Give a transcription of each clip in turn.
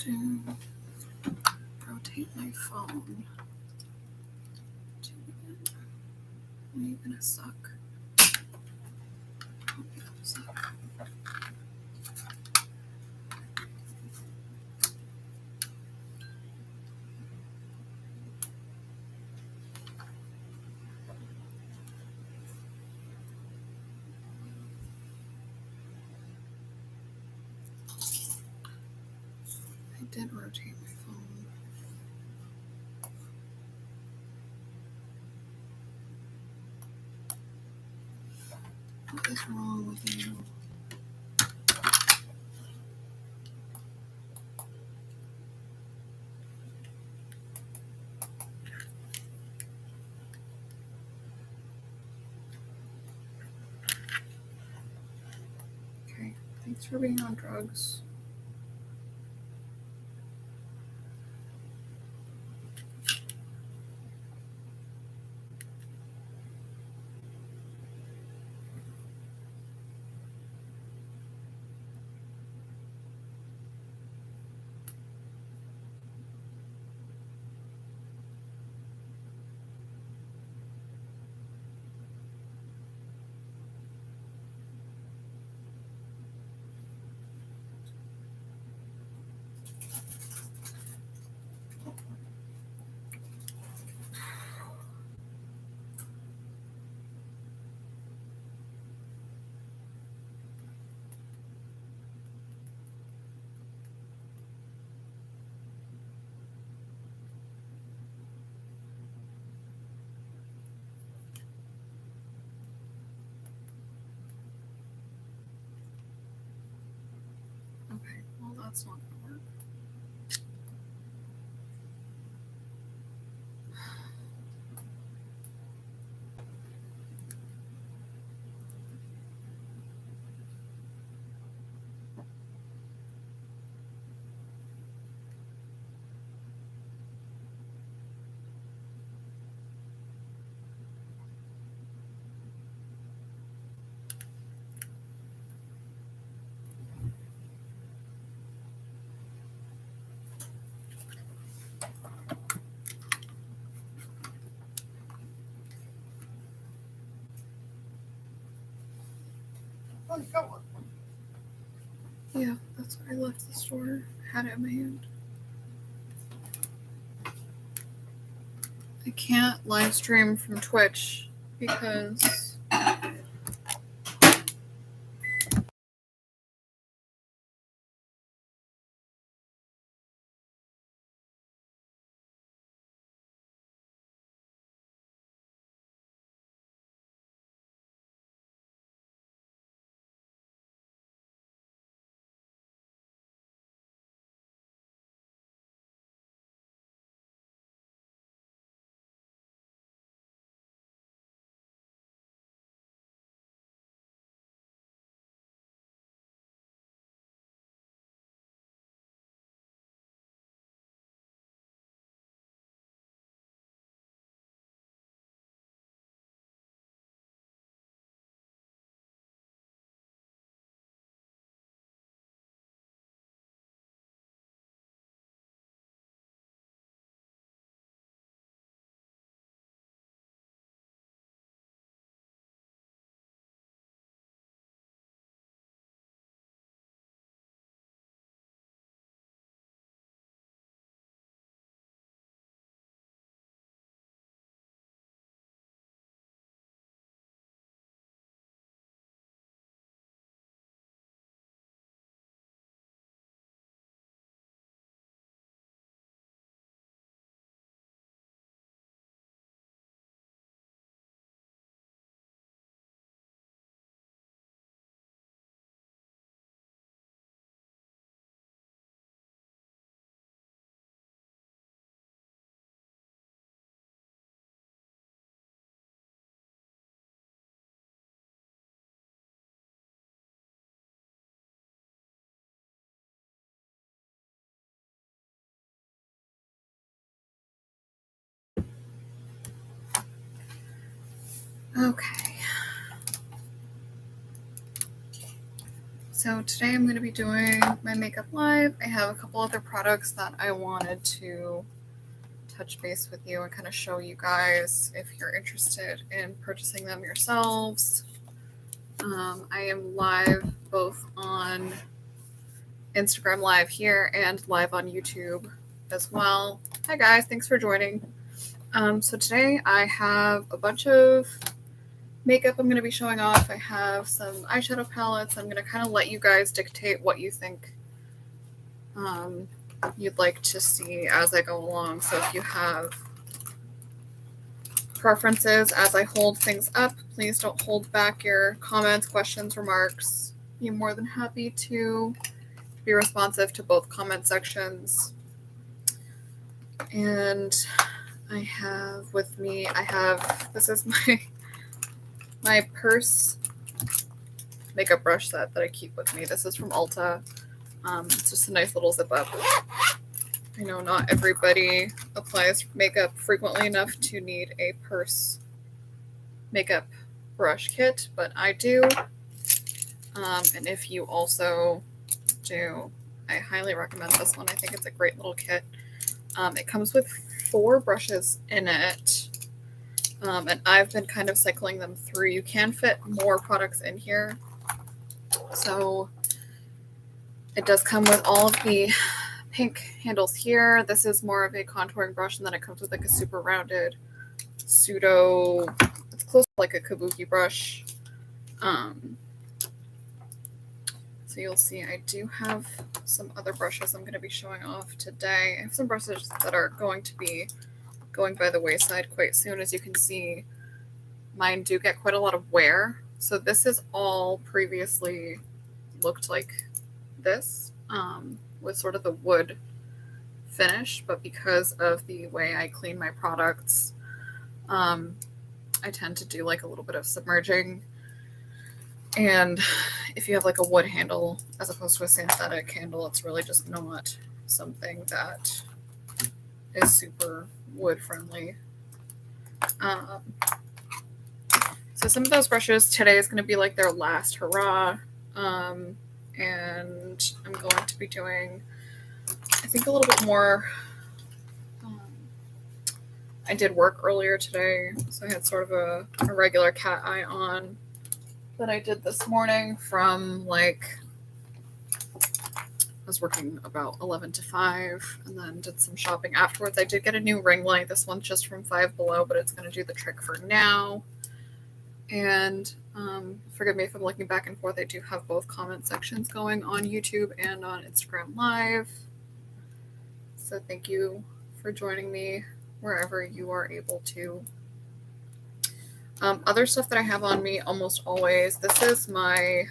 to rotate my phone. Are you gonna suck? I did rotate my phone. What is wrong with you? Okay, thanks for being on drugs. Okay, well that's not gonna work. Oh, you got one. Yeah, that's why I left the store. I had it in my hand. I can't live stream from Twitch because okay. So today I'm going to be doing my makeup live. I have a couple other products that I wanted to touch base with you and kind of show you guys if you're interested in purchasing them yourselves. I am live both on Instagram live here and live on YouTube as well. Hi guys, thanks for joining. So today I have a bunch of makeup I'm going to be showing off. I have some eyeshadow palettes. I'm going to kind of let you guys dictate what you think you'd like to see as I go along. So if you have preferences as I hold things up, please don't hold back your comments, questions, remarks. I'm more than happy to be responsive to both comment sections. And I have with me, this is my purse makeup brush set that I keep with me. This is from Ulta. It's just a nice little zip up. I know not everybody applies makeup frequently enough to need a purse makeup brush kit, but I do. And if you also do, I highly recommend this one. I think it's a great little kit. It comes with 4 brushes in it. And I've been kind of cycling them through. You can fit more products in here. So it does come with all of the pink handles here. This is more of a contouring brush, and then it comes with like a super rounded pseudo, it's close to like a kabuki brush. So you'll see I do have some other brushes I'm going to be showing off today. I have some brushes that are going to be going by the wayside quite soon. As you can see, mine do get quite a lot of wear. So this is all previously looked like this, with sort of the wood finish, but because of the way I clean my products, I tend to do like a little bit of submerging. And if you have like a wood handle as opposed to a synthetic handle, it's really just not something that is super wood friendly. So some of those brushes today is going to be like their last hurrah. And I'm going to be doing, I think, a little bit more. I did work earlier today, so I had sort of a regular cat eye on that I did this morning from like, I was working about 11 to 5 and then did some shopping afterwards. I did get a new ring light. This one's just from Five Below, but it's going to do the trick for now. And forgive me if I'm looking back and forth. I do have both comment sections going on YouTube and on Instagram Live. So thank you for joining me wherever you are able to. Other stuff that I have on me almost always. This is my,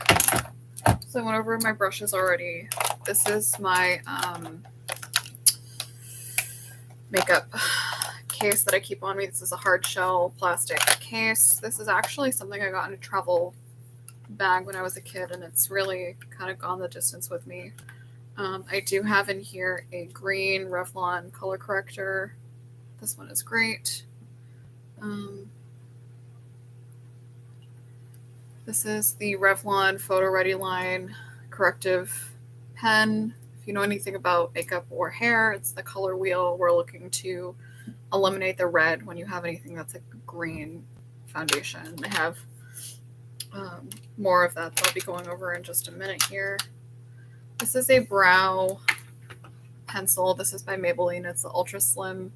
so I went over my brushes already. This is my makeup case that I keep on me. This is a hard shell plastic case. This is actually something I got in a travel bag when I was a kid, and it's really kind of gone the distance with me. I do have in here a green Revlon color corrector. This one is great. This is the Revlon Photo Ready Line corrective pen. If you know anything about makeup or hair, it's the color wheel. We're looking to eliminate the red when you have anything that's like green foundation. I have more of that I'll be going over in just a minute here. This is a brow pencil. This is by Maybelline. It's the Ultra Slim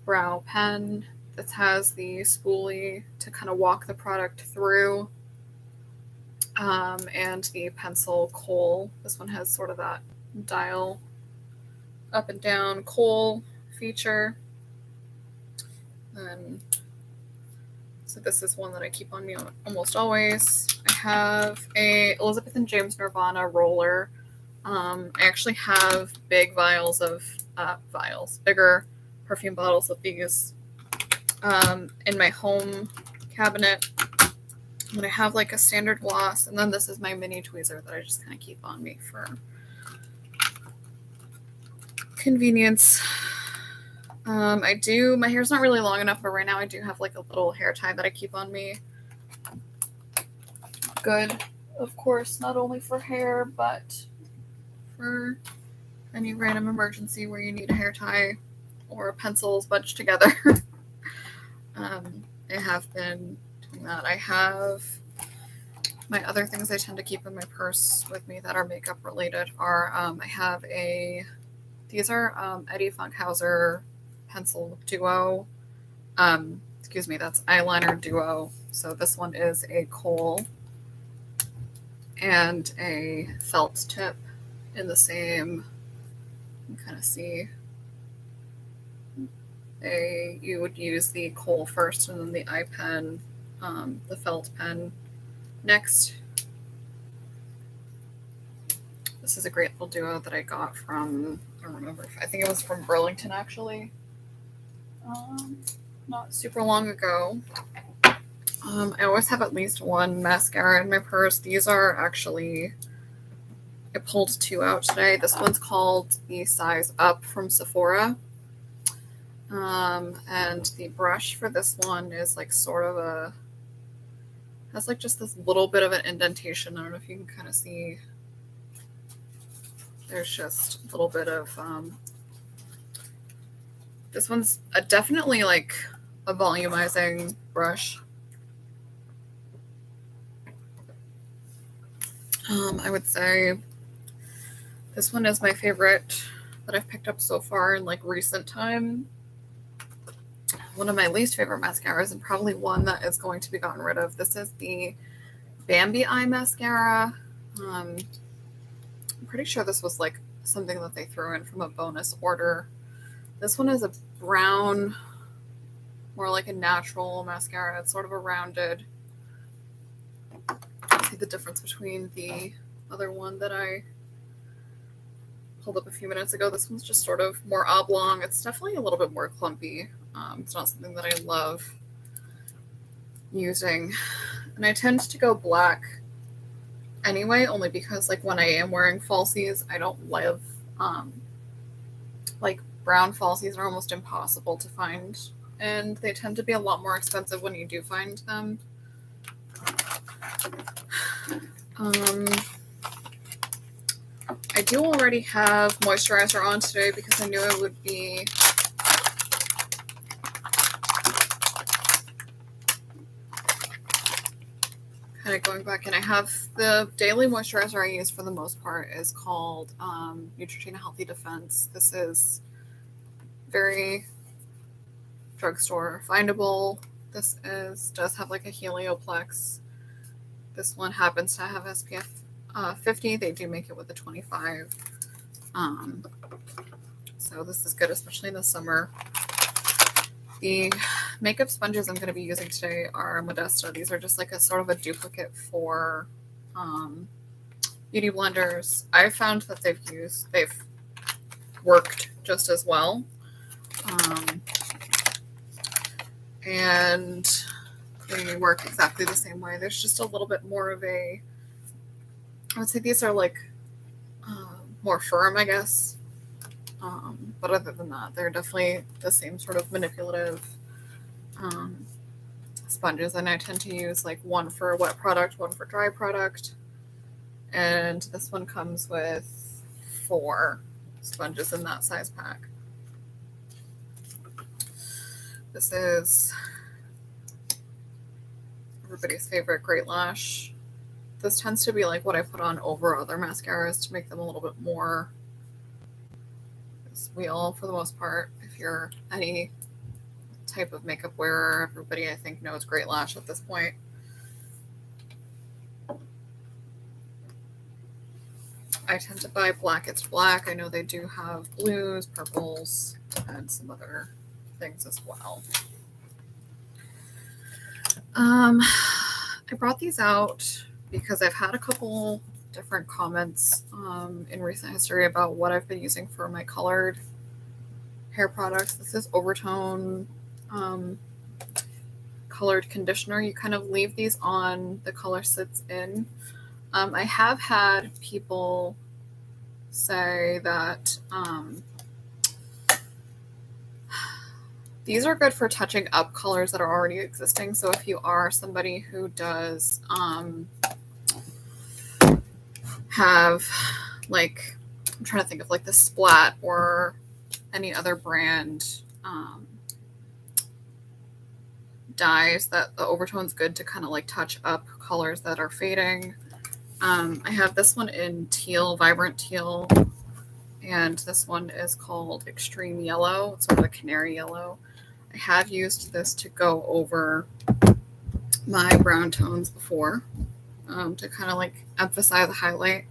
brow pen. This has the spoolie to kind of walk the product through, and the pencil kohl. This one has sort of that dial up and down kohl feature. So this is one that I keep on me almost always. I have a Elizabeth and James Nirvana roller. I actually have big vials of bigger perfume bottles of these in my home cabinet. And I have like a standard gloss, and then this is my mini tweezer that I just kind of keep on me for convenience. My hair's not really long enough, but right now I do have like a little hair tie that I keep on me. Good of course, not only for hair, but for any random emergency where you need a hair tie or pencils bunched together. I have been doing that. I have my other things I tend to keep in my purse with me that are makeup related are I have these are Eddie Funkhauser pencil duo. Excuse me, that's eyeliner duo. So this one is a kohl and a felt tip in the same. You can kind of see. You would use the kohl first and then the eye pen, the felt pen next. This is a great little duo that I got from, I don't remember, I think it was from Burlington actually. Not super long ago. I always have at least one mascara in my purse. These are actually, I pulled two out today. This one's called the Size Up from Sephora. And the brush for this one is like sort of has like just this little bit of an indentation. I don't know if you can kind of see. There's just a little bit of, this one's definitely like a volumizing brush. I would say this one is my favorite that I've picked up so far in like recent time. One of my least favorite mascaras, and probably one that is going to be gotten rid of. This is the Bambi Eye Mascara. I'm pretty sure this was like something that they threw in from a bonus order. This one is a brown, more like a natural mascara. It's sort of a rounded. See the difference between the other one that I pulled up a few minutes ago. This one's just sort of more oblong. It's definitely a little bit more clumpy. It's not something that I love using. And I tend to go black anyway, only because like when I am wearing falsies, I don't love, like brown falsies are almost impossible to find. And they tend to be a lot more expensive when you do find them. I do already have moisturizer on today because I knew it would be kind of going back in. I have the daily moisturizer I use for the most part is called Neutrogena Healthy Defense. This is very drugstore findable. This does have like a Helioplex. This one happens to have SPF 50. They do make it with a 25. So this is good, especially in the summer. The makeup sponges I'm going to be using today are Modesta. These are just like a sort of a duplicate for beauty blenders. I found that they've worked just as well. And they work exactly the same way. There's just a little bit more of I would say these are like more firm, I guess. But other than that, they're definitely the same sort of manipulative sponges. And I tend to use like one for wet product, one for dry product. And this one comes with 4 sponges in that size pack. This is everybody's favorite Great Lash. This tends to be like what I put on over other mascaras to make them a little bit more. We all, for the most part, if you're any type of makeup wearer, everybody I think knows Great Lash at this point. I tend to buy Black It's Black. I know they do have blues, purples, and some other things as well. I brought these out because I've had a couple different comments in recent history about what I've been using for my colored hair products. This is Overtone colored conditioner. You kind of leave these on, the color sits in. I have had people say that these are good for touching up colors that are already existing. So if you are somebody who does have like, I'm trying to think of like the Splat or any other brand dyes that the overtone's good to kind of like touch up colors that are fading. I have this one in teal, vibrant teal, and this one is called Extreme Yellow. It's sort of a canary yellow. I have used this to go over my brown tones before to kind of like emphasize the highlight.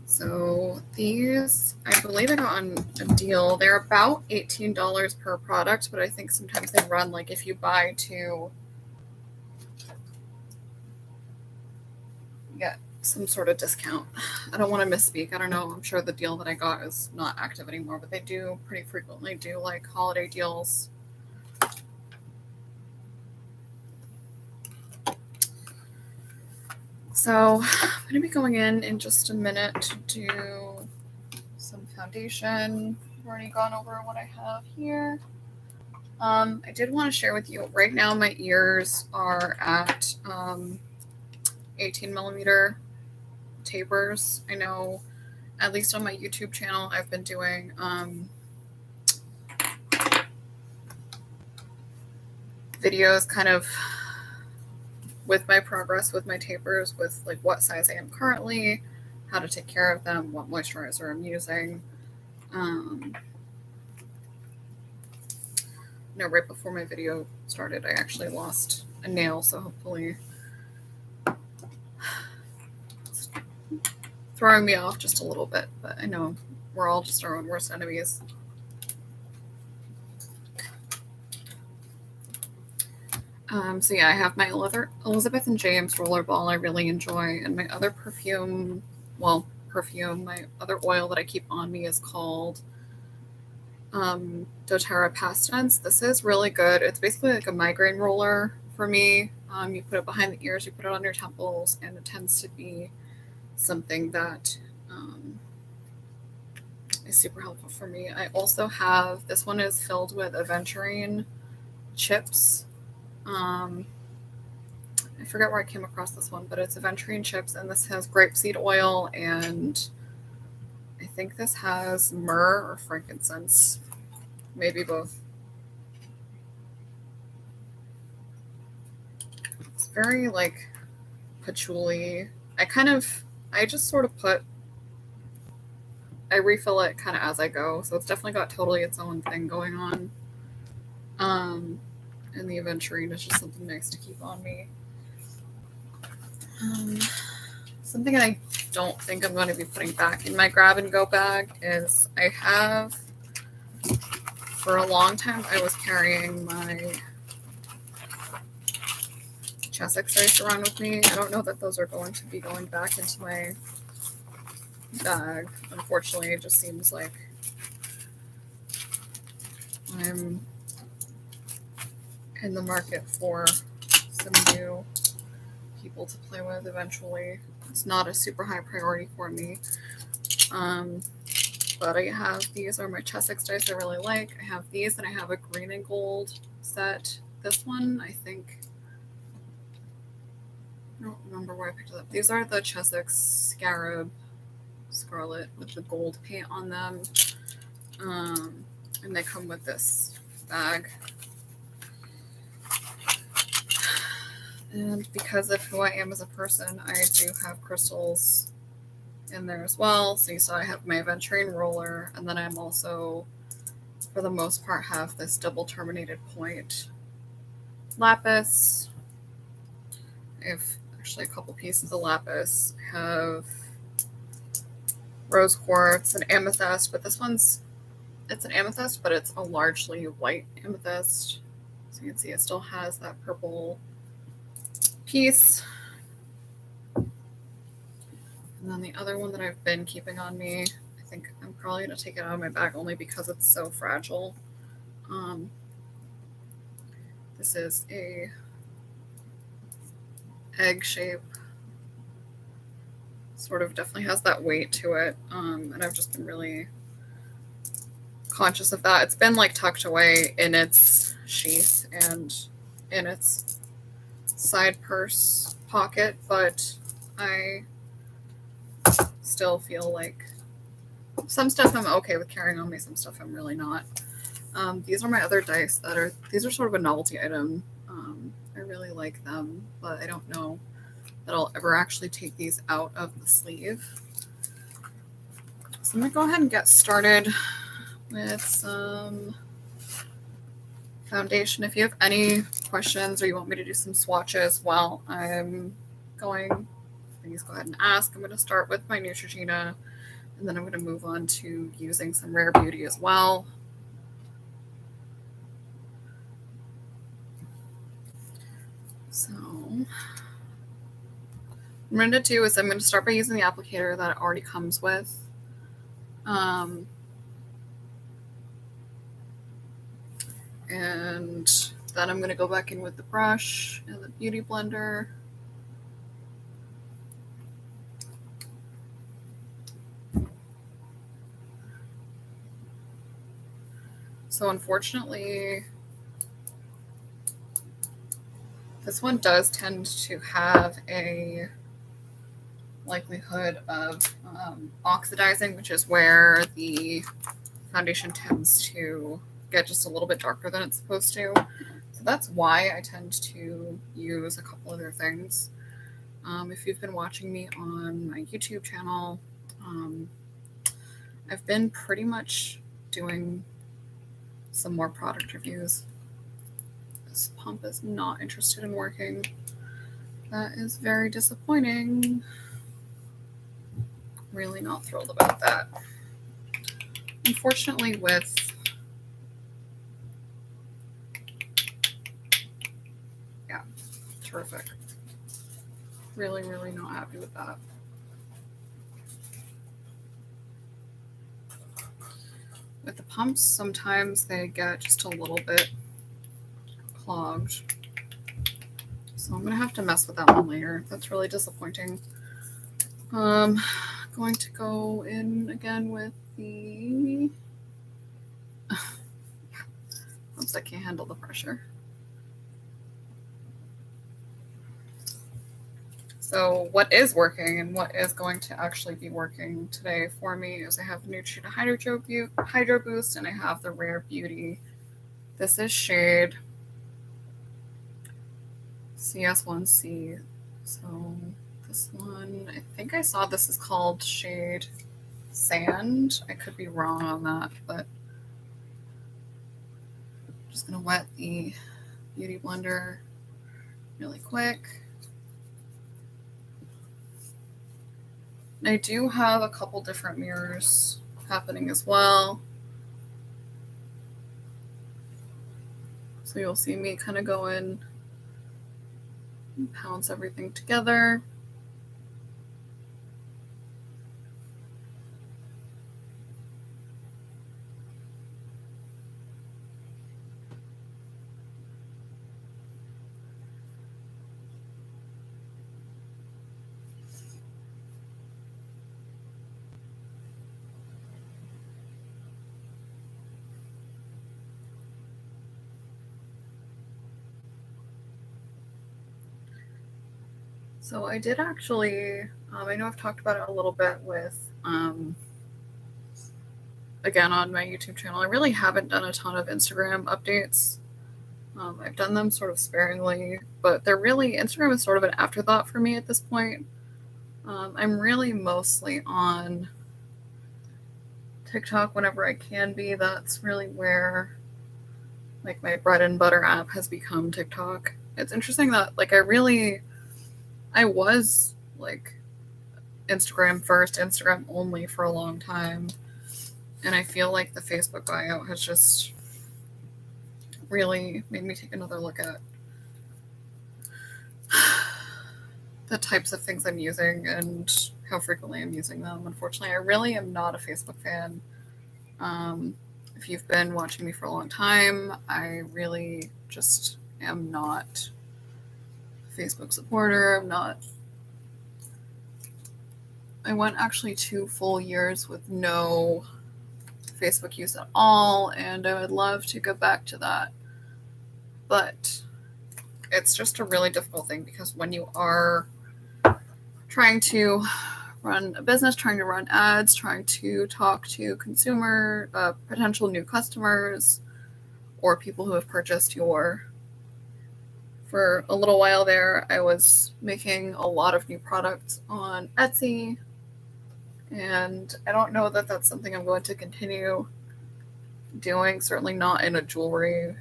So these, I believe I got on a deal. They're about $18 per product, but I think sometimes they run like if you buy two, you get some sort of discount. I don't want to misspeak. I don't know. I'm sure the deal that I got is not active anymore, but they do pretty frequently do like holiday deals. So I'm going to be going in just a minute to do some foundation. I've already gone over what I have here. I did want to share with you, right now my ears are at 18 millimeter tapers. I know, at least on my YouTube channel, I've been doing videos kind of with my progress with my tapers, with like what size I am currently, how to take care of them, what moisturizer I'm using. Right before my video started, I actually lost a nail, so hopefully it's throwing me off just a little bit, but I know we're all just our own worst enemies. So yeah, I have my Elizabeth and James rollerball I really enjoy, and my other perfume, my other oil that I keep on me is called doTERRA Pastance. This is really good. It's basically like a migraine roller for me. You put it behind the ears, you put it on your temples, and it tends to be something that is super helpful for me. I also have, this one is filled with aventurine chips. I forget where I came across this one, but it's aventurine chips, and this has grapeseed oil, and I think this has myrrh or frankincense, maybe both. It's very like patchouli. I just sort of I refill it kind of as I go, so it's definitely got totally its own thing going on. And the aventurine is just something nice to keep on me. Something I don't think I'm going to be putting back in my grab and go bag is I have, for a long time, I was carrying my Chessex dice around with me. I don't know that those are going to be going back into my bag. Unfortunately, it just seems like I'm in the market for some new people to play with eventually. It's not a super high priority for me. But I have, these are my Chessex dice I really like. I have these, and I have a green and gold set. This one, I think, I don't remember where I picked it up. These are the Chessex Scarab Scarlet with the gold paint on them. And they come with this bag. And because of who I am as a person, I do have crystals in there as well. So you saw I have my aventurine roller, and then I'm also, for the most part, have this double terminated point lapis. I have actually a couple pieces of lapis. I have rose quartz and amethyst, but this one's, it's an amethyst, but it's a largely white amethyst. So you can see it still has that purple piece. And then the other one that I've been keeping on me, I think I'm probably going to take it out of my bag only because it's so fragile. This is a egg shape. Sort of definitely has that weight to it. And I've just been really conscious of that. It's been like tucked away in its sheath and in its side purse pocket, but I still feel like some stuff I'm okay with carrying on me, some stuff I'm really not. These are my other dice these are sort of a novelty item. I really like them, but I don't know that I'll ever actually take these out of the sleeve. So I'm gonna go ahead and get started with some foundation. If you have any questions or you want me to do some swatches while I'm going, please go ahead and ask. I'm going to start with my Neutrogena, and then I'm going to move on to using some Rare Beauty as well. So what I'm going to do is I'm going to start by using the applicator that it already comes with. And then I'm going to go back in with the brush and the Beauty Blender. So unfortunately, this one does tend to have a likelihood of oxidizing, which is where the foundation tends to get just a little bit darker than it's supposed to. So that's why I tend to use a couple other things. If you've been watching me on my YouTube channel, I've been pretty much doing some more product reviews. This pump is not interested in working. That is very disappointing. Really not thrilled about that. Unfortunately, with terrific. Really, really not happy with that. With the pumps, sometimes they get just a little bit clogged. So I'm going to have to mess with that one later. That's really disappointing. Going to go in again with the pumps that can't handle the pressure. So what is working and what is going to actually be working today for me is I have the Neutrogena Hydro Boost and I have the Rare Beauty. This is shade CS1C. So this one, I think I saw this is called shade Sand. I could be wrong on that, but I'm just going to wet the Beauty Blender really quick. I do have a couple different mirrors happening as well. So you'll see me kind of go in and pounce everything together. So I did actually, I know I've talked about it a little bit with, again, on my YouTube channel. I really haven't done a ton of Instagram updates. I've done them sort of sparingly, but Instagram is sort of an afterthought for me at this point. I'm really mostly on TikTok whenever I can be. That's really where like my bread and butter app has become TikTok. It's interesting that like I was like Instagram first, Instagram only for a long time. And I feel like the Facebook buyout has just really made me take another look at the types of things I'm using and how frequently I'm using them. Unfortunately, I really am not a Facebook fan. If you've been watching me for a long time, I really just am not a Facebook supporter. I went actually 2 full years with no Facebook use at all, and I would love to go back to that. But it's just a really difficult thing because when you are trying to run a business, trying to run ads, trying to talk to potential new customers, or people who have purchased for a little while there, I was making a lot of new products on Etsy, and I don't know that that's something I'm going to continue doing, certainly not in a jewelry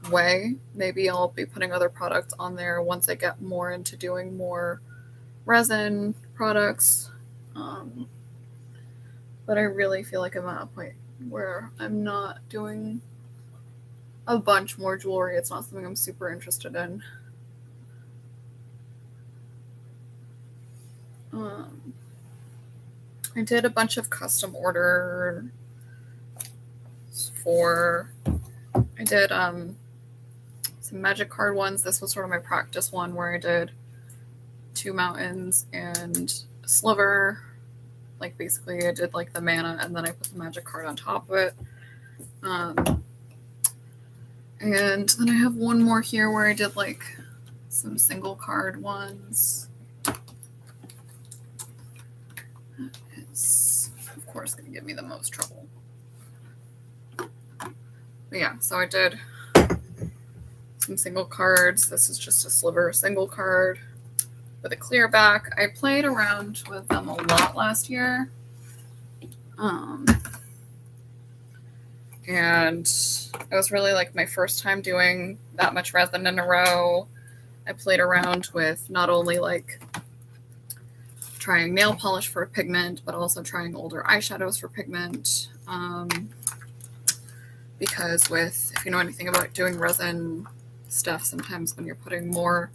way. Maybe I'll be putting other products on there once I get more into doing more resin products. But I really feel like I'm at a point where I'm not doing a bunch more jewelry. It's not something I'm super interested in. I did a bunch of custom orders I did some magic card ones. This was sort of my practice one where I did 2 mountains and a sliver. Like basically I did like the mana and then I put the magic card on top of it. And then I have one more here where I did like some single card ones. That is, of course, going to give me the most trouble. But yeah, so I did some single cards. This is just a sliver single card with a clear back. I played around with them a lot last year. And it was really like my first time doing that much resin in a row. I played around with not only like trying nail polish for pigment, but also trying older eyeshadows for pigment. Because if you know anything about doing resin stuff, sometimes when you're putting more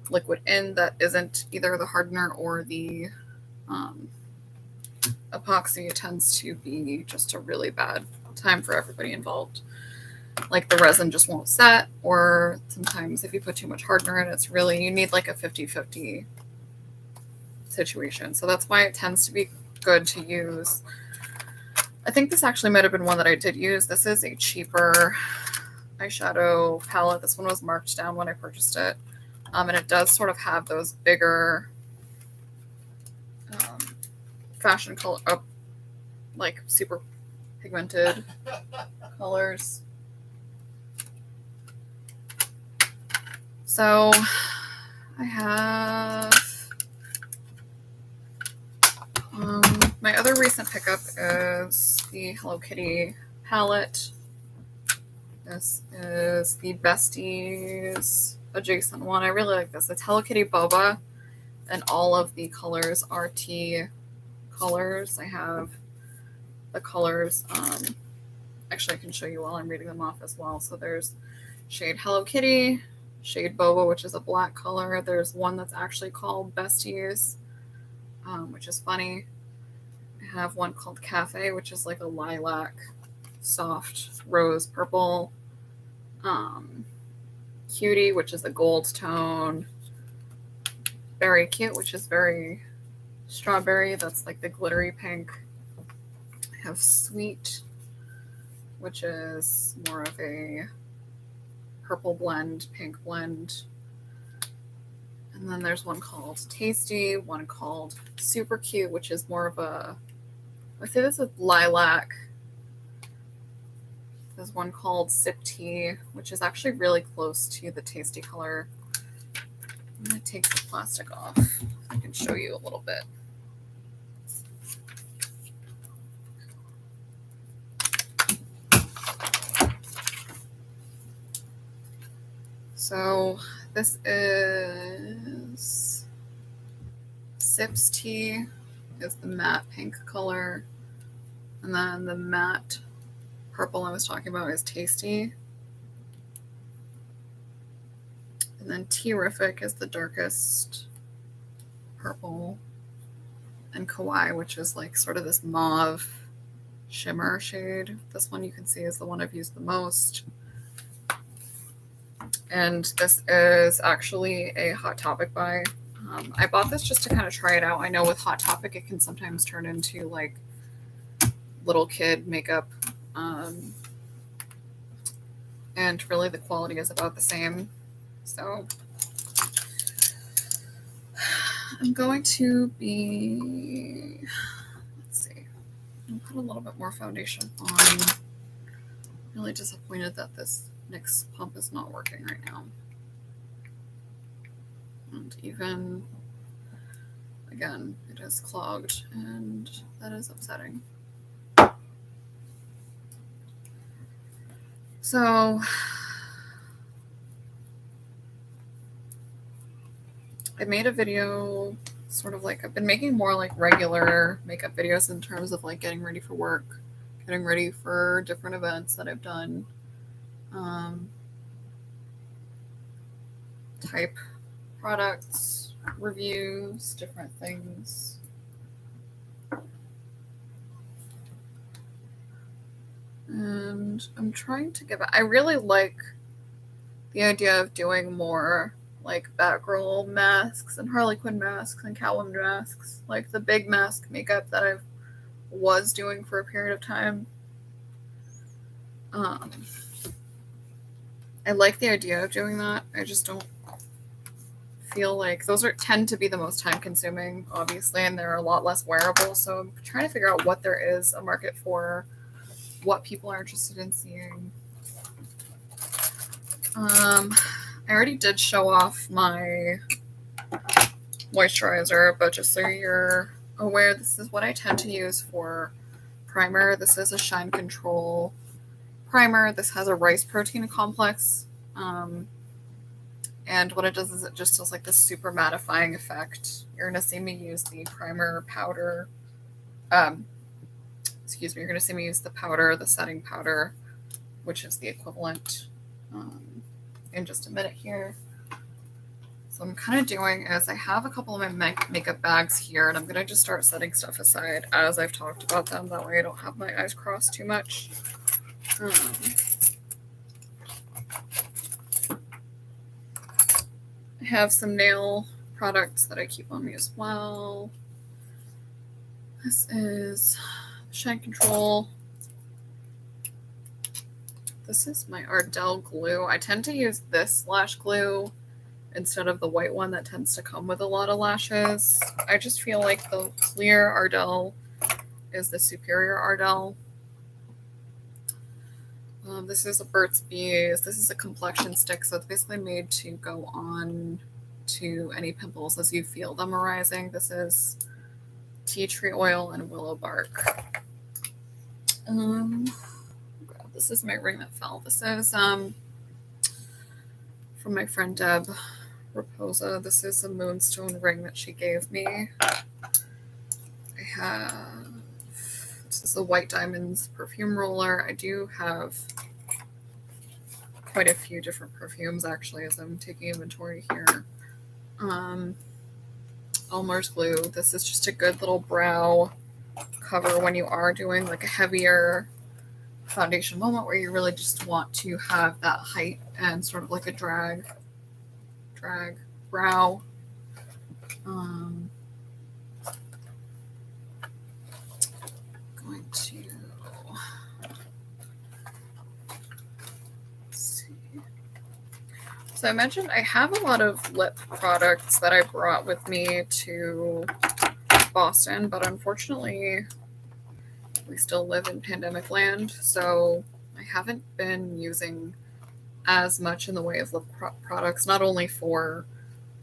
liquid in that isn't either the hardener or the epoxy, it tends to be just a really bad time for everybody involved. Like the resin just won't set, or sometimes if you put too much hardener in, you need like a 50-50 situation. So that's why it tends to be good to use. I think this actually might have been one that I did use. This is a cheaper eyeshadow palette. This one was marked down when I purchased it. And it does sort of have those bigger fashion color, like super pigmented colors. So I have my other recent pickup is the Hello Kitty palette. This is the Besties adjacent one. I really like this. It's Hello Kitty Boba, and all of the colors are tea colors. I have the colors. Actually, I can show you while I'm reading them off as well. So there's shade Hello Kitty, shade Boba, which is a black color. There's one that's actually called Besties, which is funny. I have one called Cafe, which is like a lilac, soft rose purple. Cutie, which is a gold tone. Very Cute, which is very strawberry. That's like the glittery pink. I have Sweet, which is more of a purple blend, pink blend. And then there's one called Tasty, one called Super Cute, which is more of I say this is lilac. There's one called Sip Tea, which is actually really close to the Tasty color. I'm going to take the plastic off. I can show you a little bit. So this is Sips Tea, is the matte pink color. And then the matte purple I was talking about is Tasty. And then Terrific is the darkest purple. And Kawaii, which is like sort of this mauve shimmer shade. This one you can see is the one I've used the most. And this is actually a Hot Topic buy. I bought this just to kind of try it out. I know with Hot Topic it can sometimes turn into like little kid makeup. And really the quality is about the same. So I'm going to be, let's see, I'll put a little bit more foundation on. I'm really disappointed that this NYX pump is not working right now. And even, again, it is clogged, and that is upsetting. So I made a video, sort of like, I've been making more like regular makeup videos in terms of like getting ready for work, getting ready for different events that I've done, type products, reviews, different things. And I'm trying to give it, I really like the idea of doing more like Batgirl masks and Harley Quinn masks and Catwoman masks, like the big mask makeup that I was doing for a period of time. I like the idea of doing that. I just don't feel like those tend to be the most time consuming, obviously, and they're a lot less wearable. So I'm trying to figure out what there is a market for, what people are interested in seeing. I already did show off my moisturizer, but just so you're aware, this is what I tend to use for primer. This is a Shine Control primer. This has a rice protein complex. And what it does is it just does like this super mattifying effect. You're going to see me use the primer powder. You're going to see me use the powder, the setting powder, which is the equivalent, in just a minute here. So I'm kind of doing is I have a couple of my makeup bags here, and I'm going to just start setting stuff aside as I've talked about them. That way I don't have my eyes crossed too much. I have some nail products that I keep on me as well. This is Shine Control. This is my Ardell glue. I tend to use this lash glue instead of the white one that tends to come with a lot of lashes. I just feel like the clear Ardell is the superior Ardell. This is a Burt's Bees. This is a complexion stick, so it's basically made to go on to any pimples as you feel them arising. This is tea tree oil and willow bark. This is my ring that fell. This is from my friend Deb Raposa. This is a moonstone ring that she gave me. This is a White Diamonds perfume roller. I do have quite a few different perfumes actually as I'm taking inventory here. Elmer's glue. This is just a good little brow cover when you are doing like a heavier foundation moment where you really just want to have that height and sort of like a drag brow. Going to see. So I mentioned I have a lot of lip products that I brought with me to Boston, but unfortunately we still live in pandemic land, so I haven't been using as much in the way of lip products, not only for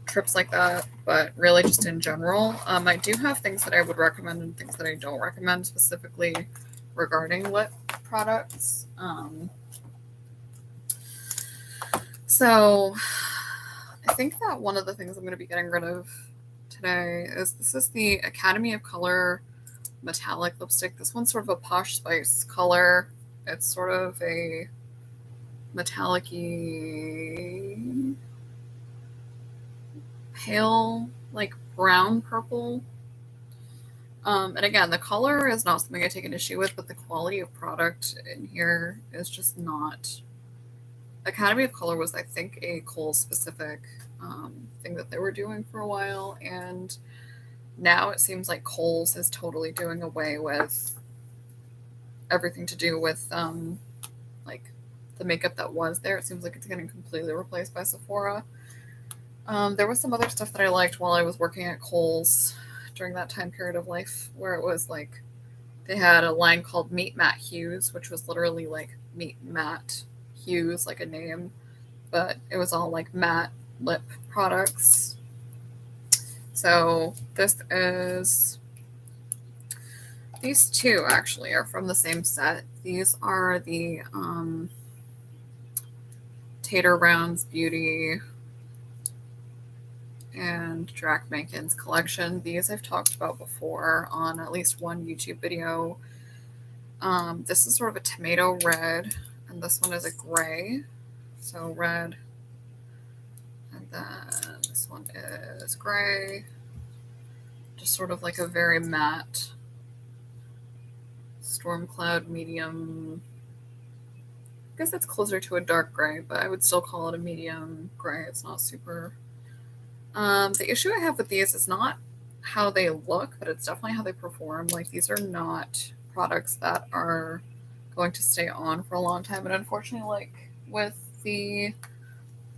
trips like that, but really just in general. I do have things that I would recommend and things that I don't recommend specifically regarding lip products. So I think that one of the things I'm going to be getting rid of today is this is the Academy of Color metallic lipstick. This one's sort of a Posh Spice color. It's sort of a metallic-y, pale, like brown purple. And again, the color is not something I take an issue with, but the quality of product in here is just not. Academy of Color was, I think, a Kohl's specific thing that they were doing for a while, and now it seems like Kohl's is totally doing away with everything to do with like the makeup that was there. It seems like it's getting completely replaced by Sephora. There was some other stuff that I liked while I was working at Kohl's during that time period of life where it was like they had a line called Meet Matte Hues, which was literally like Meet Matte Hues, like a name, but it was all like matte lip products. So these two actually are from the same set. These are the Tater Rounds Beauty and Drac Mankin's collection. These I've talked about before on at least one YouTube video. This is sort of a tomato red, and this one is a gray. So red, and then this one is gray. Just sort of like a very matte storm cloud medium. I guess it's closer to a dark gray, but I would still call it a medium gray. It's not super. The issue I have with these is not how they look, but it's definitely how they perform. Like, these are not products that are going to stay on for a long time. And unfortunately, like with the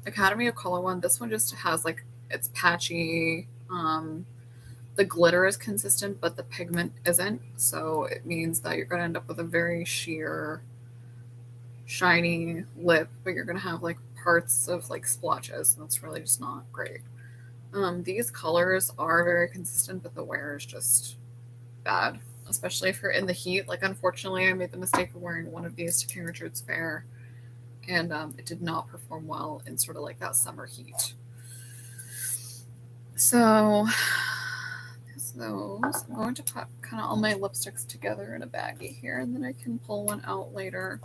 Academy of Color one, this one just has like, it's patchy. The glitter is consistent, but the pigment isn't. So it means that you're going to end up with a very sheer, shiny lip, but you're going to have like parts of like splotches, and that's really just not great. These colors are very consistent, but the wear is just bad, especially if you're in the heat. Like, unfortunately, I made the mistake of wearing one of these to King Richard's Fair, and it did not perform well in sort of like that summer heat. So those, I'm going to put kind of all my lipsticks together in a baggie here, and then I can pull one out later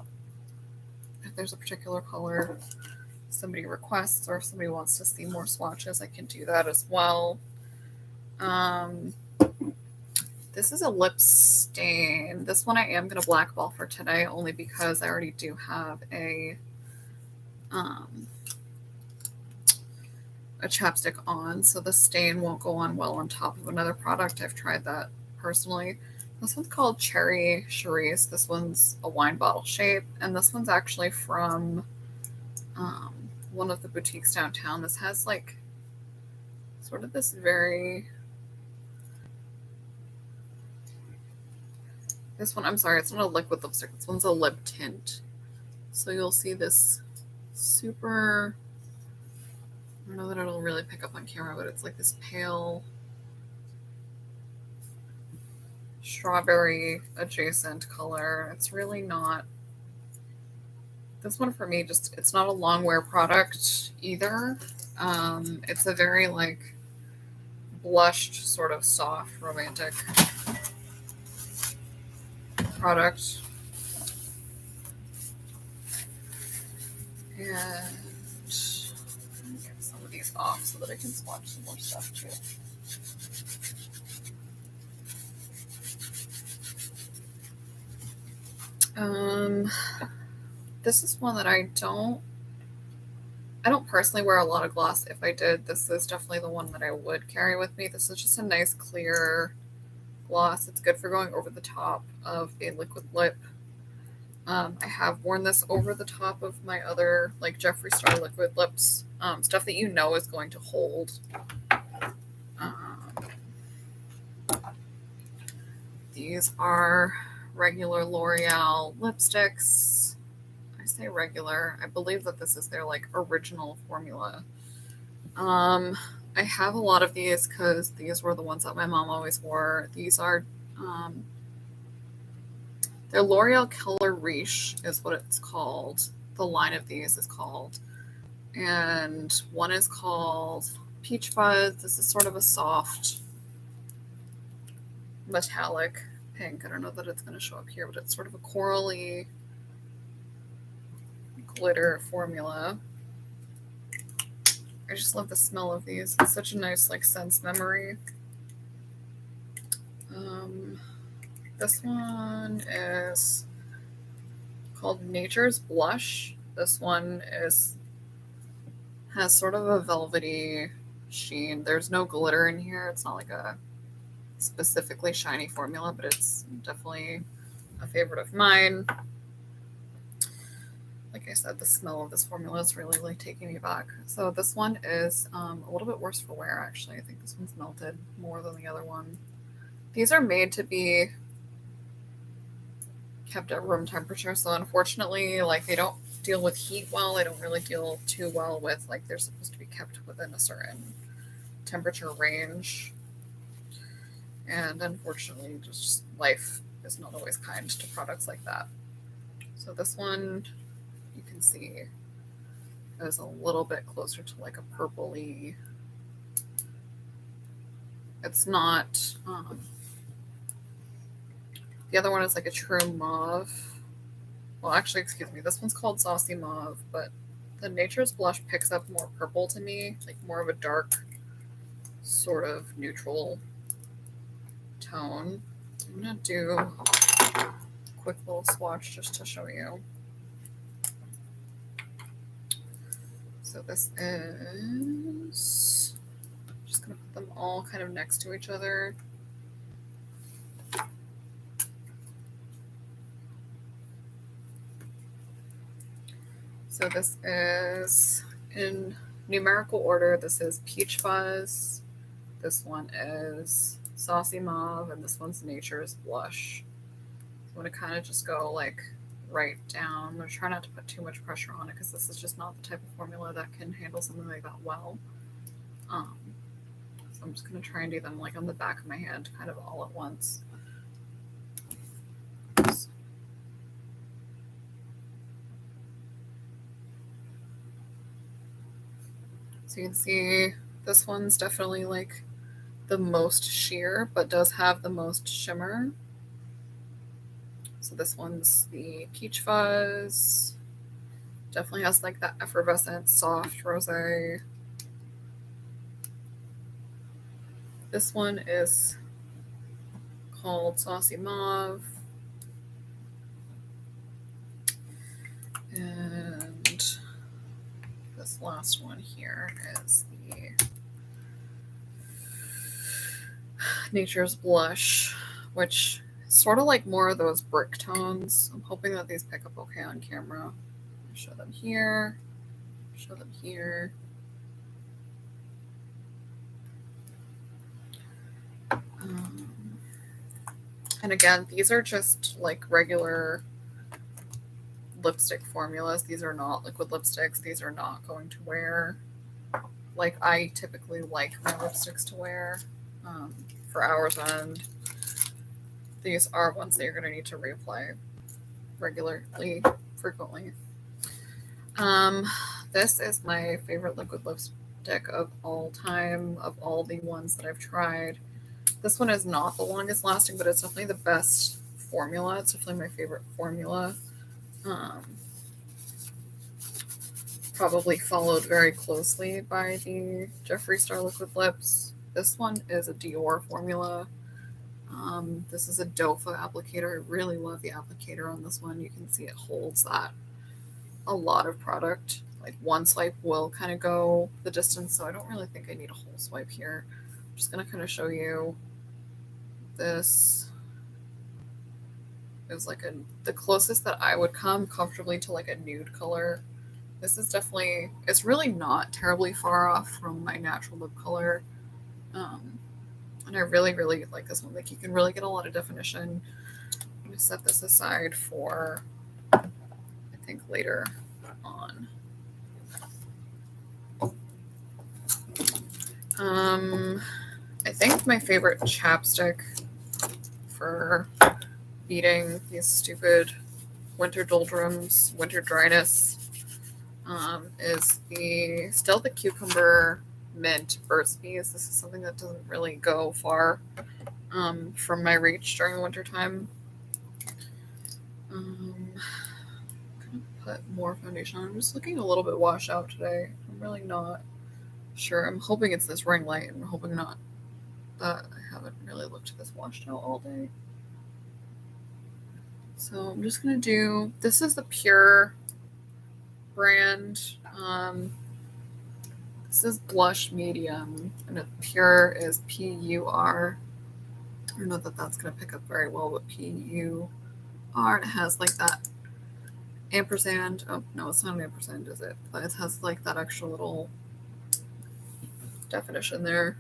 if there's a particular color somebody requests, or if somebody wants to see more swatches, I can do that as well. This is a lip stain. This one I am going to blackball for today, only because I already do have a chapstick on, so the stain won't go on well on top of another product. I've tried that personally. This one's called Cherry Charisse. This one's a wine bottle shape, and this one's actually from one of the boutiques downtown. This has like sort of this this one, I'm sorry, it's not a liquid lipstick. This one's a lip tint. So you'll see this super, I don't know that it'll really pick up on camera, but it's like this pale strawberry adjacent color. It's really not, this one for me, just, it's not a long wear product either. It's a very like blushed, sort of soft, romantic product. And get some of these off so that I can swatch some more stuff too. This is one that I don't personally wear a lot of gloss. If I did, this is definitely the one that I would carry with me. This is just a nice clear gloss. It's good for going over the top of a liquid lip. I have worn this over the top of my other like Jeffree Star liquid lips, stuff that you know is going to hold. These are regular L'Oreal lipsticks. I say regular. I believe that this is their like original formula. I have a lot of these because these were the ones that my mom always wore. These are they're L'Oreal Color Riche is what it's called. The line of these is called. And one is called Peach Fuzz. This is sort of a soft metallic pink. I don't know that it's going to show up here, but it's sort of a corally glitter formula. I just love the smell of these. It's such a nice like sense memory. This one is called Nature's Blush. This one has sort of a velvety sheen. There's no glitter in here. It's not like a specifically shiny formula, but it's definitely a favorite of mine. Like I said, the smell of this formula is really, really taking me back. So this one is a little bit worse for wear, actually. I think this one's melted more than the other one. These are made to be kept at room temperature, so unfortunately, like, they don't deal with heat well. They don't really deal too well with, like, they're supposed to be kept within a certain temperature range. And unfortunately, just life is not always kind to products like that. So this one, you can see, is a little bit closer to like a purpley. It's not, the other one is like a true mauve. Well, actually, excuse me, this one's called Saucy Mauve, but the Nature's Blush picks up more purple to me, like more of a dark, sort of neutral tone. I'm gonna do a quick little swatch just to show you. So this is, I'm just gonna put them all kind of next to each other. So this is, in numerical order, this is Peach Fuzz, this one is Saucy Mauve, and this one's Nature's Blush. I'm going to kind of just go like right down. I'm going to try not to put too much pressure on it because this is just not the type of formula that can handle something like that well. So I'm just going to try and do them like on the back of my hand, kind of all at once. So you can see this one's definitely like the most sheer, but does have the most shimmer. So this one's the Peach Fuzz. Definitely has like that effervescent, soft rosé. This one is called Saucy Mauve. And this last one here is the Nature's Blush, which is sort of like more of those brick tones. I'm hoping that these pick up okay on camera. I'll show them here, show them here. And again, these are just like regular lipstick formulas. These are not liquid lipsticks. These are not going to wear like I typically like my lipsticks to wear for hours on end. These are ones that you're going to need to reapply regularly, frequently. This is my favorite liquid lipstick of all time, of all the ones that I've tried. This one is not the longest lasting, but it's definitely the best formula. It's definitely my favorite formula. Probably followed very closely by the Jeffree Star Liquid Lips. This one is a Dior formula. This is a Dofa applicator. I really love the applicator on this one. You can see it holds that a lot of product. Like one swipe will kind of go the distance, so I don't really think I need a whole swipe here. I'm just going to kind of show you this. It was like the closest that I would come comfortably to like a nude color. This is definitely, it's really not terribly far off from my natural lip color. And I really, really like this one. Like you can really get a lot of definition. I'm going to set this aside for, I think, later on. I think my favorite chapstick for beating these stupid winter doldrums, winter dryness, is still the Cucumber Mint Burst Bees. This is something that doesn't really go far from my reach during the winter time. I'm gonna put more foundation on. I'm just looking a little bit washed out today. I'm really not sure. I'm hoping it's this ring light. I'm hoping not. That I haven't really looked this washed out all day. So I'm just gonna do, this is the Pure brand. This is Blush Medium, and Pure is P-U-R. I don't know that that's gonna pick up very well, but P-U-R. bar, and it has like that ampersand. Oh no, it's not an ampersand, is it? But it has like that extra little definition there.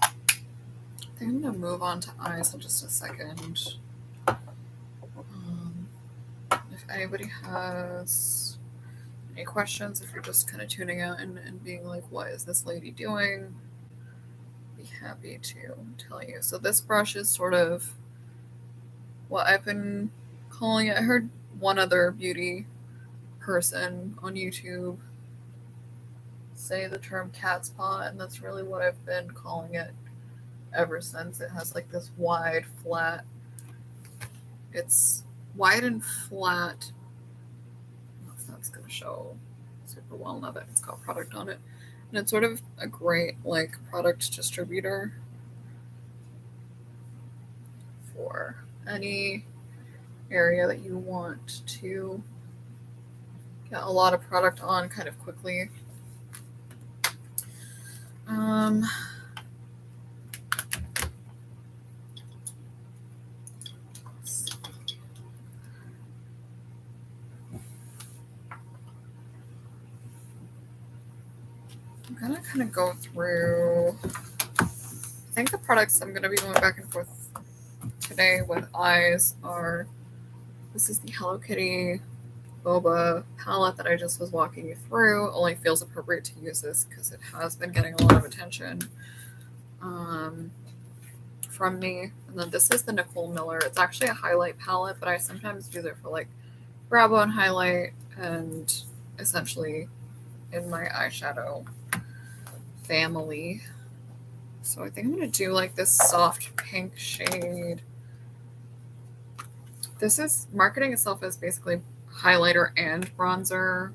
I think I'm gonna move on to eyes in just a second. If anybody has any questions, if you're just kind of tuning out and being like, what is this lady doing? Be happy to tell you. So this brush is sort of what I've been calling it. I heard one other beauty person on YouTube say the term cat's paw, and that's really what I've been calling it ever since. It has like this wide, flat, it's wide and flat. That's going to show super well now that it's got product on it. And it's sort of a great like product distributor for any area that you want to get a lot of product on kind of quickly. I'm gonna kind of go through, I think the products I'm gonna be going back and forth today with eyes are, this is the Hello Kitty Boba palette that I just was walking you through. Only feels appropriate to use this because it has been getting a lot of attention from me. And then this is the Nicole Miller. It's actually a highlight palette, but I sometimes use it for like brow bone highlight and essentially in my eyeshadow family. So I think I'm going to do like this soft pink shade. This is marketing itself as basically highlighter and bronzer.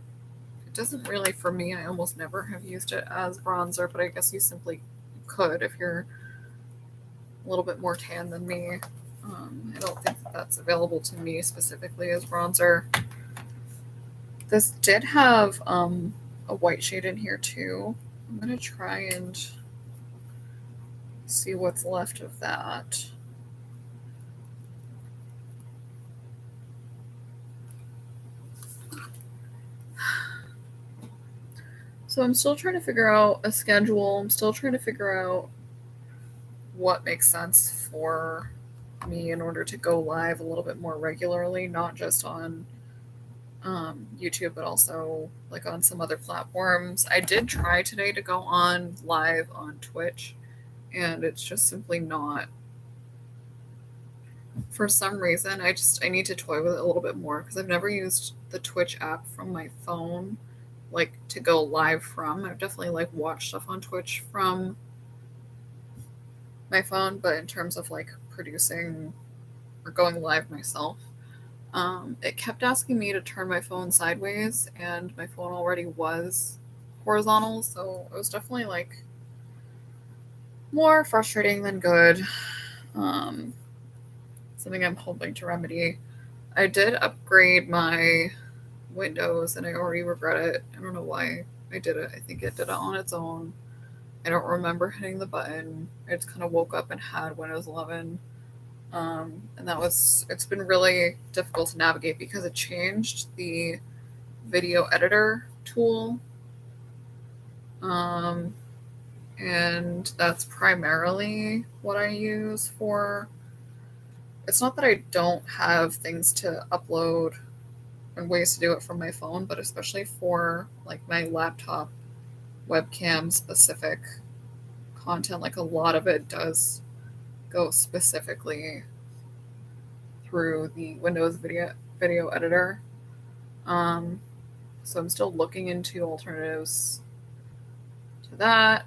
It doesn't really, for me, I almost never have used it as bronzer, but I guess you simply could if you're a little bit more tan than me. I don't think that that's available to me specifically as bronzer. This did have a white shade in here too. I'm going to try and see what's left of that. So I'm still trying to figure out a schedule. I'm still trying to figure out what makes sense for me in order to go live a little bit more regularly, not just on YouTube, but also like on some other platforms. I did try today to go on live on Twitch, and it's just simply not, for some reason. I need to toy with it a little bit more because I've never used the Twitch app from my phone like to go live from. I've definitely like watched stuff on Twitch from my phone, but in terms of like producing or going live myself, it kept asking me to turn my phone sideways, and my phone already was horizontal, so it was definitely like more frustrating than good. Something I'm hoping to remedy. I did upgrade my Windows, and I already regret it. I don't know why I did it. I think it did it on its own. I don't remember hitting the button. I just kind of woke up and had Windows 11. And it's been really difficult to navigate because it changed the video editor tool. And that's primarily what I use for, it's not that I don't have things to upload and ways to do it from my phone, but especially for like my laptop webcam specific content, like a lot of it does go specifically through the Windows video editor. So I'm still looking into alternatives to that,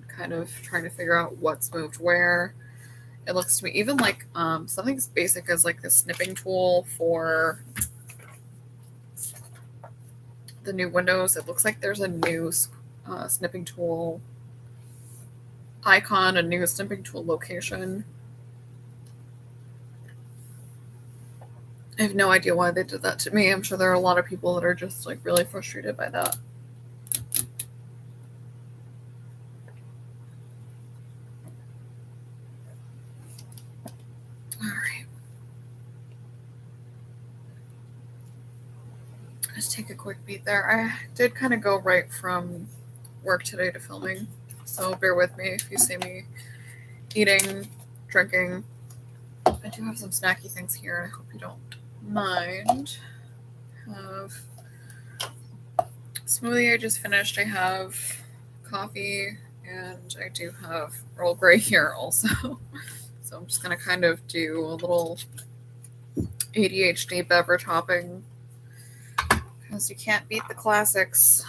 kind of trying to figure out what's moved where. It looks to me even like something as basic as like the snipping tool for the new Windows. It looks like there's a new snipping tool icon, a new snipping tool location. I have no idea why they did that to me. I'm sure there are a lot of people that are just like really frustrated by that. Just take a quick beat there. I did kind of go right from work today to filming, so bear with me if you see me eating, drinking. I do have some snacky things here. I hope you don't mind. I have smoothie I just finished. I have coffee, and I do have Earl Grey here also. So I'm just gonna kind of do a little ADHD beverage hopping because you can't beat the classics.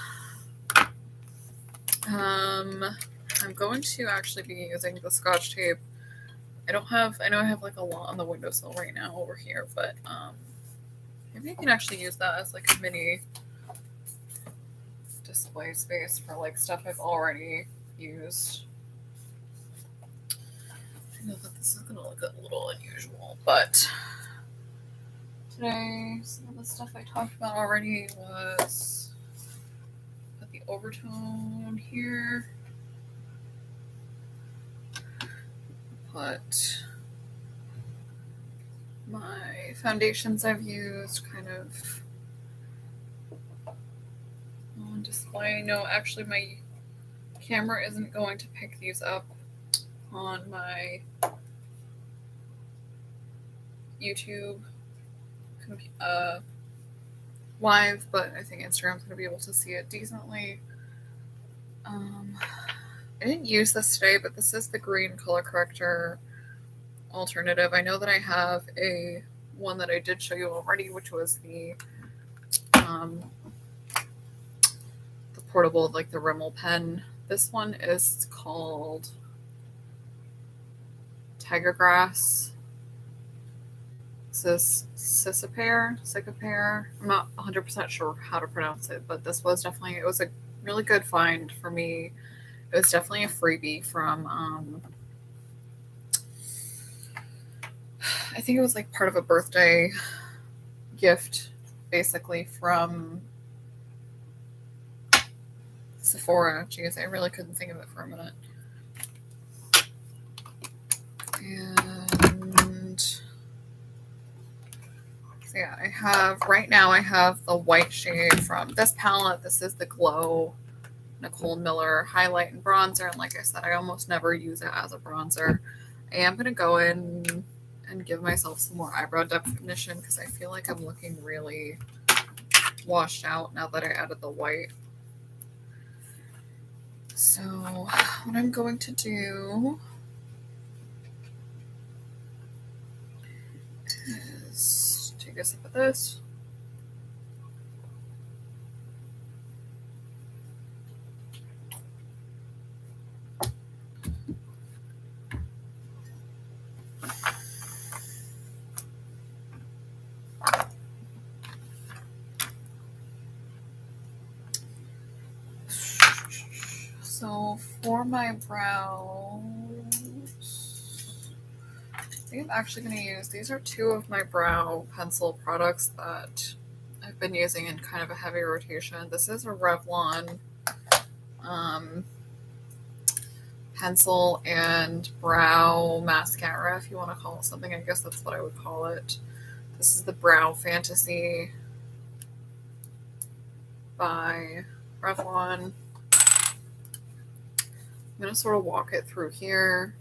I'm going to actually be using the Scotch tape. I know I have like a lot on the windowsill right now over here, but maybe I can actually use that as like a mini display space for like stuff I've already used. I know that this is gonna look a little unusual, but today some of the stuff I talked about already was put the overtone here. Put my foundations I've used kind of on display. No, actually my camera isn't going to pick these up on my YouTube live, but I think Instagram's going to be able to see it decently. I didn't use this today, but this is the green color corrector alternative. I know that I have a one that I did show you already, which was the portable, like the Rimmel pen. This one is called Tiger Grass. This is Cicapair. I'm not 100% sure how to pronounce it, but this was definitely, it was a really good find for me. It was definitely a freebie from, I think it was like part of a birthday gift, basically, from Sephora. Jeez, I really couldn't think of it for a minute. And so yeah, I have the white shade from this palette. This is the Glow Nicole Miller highlight and bronzer, and like I said, I almost never use it as a bronzer. I am going to go in and give myself some more eyebrow definition because I feel like I'm looking really washed out now that I added the white. So what I'm going to do is take a sip of this. So for my brows, I think I'm actually going to use, these are two of my brow pencil products that I've been using in kind of a heavy rotation. This is a Revlon pencil and brow mascara, if you want to call it something. I guess that's what I would call it. This is the Brow Fantasy by Revlon. I'm going to sort of walk it through here.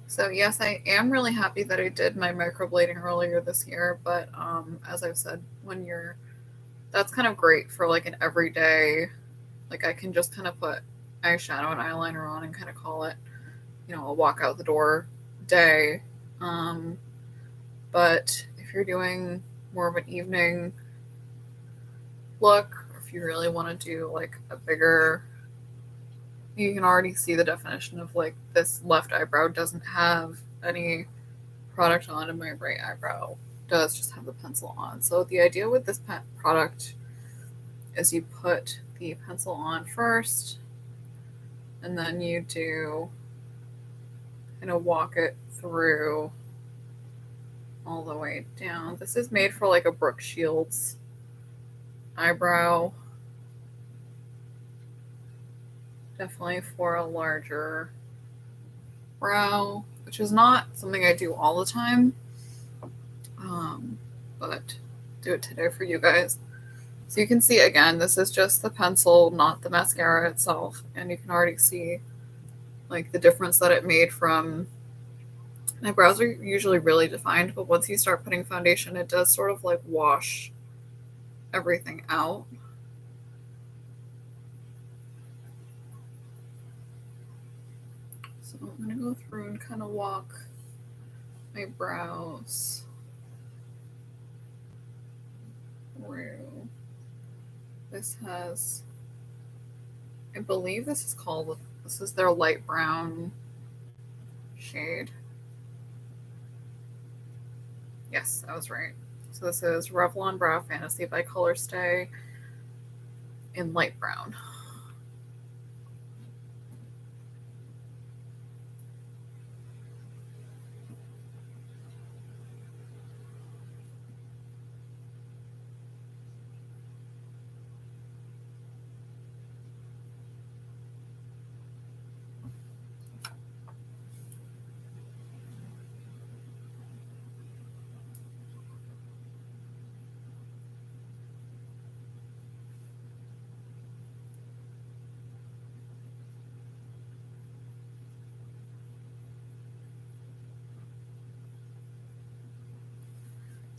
So yes, I am really happy that I did my microblading earlier this year, but as I've said, that's kind of great for like an everyday, like I can just kind of put eyeshadow and eyeliner on and kind of call it, a walk out the door day. But if you're doing more of an evening look, if you really want to do like a bigger, you can already see the definition of like this left eyebrow doesn't have any product on and my right eyebrow does just have the pencil on. So the idea with this product is you put the pencil on first and then you do walk it through all the way down. This is made for like a Brooke Shields eyebrow. Definitely for a larger brow, which is not something I do all the time. But do it today for you guys. So you can see, again, this is just the pencil, not the mascara itself. And you can already see like the difference that it made from, my brows are usually really defined, but once you start putting foundation, it does sort of like wash everything out. So I'm going to go through and kind of walk my brows through. This has, I believe this is their light brown shade. Yes, I was right. So this is Revlon Brow Fantasy by Colorstay in light brown.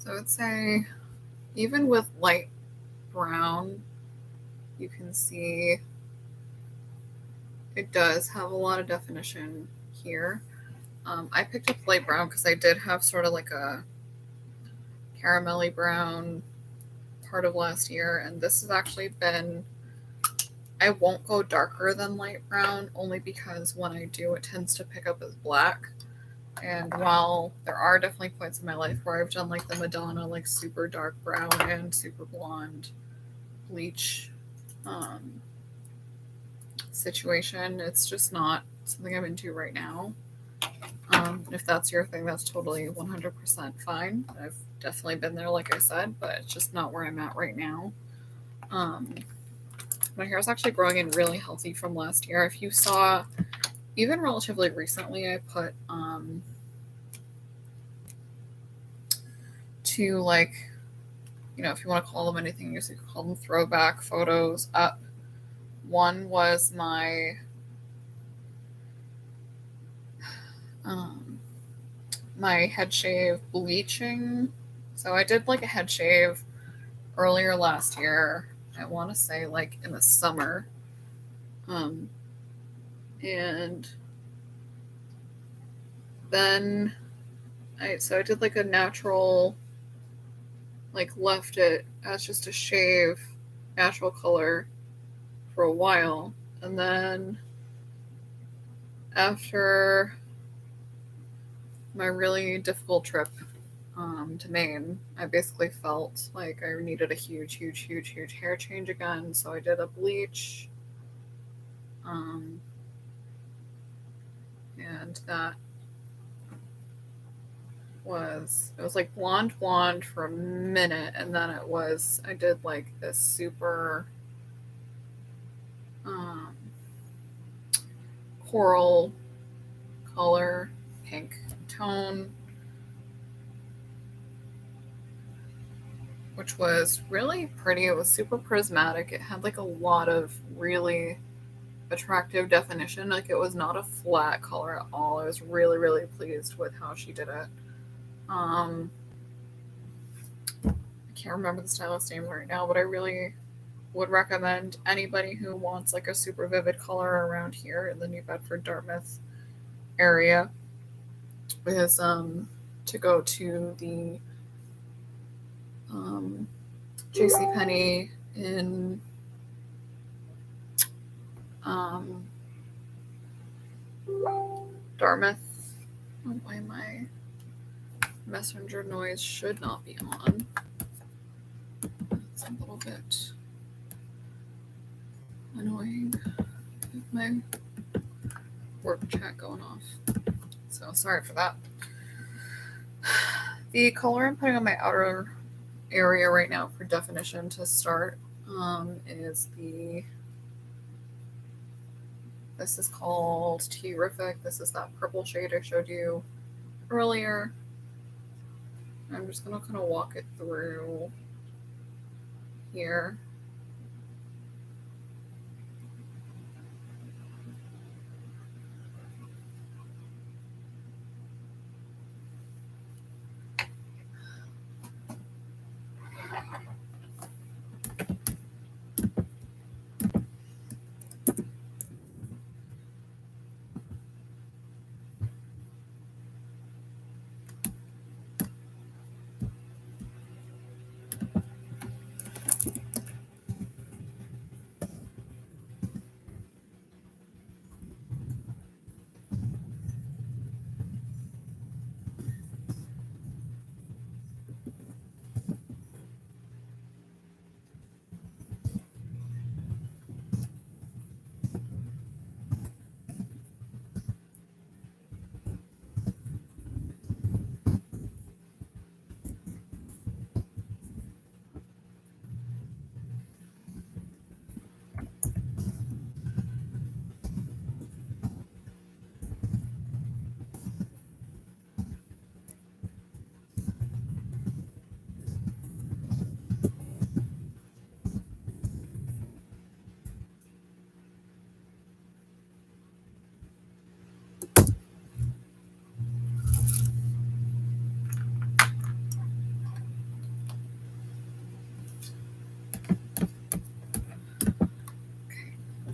So I would say even with light brown, you can see it does have a lot of definition here. I picked up light brown because I did have sort of like a caramelly brown part of last year, and this has actually been, I won't go darker than light brown only because when I do, it tends to pick up as black. And while there are definitely points in my life where I've done like the Madonna, like super dark brown and super blonde bleach situation, it's just not something I'm into right now. If that's your thing, that's totally 100% fine. I've definitely been there, like I said, but it's just not where I'm at right now. My hair is actually growing in really healthy from last year. If you saw, even relatively recently, I put two, like, you know, if you want to call them anything, you could call them throwback photos up. One was my my head shave bleaching. So I did like a head shave earlier last year. I want to say like in the summer. And then I did like a natural, like left it as just a shave, natural color for a while. And then after my really difficult trip to Maine, I basically felt like I needed a huge hair change again. So I did a bleach. And that it was like blonde for a minute, and then I did like this super coral color, pink tone, which was really pretty. It was super prismatic. It had like a lot of really attractive definition. Like, it was not a flat color at all. I was really pleased with how she did it. I can't remember the stylist name right now, but I really would recommend anybody who wants like a super vivid color around here in the New Bedford Dartmouth area is to go to the JCPenney in Dartmouth. Oh, why my messenger noise should not be on. It's a little bit annoying with my work chat going off. So sorry for that. The color I'm putting on my outer area right now for definition to start is this is called Terrific. This is that purple shade I showed you earlier. I'm just gonna kind of walk it through here.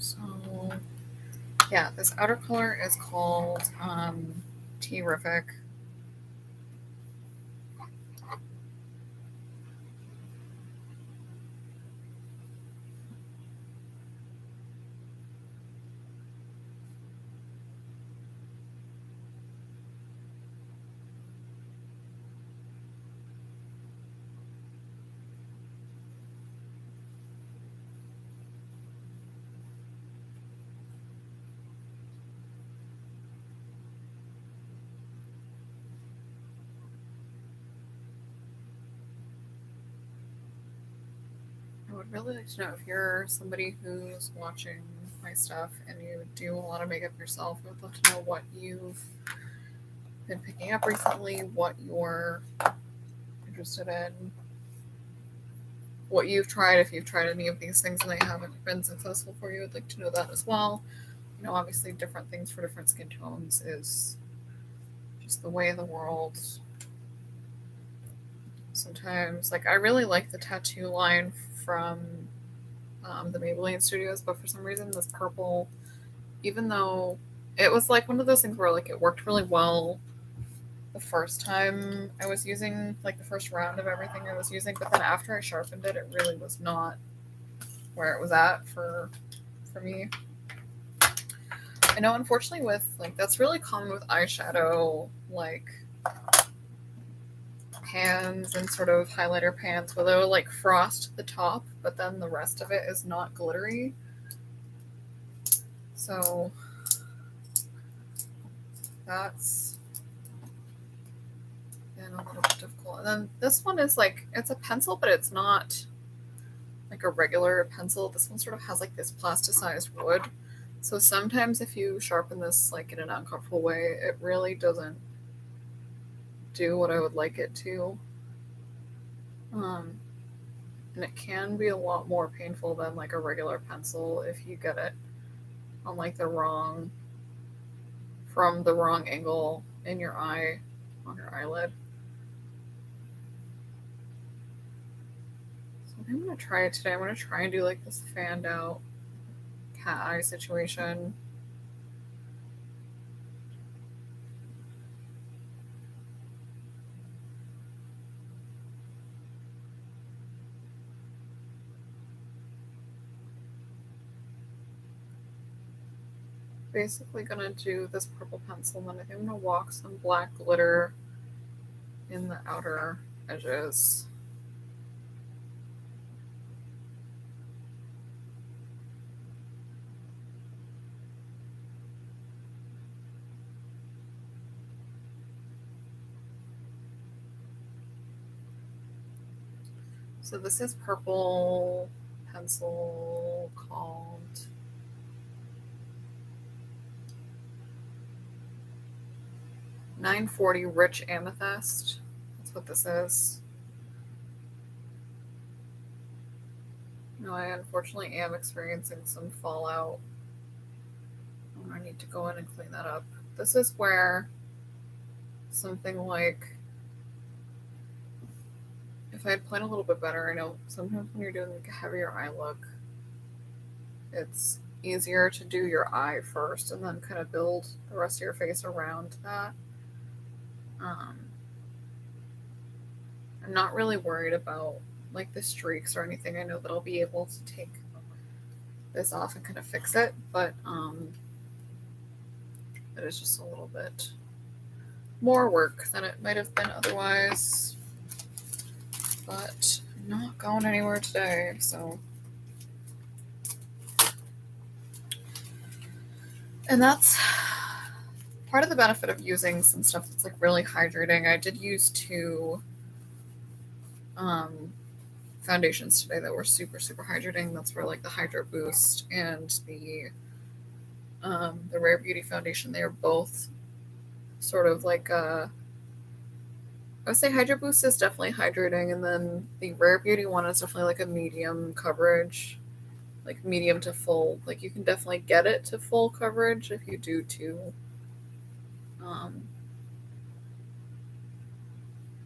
So, yeah, this outer color is called Terrific. I would really like to know if you're somebody who's watching my stuff and you do a lot of makeup yourself. I would love to know what you've been picking up recently, what you're interested in, what you've tried, if you've tried any of these things and they haven't been successful for you. I'd like to know that as well. You know, obviously different things for different skin tones is just the way of the world. Sometimes, like, I really like the tattoo line from the Maybelline Studios, but for some reason this purple, even though it was like one of those things where like it worked really well the first time I was using, like the first round of everything I was using, but then after I sharpened it, it really was not where it was at for me. I know, unfortunately, with like that's really common with eyeshadow, like pans and sort of highlighter pans, where they'll like frost the top, but then the rest of it is not glittery. So that's been a little bit difficult. And then this one is like, it's a pencil, but it's not like a regular pencil. This one sort of has like this plasticized wood. So sometimes if you sharpen this like in an uncomfortable way, it really doesn't do what I would like it to. And it can be a lot more painful than like a regular pencil if you get it on like from the wrong angle in your eye, on your eyelid. So I'm going to try it today. I'm going to try and do like this fanned out cat eye situation. Basically gonna do this purple pencil, and then I think I'm gonna walk some black glitter in the outer edges. So this is purple pencil called "940 Rich Amethyst." That's what this is. I unfortunately am experiencing some fallout. I need to go in and clean that up. This is where something like, if I had planned a little bit better, I know sometimes when you're doing like a heavier eye look, it's easier to do your eye first and then kind of build the rest of your face around that. I'm not really worried about like the streaks or anything. I know that I'll be able to take this off and kind of fix it, but it is just a little bit more work than it might have been otherwise. But I'm not going anywhere today, so. And that's part of the benefit of using some stuff that's like really hydrating. I did use two foundations today that were super, super hydrating. That's for like the Hydro Boost and the Rare Beauty foundation. They are both sort of like I would say Hydro Boost is definitely hydrating, and then the Rare Beauty one is definitely like a medium coverage, like medium to full. Like you can definitely get it to full coverage if you do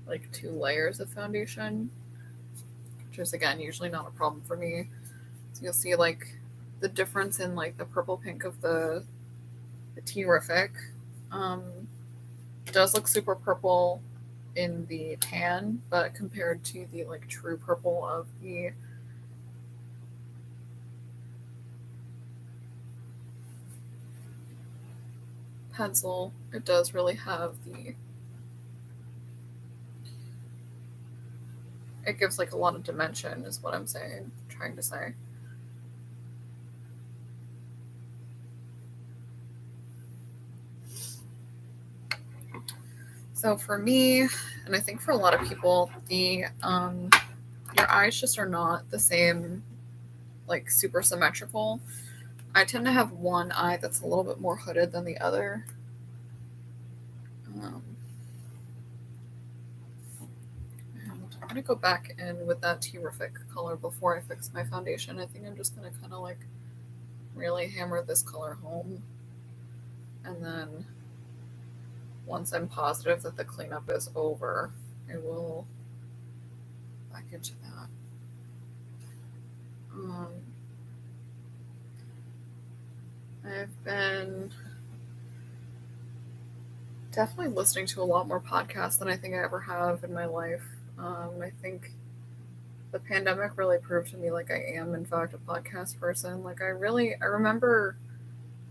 like 2 layers of foundation, which is again usually not a problem for me. So you'll see like the difference in like the purple pink of the Terrific. It does look super purple in the tan, but compared to the like true purple of the pencil, it does really have it gives like a lot of dimension is what I'm trying to say. So for me, and I think for a lot of people, your eyes just are not the same, like super symmetrical. I tend to have one eye that's a little bit more hooded than the other. I'm going to go back in with that Terrific color before I fix my foundation. I think I'm just going to kind of like really hammer this color home. And then once I'm positive that the cleanup is over, I will back into that. I've been definitely listening to a lot more podcasts than I think I ever have in my life. I think the pandemic really proved to me like I am in fact a podcast person. Like I remember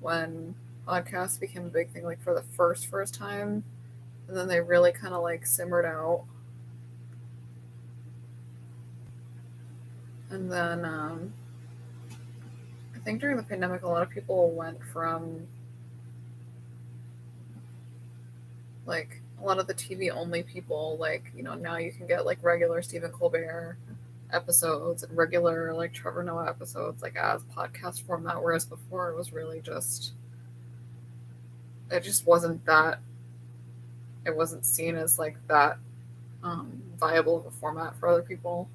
when podcasts became a big thing, like for the first time, and then they really kind of like simmered out. And then I think during the pandemic, a lot of people went from like a lot of the TV only people, like, you know, now you can get like regular Stephen Colbert episodes and regular like Trevor Noah episodes like as podcast format, whereas before it was really just, it just wasn't that, it wasn't seen as like that viable of a format for other people.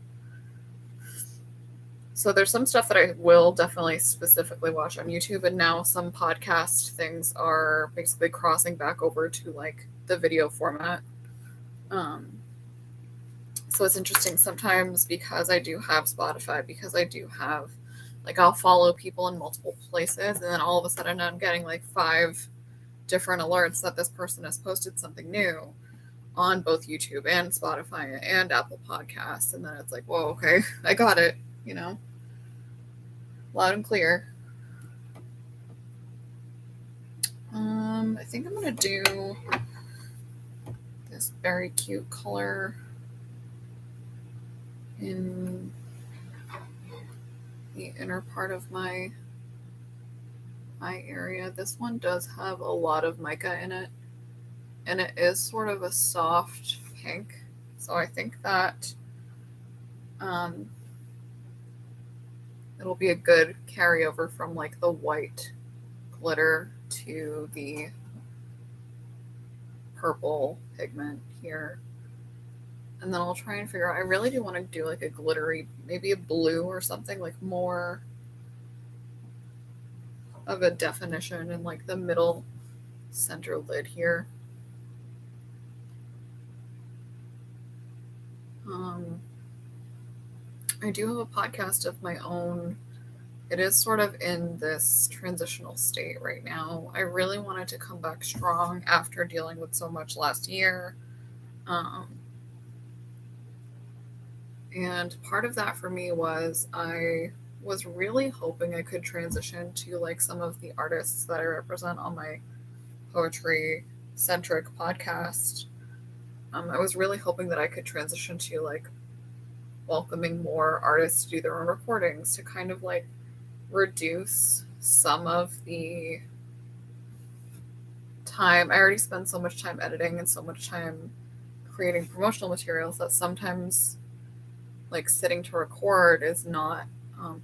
So there's some stuff that I will definitely specifically watch on YouTube, and now some podcast things are basically crossing back over to like the video format. So it's interesting sometimes because I do have Spotify, because I do have, like, I'll follow people in multiple places, and then all of a sudden I'm getting like 5 different alerts that this person has posted something new on both YouTube and Spotify and Apple Podcasts. And then it's like, whoa, okay, I got it, you know, loud and clear. I think I'm going to do this very cute color in the inner part of my eye area. This one does have a lot of mica in it, and it is sort of a soft pink. So I think that it'll be a good carryover from like the white glitter to the purple pigment here. And then I'll try and figure out, I really do want to do like a glittery, maybe a blue or something, like more of a definition in like the middle center lid here. I do have a podcast of my own. It is sort of in this transitional state right now. I really wanted to come back strong after dealing with so much last year. And part of that for me was I was really hoping I could transition to like some of the artists that I represent on my poetry centric podcast. I was really hoping that I could transition to like welcoming more artists to do their own recordings to kind of like reduce some of the time. I already spend so much time editing and so much time creating promotional materials that sometimes like sitting to record is not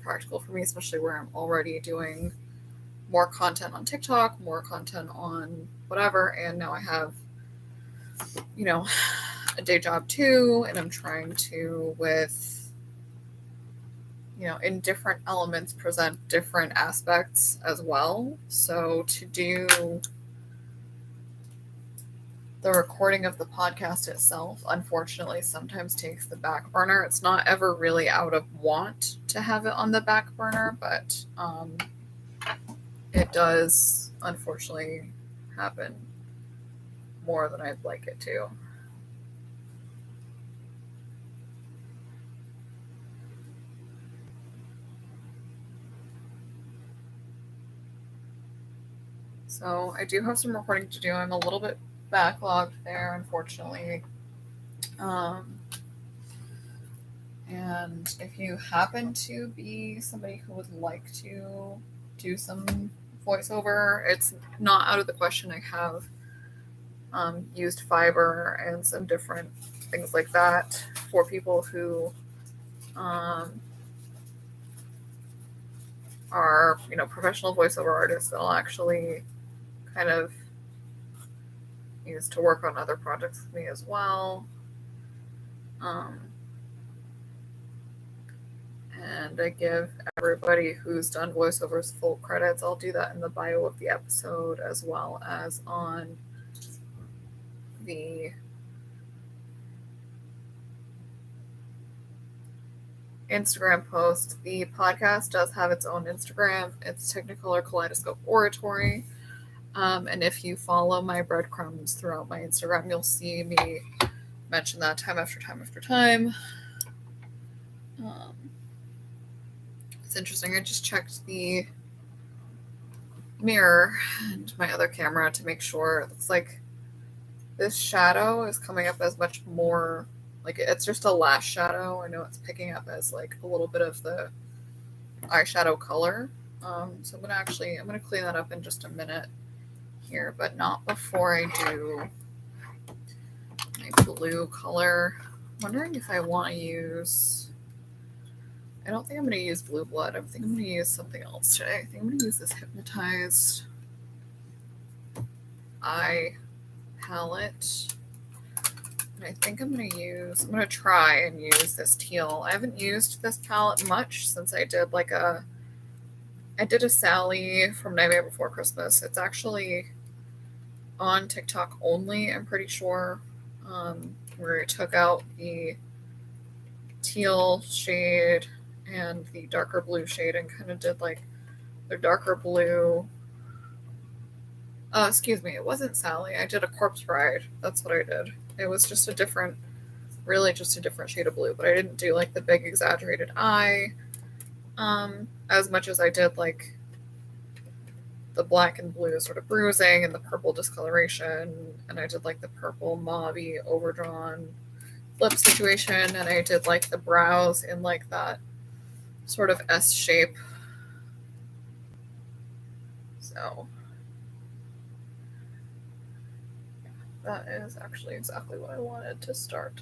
practical for me, especially where I'm already doing more content on TikTok, more content on whatever, and now I have, you know, a day job too, and I'm trying to, with, you know, in different elements, present different aspects as well. So to do the recording of the podcast itself, unfortunately, sometimes takes the back burner. It's not ever really out of want to have it on the back burner, but it does, unfortunately, happen more than I'd like it to. So I do have some recording to do. I'm a little bit backlogged there, unfortunately. And if you happen to be somebody who would like to do some voiceover, it's not out of the question. I have used Fiverr and some different things like that for people who are, you know, professional voiceover artists that'll actually kind of use to work on other projects with me as well. And I give everybody who's done voiceovers full credits. I'll do that in the bio of the episode as well as on the Instagram post. The podcast does have its own Instagram. It's Technicolor Kaleidoscope Oratory. And if you follow my breadcrumbs throughout my Instagram, you'll see me mention that time after time after time. It's interesting. I just checked the mirror and my other camera to make sure. It looks like this shadow is coming up as much more, like it's just a lash shadow. I know it's picking up as like a little bit of the eyeshadow color. So I'm gonna clean that up in just a minute here, but not before I do my blue color. I'm wondering if I want to use, I don't think I'm going to use Blue Blood. I think I'm going to use something else today. I think I'm going to use this Hypnotized eye palette. And I think I'm going to try and use this teal. I haven't used this palette much since I did a Sally from Nightmare Before Christmas. It's actually on TikTok only, I'm pretty sure, where it took out the teal shade and the darker blue shade and kind of did like the darker blue. Excuse me, it wasn't Sally. I did a Corpse Bride. That's what I did. It was just a different shade of blue, but I didn't do like the big exaggerated eye as much as I did like the black and blue sort of bruising and the purple discoloration, and I did like the purple mauve-y overdrawn lip situation, and I did like the brows in like that sort of S shape. So yeah, that is actually exactly what I wanted to start.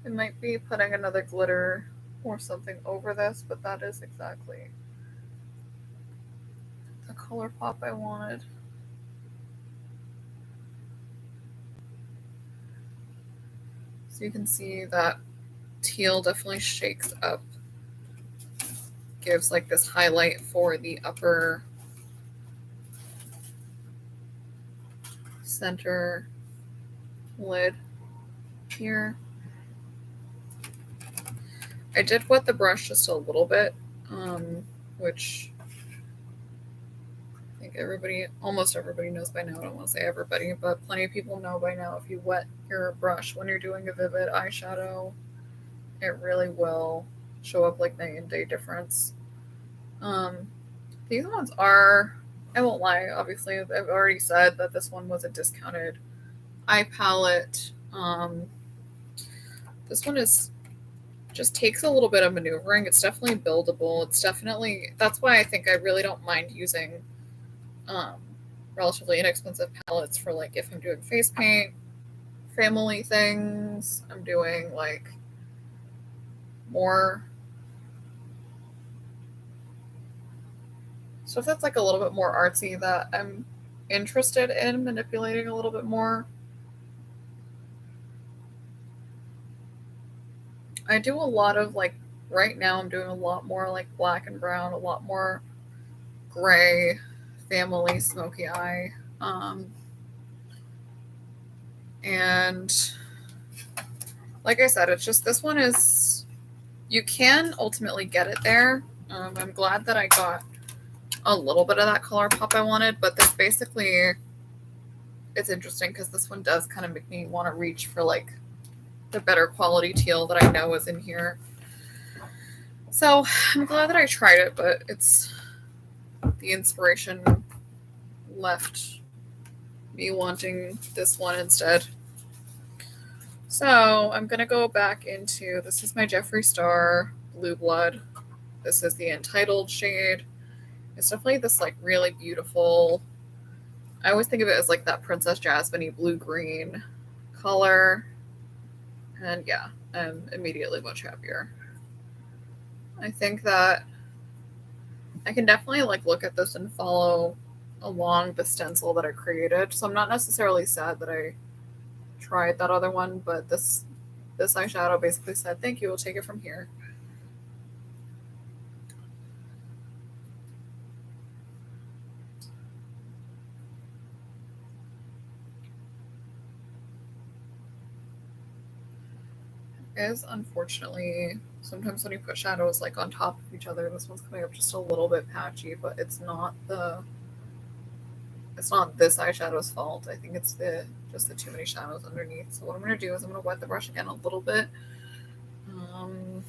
I might be putting another glitter or something over this, but that is exactly the color pop I wanted. So you can see that teal definitely shakes up, gives like this highlight for the upper center lid here. I did wet the brush just a little bit, which I think almost everybody knows by now. I don't want to say everybody, but plenty of people know by now if you wet your brush when you're doing a vivid eyeshadow, it really will show up like night and day difference. These ones are, I won't lie, obviously, I've already said that this one was a discounted eye palette. This one just takes a little bit of maneuvering. It's definitely buildable. That's why I think I really don't mind using relatively inexpensive palettes for like if I'm doing face paint, family things, I'm doing like more stuff that's like a little bit more artsy that I'm interested in manipulating a little bit more. I do a lot of like, right now I'm doing a lot more like black and brown, a lot more gray, family, smoky eye. And like I said, it's just, this one is, you can ultimately get it there. I'm glad that I got a little bit of that color pop I wanted, but this basically, it's interesting because this one does kind of make me want to reach for like the better quality teal that I know is in here. So I'm glad that I tried it, but it's, the inspiration left me wanting this one instead. So I'm going to go back into, this is my Jeffree Star Blue Blood. This is the Entitled shade. It's definitely this like really beautiful, I always think of it as like that Princess Jasmine-y blue-green color. And yeah, I'm immediately much happier. I think that I can definitely like look at this and follow along the stencil that I created. So I'm not necessarily sad that I tried that other one, but this eyeshadow basically said, thank you, we'll take it from here. Is unfortunately, sometimes when you put shadows like on top of each other, this one's coming up just a little bit patchy, but it's not this eyeshadow's fault. I think it's just the too many shadows underneath. So what I'm going to do is I'm going to wet the brush again a little bit. I'm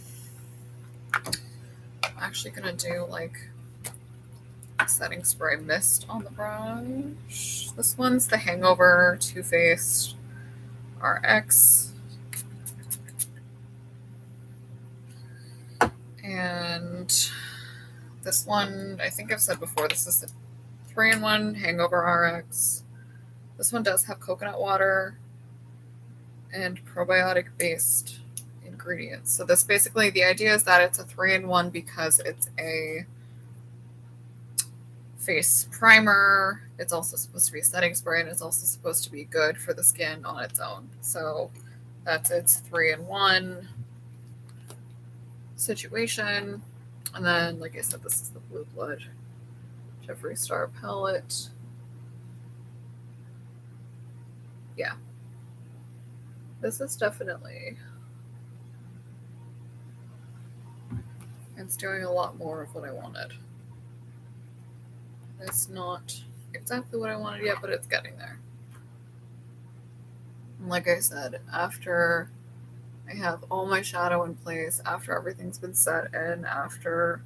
actually going to do like setting spray mist on the brush. This one's the Hangover Too Faced RX. And this one, I think I've said before, this is the 3-in-1 Hangover RX. This one does have coconut water and probiotic-based ingredients. So this basically, the idea is that it's a 3-in-1 because it's a face primer. It's also supposed to be a setting spray, and it's also supposed to be good for the skin on its own. So that's its 3-in-1 situation. And then, like I said, this is the Blue Blood Jeffree Star palette. Yeah. This is definitely, it's doing a lot more of what I wanted. It's not exactly what I wanted yet, but it's getting there. And like I said, after I have all my shadow in place, after everything's been set in, after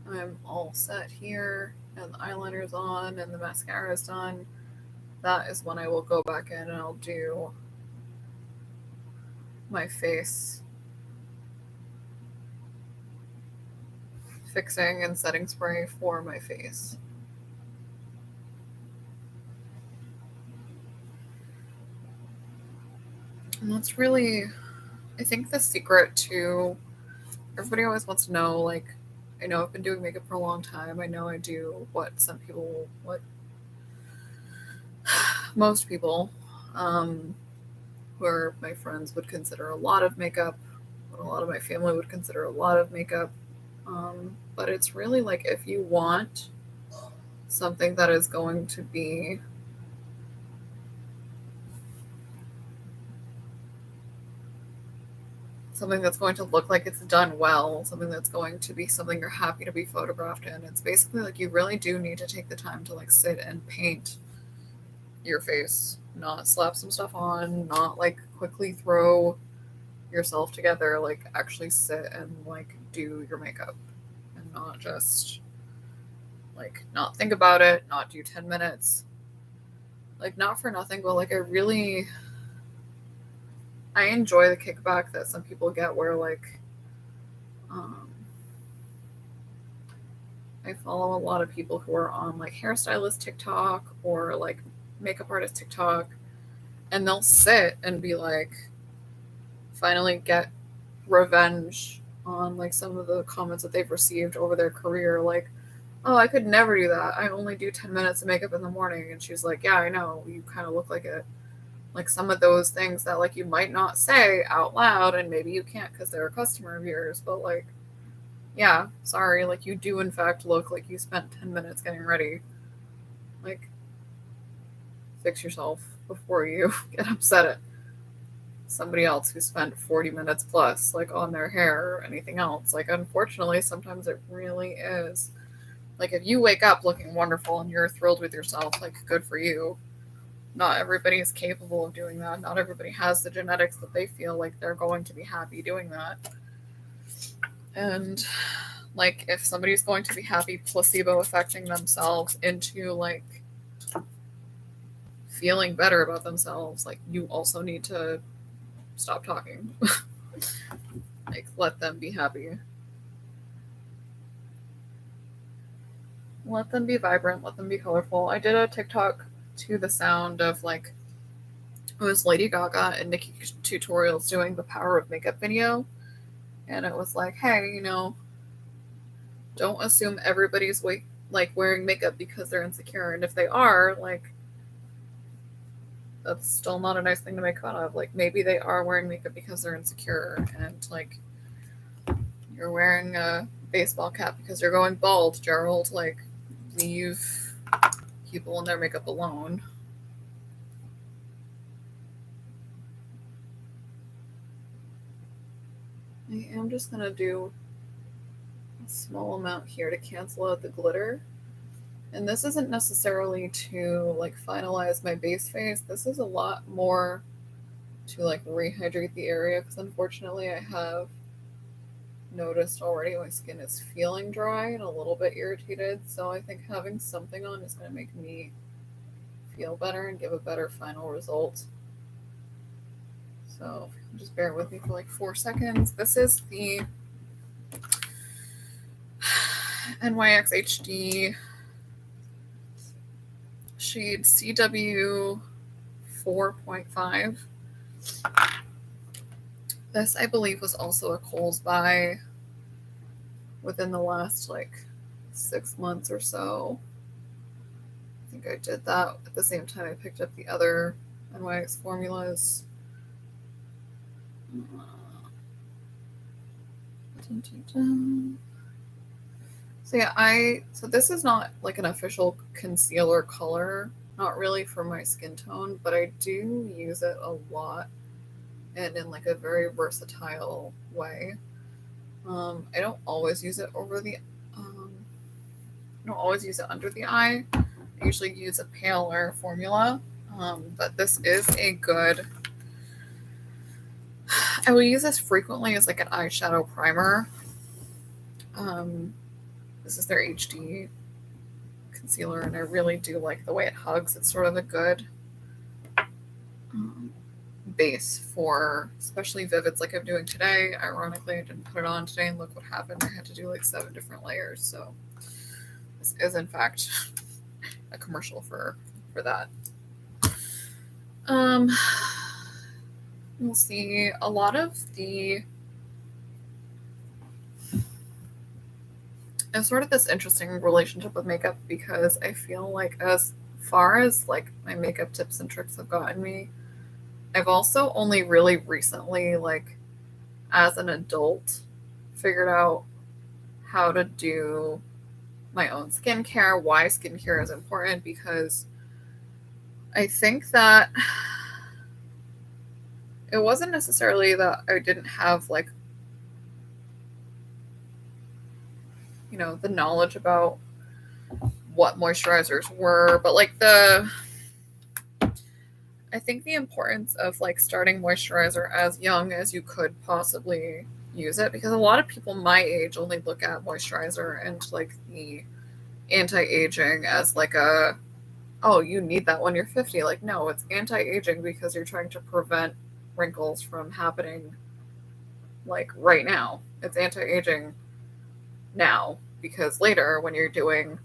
I'm all set here and the eyeliner's on and the mascara's done, that is when I will go back in and I'll do my face fixing and setting spray for my face. And that's really, I think, the secret to, everybody always wants to know, like, I know I've been doing makeup for a long time. I know I do what most people who where my friends would consider a lot of makeup, what a lot of my family would consider a lot of makeup. But it's really like if you want something that is going to be something that's going to look like it's done well, something that's going to be something you're happy to be photographed in, it's basically like you really do need to take the time to like sit and paint your face, not slap some stuff on, not like quickly throw yourself together, like actually sit and like do your makeup and not just like not think about it, not do 10 minutes. Like not for nothing, but like I enjoy the kickback that some people get where like I follow a lot of people who are on like hairstylist TikTok or like makeup artist TikTok, and they'll sit and be like finally get revenge on like some of the comments that they've received over their career, like, oh, I could never do that, I only do 10 minutes of makeup in the morning. And she's like, yeah, I know, you kind of look like it. Like some of those things that like you might not say out loud, and maybe you can't because they're a customer of yours, but like, yeah, sorry, like you do in fact look like you spent 10 minutes getting ready. Like, fix yourself before you get upset at somebody else who spent 40 minutes plus like on their hair or anything else. Like, unfortunately, sometimes it really is. Like, if you wake up looking wonderful and you're thrilled with yourself, like, good for you. Not everybody is capable of doing that. Not everybody has the genetics that they feel like they're going to be happy doing that. And like, if somebody's going to be happy placebo affecting themselves into like feeling better about themselves, like, you also need to stop talking. Like, let them be happy. Let them be vibrant, let them be colorful. I did a TikTok to the sound of like, it was Lady Gaga and Nikki Tutorials doing the Power of Makeup video. And it was like, hey, you know, don't assume everybody's like wearing makeup because they're insecure. And if they are, like, that's still not a nice thing to make fun of. Like, maybe they are wearing makeup because they're insecure, and like, you're wearing a baseball cap because you're going bald, Gerald. Like, leave people in their makeup alone. I am just gonna do a small amount here to cancel out the glitter. And this isn't necessarily to like finalize my base face. This is a lot more to like rehydrate the area, because unfortunately I have noticed already my skin is feeling dry and a little bit irritated. So I think having something on is going to make me feel better and give a better final result. So just bear with me for like 4 seconds. This is the NYX HD shade CW 4.5. This, I believe, was also a Kohl's buy within the last like 6 months or so. I think I did that at the same time I picked up the other NYX formulas. So yeah, so this is not like an official concealer color, not really for my skin tone, but I do use it a lot and in like a very versatile way. I don't always use it over the I don't always use it under the eye. I usually use a paler formula, but this is a good, I will use this frequently as like an eyeshadow primer. This is their HD concealer, and I really do like the way it hugs. It's sort of a good base for especially vivids like I'm doing today. Ironically, I didn't put it on today, and look what happened. I had to do like 7 different layers. So this is in fact a commercial for that. We'll see a lot of the, it's sort of this interesting relationship with makeup, because I feel like as far as like my makeup tips and tricks have gotten me, I've also only really recently, like as an adult, figured out how to do my own skincare, why skincare is important, because I think that it wasn't necessarily that I didn't have, like, you know, the knowledge about what moisturizers were, but like I think the importance of like starting moisturizer as young as you could possibly use it, because a lot of people my age only look at moisturizer and like the anti-aging as like a, oh, you need that when you're 50. Like, no, it's anti-aging because you're trying to prevent wrinkles from happening like right now. It's anti-aging now because later when you're doing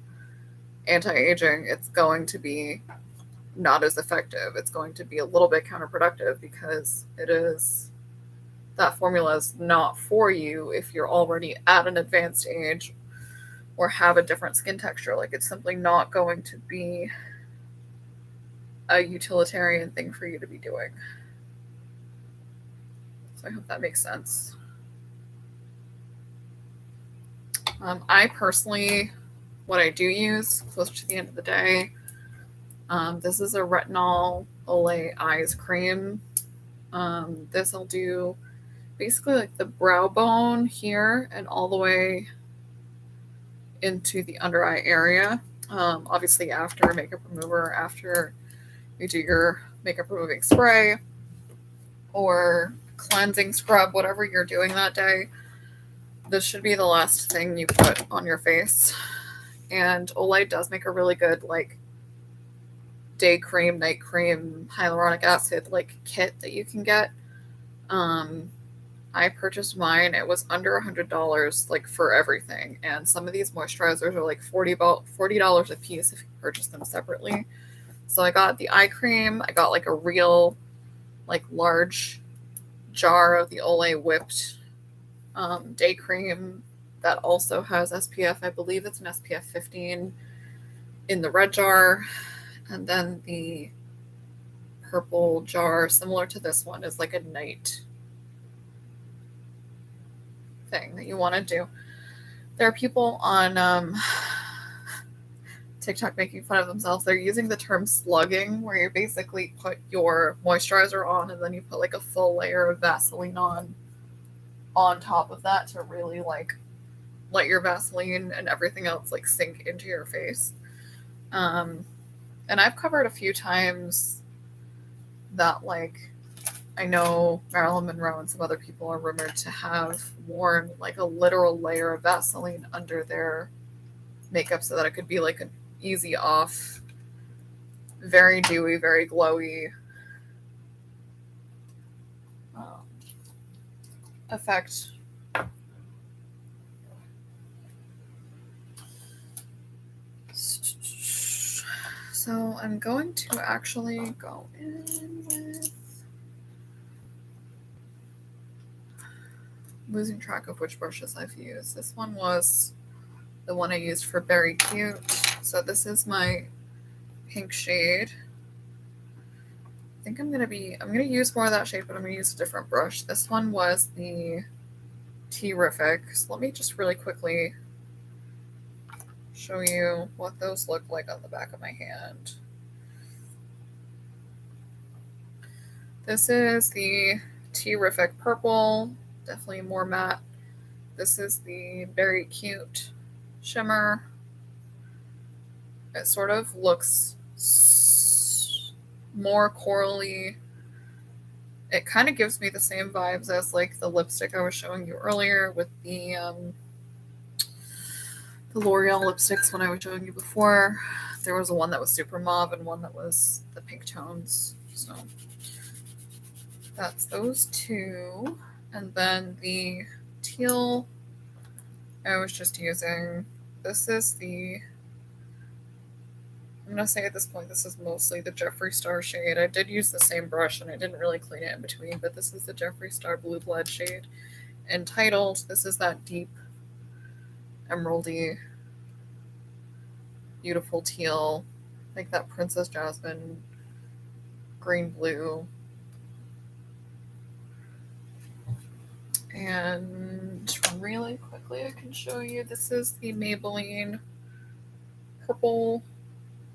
anti-aging, it's going to be not as effective. It's going to be a little bit counterproductive because it is, that formula is not for you if you're already at an advanced age or have a different skin texture. Like, it's simply not going to be a utilitarian thing for you to be doing. So I hope that makes sense. I personally, what I do use closer to the end of the day, this is a retinol Olay eyes cream. This I'll do basically like the brow bone here and all the way into the under eye area. Obviously after makeup remover, after you do your makeup removing spray or cleansing scrub, whatever you're doing that day, this should be the last thing you put on your face. And Olay does make a really good like day cream, night cream, hyaluronic acid like kit that you can get. I purchased mine. It was under $100 like for everything. And some of these moisturizers are like $40 a piece if you purchase them separately. So I got the eye cream. I got like a real like large jar of the Olay whipped day cream that also has SPF. I believe it's an SPF 15 in the red jar. And then the purple jar, similar to this one, is like a night thing that you want to do. There are people on TikTok making fun of themselves. They're using the term slugging, where you basically put your moisturizer on and then you put like a full layer of Vaseline on top of that to really like let your Vaseline and everything else like sink into your face. And I've covered a few times that like I know Marilyn Monroe and some other people are rumored to have worn like a literal layer of Vaseline under their makeup so that it could be like an easy off, very dewy, very glowy effect. So I'm going to actually go in with, losing track of which brushes I've used. This one was the one I used for Berry Cute. So this is my pink shade. I think I'm gonna use more of that shade, but I'm gonna use a different brush. This one was the Terrific. So let me just really quickly show you what those look like on the back of my hand. This is the Terrific Purple, definitely more matte. This is the Berry Cute Shimmer. It sort of looks more corally. It kind of gives me the same vibes as like the lipstick I was showing you earlier with the L'Oreal lipsticks when I was showing you before. There was one that was super mauve and one that was the pink tones. So that's those two. And then the teal I was just using. This is the, I'm going to say at this point, this is mostly the Jeffree Star shade. I did use the same brush and I didn't really clean it in between, but this is the Jeffree Star Blue Blood shade. Entitled, this is that deep emeraldy, beautiful teal, like that Princess Jasmine, green blue And really quickly, I can show you. This is the Maybelline purple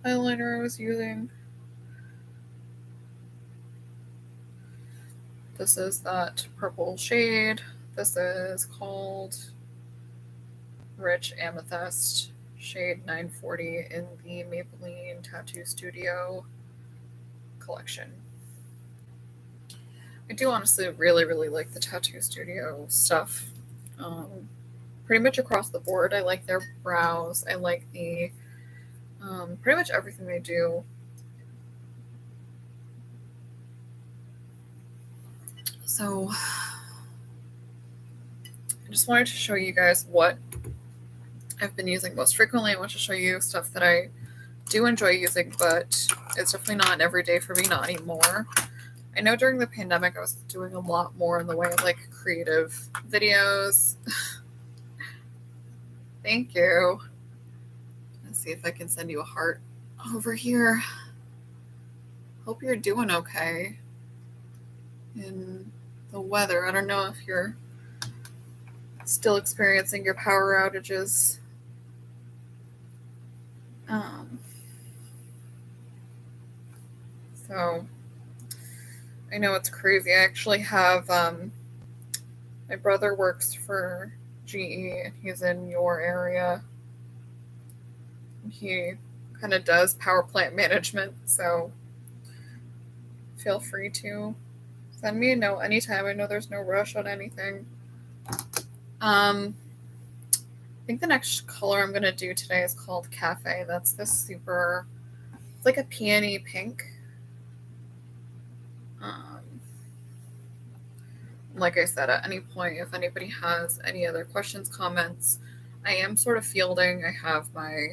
eyeliner I was using. This is that purple shade. This is called Rich Amethyst, shade 940 in the Maybelline Tattoo Studio collection. I do honestly really, really like the Tattoo Studio stuff. Pretty much across the board. I like their brows. I like the pretty much everything they do. So I just wanted to show you guys what I've been using most frequently. I want to show you stuff that I do enjoy using, but it's definitely not every day for me, not anymore. I know during the pandemic I was doing a lot more in the way of like creative videos. Thank you. Let's see if I can send you a heart over here. Hope you're doing okay in the weather. I don't know if you're still experiencing your power outages. So I know it's crazy. I actually have my brother works for GE and he's in your area. He kind of does power plant management, so feel free to send me a note anytime. I know there's no rush on anything. I think the next color I'm going to do today is called Cafe. That's this super, it's like a peony pink. Like I said, at any point, if anybody has any other questions, comments, I am sort of fielding. I have my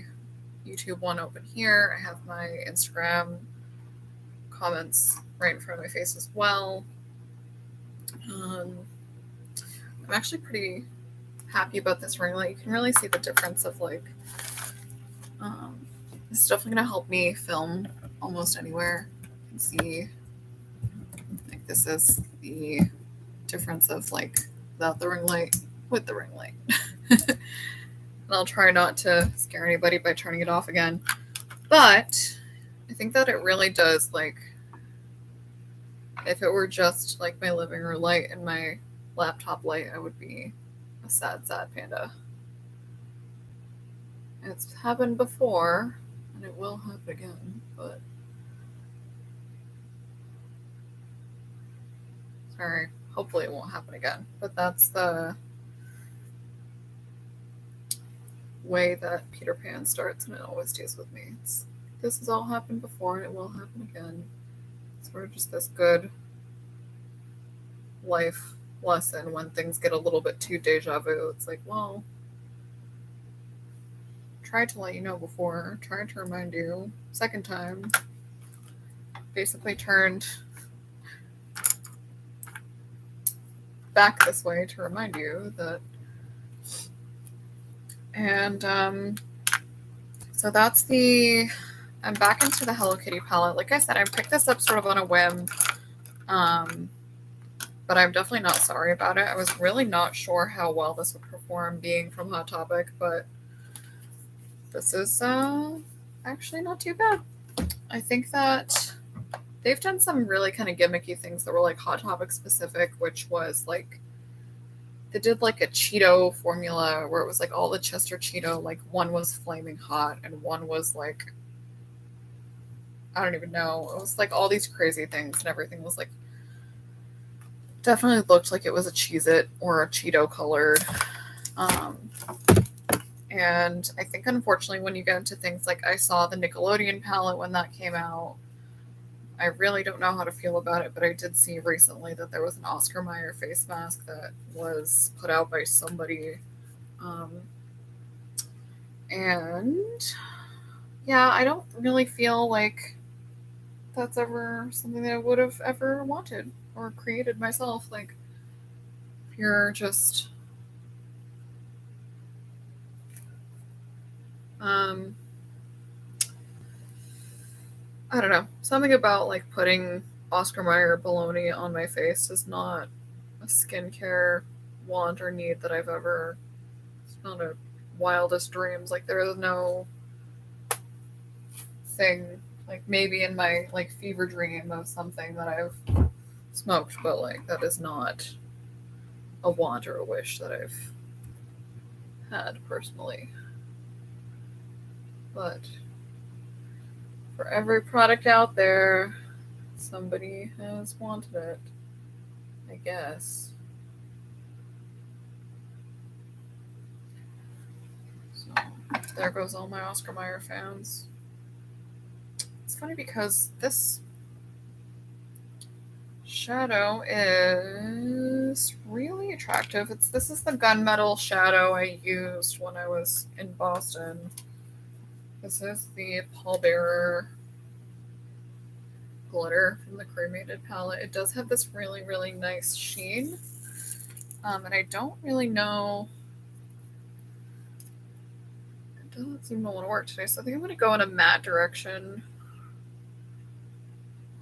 YouTube one open here. I have my Instagram comments right in front of my face as well. I'm actually pretty happy about this ring light. You can really see the difference of like, this is definitely going to help me film almost anywhere. You can see, like this is the difference of like without the ring light, with the ring light. And I'll try not to scare anybody by turning it off again. But I think that it really does, like, if it were just like my living room light and my laptop light, I would be a sad, sad panda. It's happened before, and it will happen again, but sorry, hopefully it won't happen again. But that's the way that Peter Pan starts, and it always stays with me. This has all happened before, and it will happen again. It's sort of just this good life lesson when things get a little bit too deja vu. It's like, well, tried to let you know before, tried to remind you. Second time, basically turned back this way to remind you that. And so that's I'm back into the Hello Kitty palette. Like I said, I picked this up sort of on a whim, but I'm definitely not sorry about it. I was really not sure how well this would perform being from Hot Topic, but this is actually not too bad. I think that they've done some really kind of gimmicky things that were like Hot Topic specific, which was like they did like a Cheeto formula where it was like all the Chester Cheeto, like one was flaming hot and one was like, I don't even know. It was like all these crazy things and everything was like, definitely looked like it was a Cheez-It or a Cheeto colored. And I think unfortunately when you get into things like I saw the Nickelodeon palette when that came out, I really don't know how to feel about it, but I did see recently that there was an Oscar Mayer face mask that was put out by somebody. And yeah, I don't really feel like that's ever something that I would have ever wanted or created myself. Like, if you're just I don't know, something about like putting Oscar Mayer baloney on my face is not a skincare want or need that I've ever, it's not a wildest dreams. Like there is no thing, like maybe in my like fever dream of something that I've smoked, but like that is not a want or a wish that I've had personally. But for every product out there, somebody has wanted it, I guess. So there goes all my Oscar Mayer fans. It's funny because this shadow is really attractive. This is the gunmetal shadow I used when I was in Boston. This is the Pallbearer glitter from the cremated palette. It does have this really, really nice sheen. And I don't really know. It doesn't seem to want to work today, so I think I'm going to go in a matte direction.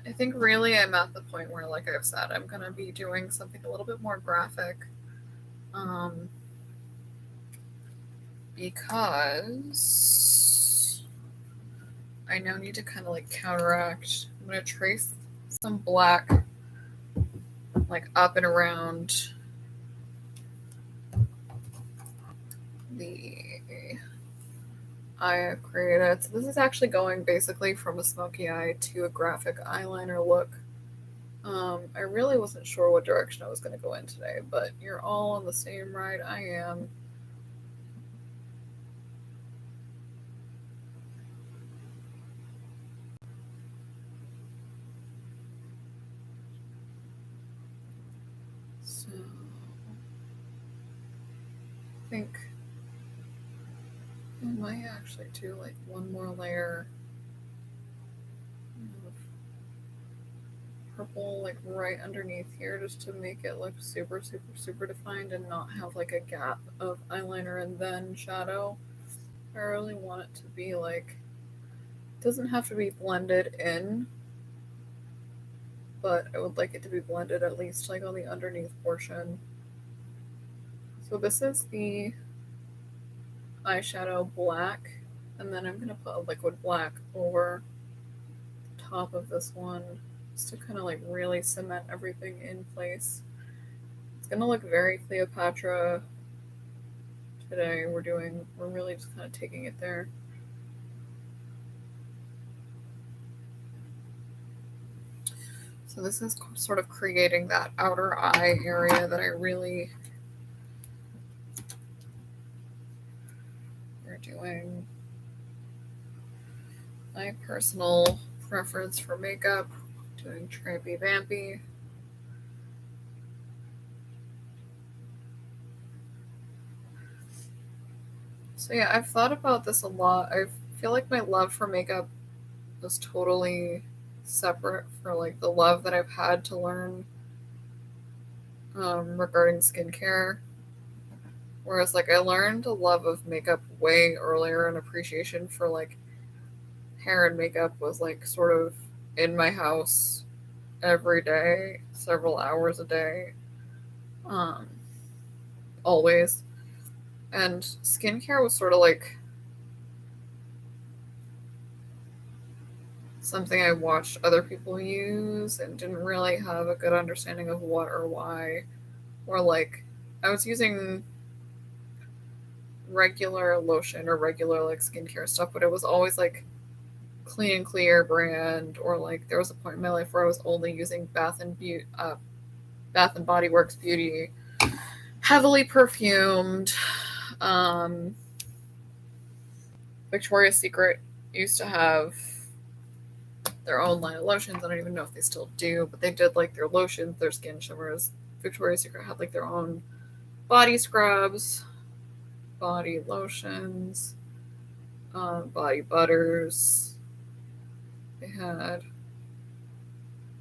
I think really I'm at the point where, like I've said, I'm going to be doing something a little bit more graphic. Because I now need to kind of like counteract. I'm going to trace some black like up and around the eye I've created. So this is actually going basically from a smoky eye to a graphic eyeliner look. I really wasn't sure what direction I was going to go in today, but you're all on the same ride I am. So I think I might actually do like one more layer of purple like right underneath here just to make it look super, super, super defined and not have like a gap of eyeliner and then shadow. I really want it to be like, it doesn't have to be blended in, but I would like it to be blended at least like on the underneath portion. So this is the eyeshadow black, and then I'm going to put a liquid black over the top of this one just to kind of like really cement everything in place. It's going to look very Cleopatra today. We're really just kind of taking it there. So this is sort of creating that outer eye area that I really are doing. My personal preference for makeup, doing trampy vampy. So yeah, I've thought about this a lot. I feel like my love for makeup was totally separate for like the love that I've had to learn regarding skincare. Whereas like I learned a love of makeup way earlier, and appreciation for like hair and makeup was like sort of in my house every day, several hours a day, always. And skincare was sort of like something I watched other people use and didn't really have a good understanding of what or why. Or like I was using regular lotion or regular like skincare stuff, but it was always like Clean and Clear brand, or like there was a point in my life where I was only using Bath and Body Works Beauty, heavily perfumed. Victoria's Secret used to have their own line of lotions. I don't even know if they still do, but they did like their lotions, their skin shimmers. Victoria's Secret had like their own body scrubs, body lotions, body butters. They had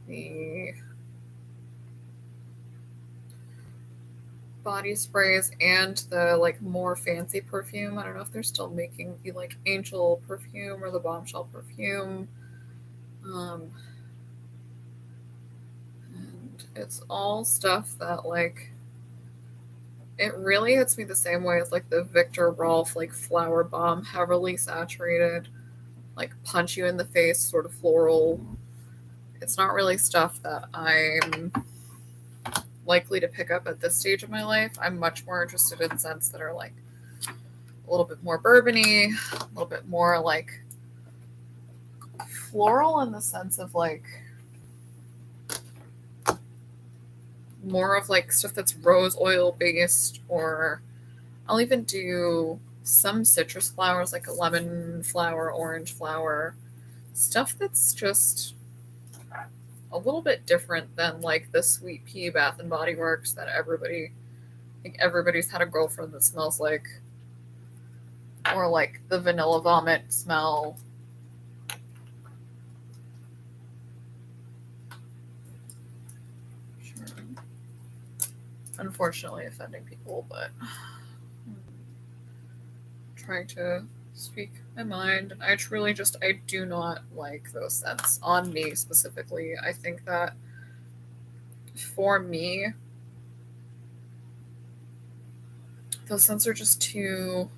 the body sprays and the like more fancy perfume. I don't know if they're still making the like Angel perfume or the Bombshell perfume. And it's all stuff that like it really hits me the same way as like the Victor Rolf like Flower Bomb, heavily saturated, like punch you in the face sort of floral. It's not really stuff that I'm likely to pick up at this stage of my life. I'm much more interested in scents that are like a little bit more bourbony, a little bit more like floral in the sense of like more of like stuff that's rose oil based, or I'll even do some citrus flowers like a lemon flower, orange flower, stuff that's just a little bit different than like the sweet pea Bath and Body Works that everybody's had a girlfriend that smells like, or like the vanilla vomit smell. Sure. Unfortunately offending people, but trying to speak my mind. I truly I do not like those scents on me specifically. I think that for me, those scents are just too,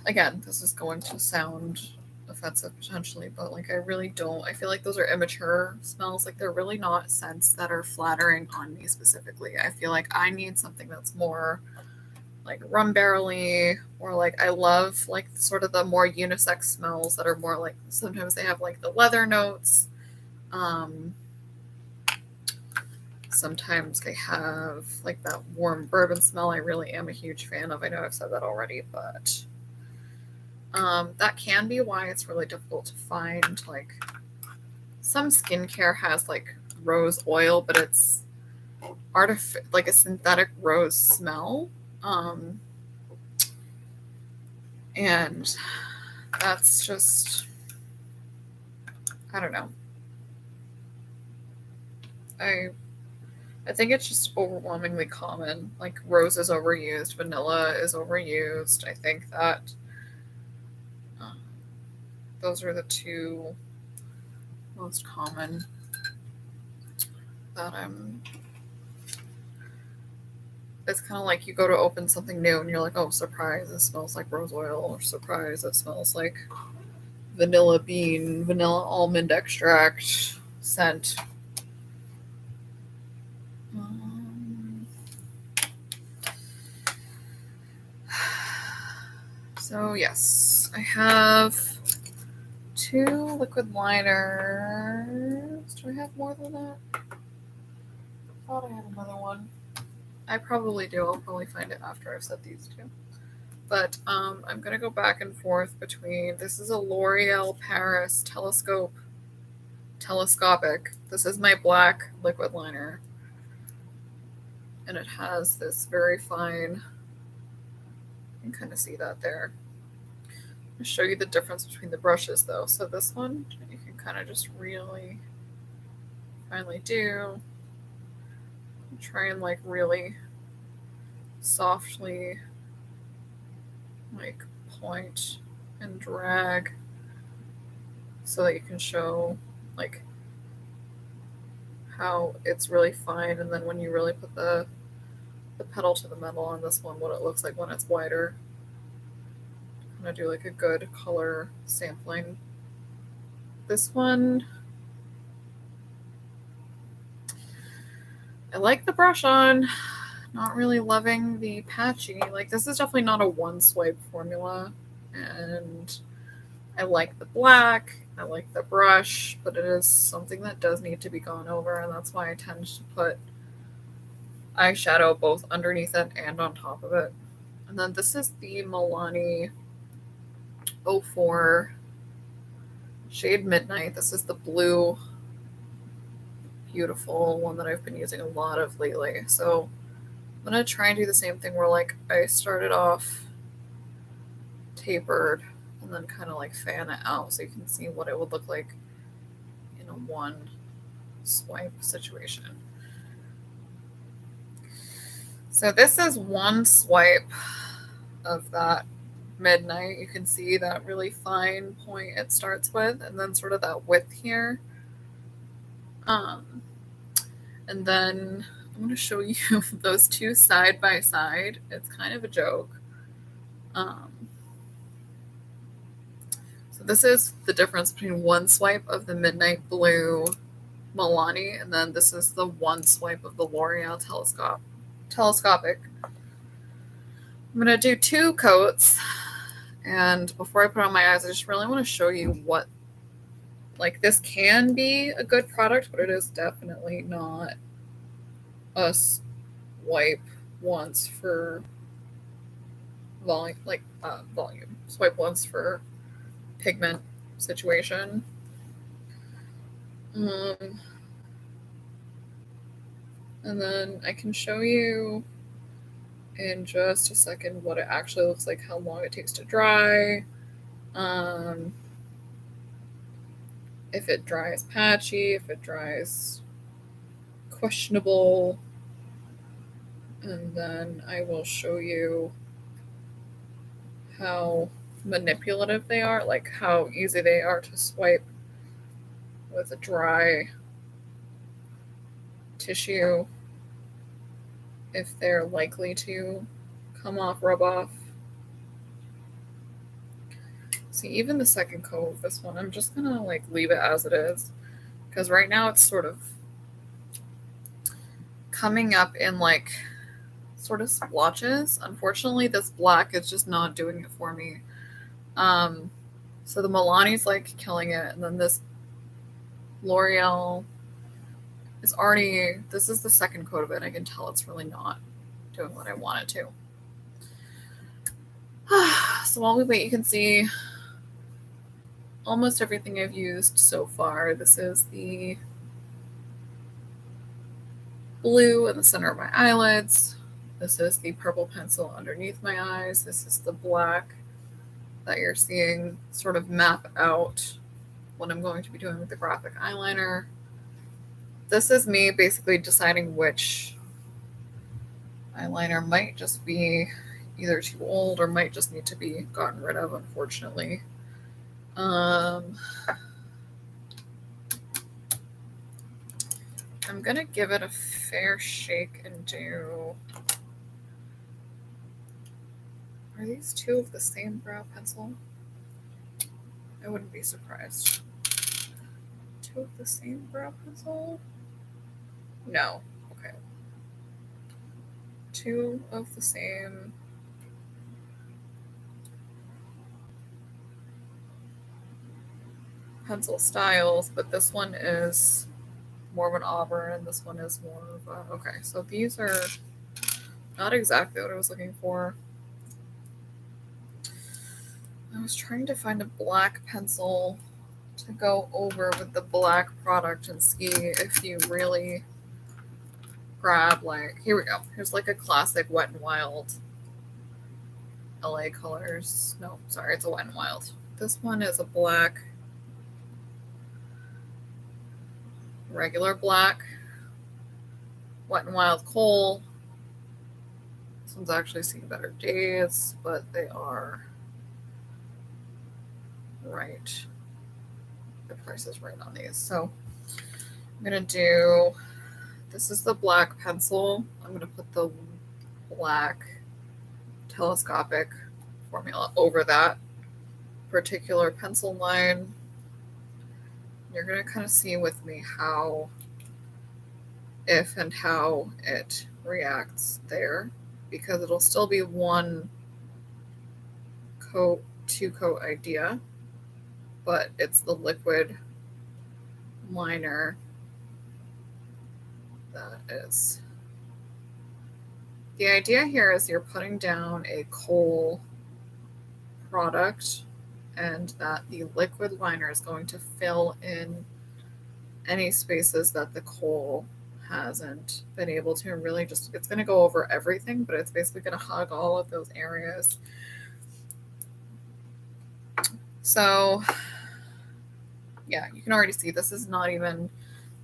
again, this is going to sound offensive potentially, but like I really don't. I feel like those are immature smells. Like they're really not scents that are flattering on me specifically. I feel like I need something that's more like rum barrel-y, or like I love like sort of the more unisex smells that are more like, sometimes they have like the leather notes. Sometimes they have like that warm bourbon smell I really am a huge fan of. I know I've said that already, but that can be why it's really difficult to find. Like some skincare has like rose oil, but it's like a synthetic rose smell. And that's just, I don't know. I think it's just overwhelmingly common. Like rose is overused, vanilla is overused. I think that those are the two most common that it's kind of like you go to open something new and you're like, oh, surprise, it smells like rose oil, or surprise, it smells like vanilla bean, vanilla almond extract scent. So yes, I have 2 liquid liners. Do I have more than that? I thought I had another one. I probably do. I'll probably find it after I've said these 2. But I'm going to go back and forth between, this is a L'Oreal Paris telescopic. This is my black liquid liner. And it has this very fine, you can kind of see that there. I'll show you the difference between the brushes though. So this one, you can kind of just really finely do. Try and like really softly like point and drag so that you can show like how it's really fine, and then when you really put the pedal to the metal on this one, what it looks like when it's wider. I'm gonna do like a good color sampling. This one, I like the brush on, not really loving the patchy. Like this is definitely not a one swipe formula, and I like the black, I like the brush, but it is something that does need to be gone over, and that's why I tend to put eyeshadow both underneath it and on top of it. And then this is the Milani 04 shade Midnight. This is the blue, beautiful one that I've been using a lot of lately. So I'm going to try and do the same thing where like I started off tapered and then kind of like fan it out so you can see what it would look like in a one swipe situation. So this is one swipe of that Midnight. You can see that really fine point it starts with, and then sort of that width here. And then I'm I'm going to show you those two side by side. It's kind of a joke. So this is the difference between one swipe of the Midnight Blue Milani, and then this is the one swipe of the L'Oreal Telescopic. I'm going to do 2 coats, and before I put on my eyes, I just really want to show you what, like, this can be a good product, but it is definitely not a swipe once for volume, volume. Swipe once for pigment situation. And then I can show you in just a second what it actually looks like, how long it takes to dry, if it dries patchy, if it dries questionable, and then I will show you how manipulative they are, like how easy they are to swipe with a dry tissue, if they're likely to come off, rub off. See, even the second coat of this one, I'm just gonna like leave it as it is, because right now it's sort of coming up in like sort of splotches. Unfortunately, this black is just not doing it for me. So the Milani's like killing it, and then this L'Oreal is already, this is the second coat of it. I can tell it's really not doing what I want it to. So while we wait, you can see almost everything I've used so far. This is the blue in the center of my eyelids. This is the purple pencil underneath my eyes. This is the black that you're seeing sort of map out what I'm going to be doing with the graphic eyeliner. This is me basically deciding which eyeliner might just be either too old or might just need to be gotten rid of, unfortunately. I'm gonna give it a fair shake and do... Are these 2 of the same brow pencil? I wouldn't be surprised. 2 of the same brow pencil? No. Okay. 2 of the same pencil styles, but this one is more of an auburn and this one is more of a... Okay, so these are not exactly what I was looking for. I was trying to find a black pencil to go over with the black product and see if you really grab, like, here we go. Here's like a classic Wet n Wild LA Colors. No, sorry, it's a Wet n Wild. This one is a black, regular black, Wet n Wild Kohl. This one's actually seen better days, but they are right. The price is right on these. So I'm gonna do, this is the black pencil. I'm gonna put the black telescopic formula over that particular pencil line. You're gonna kind of see with me how, if and how it reacts there, because it'll still be 1 coat, 2 coat idea, but it's the liquid liner that is. The idea here is you're putting down a Kohl product and that the liquid liner is going to fill in any spaces that the Kohl hasn't been able to, really just, it's going to go over everything, but it's basically going to hug all of those areas. So yeah, you can already see this is not even,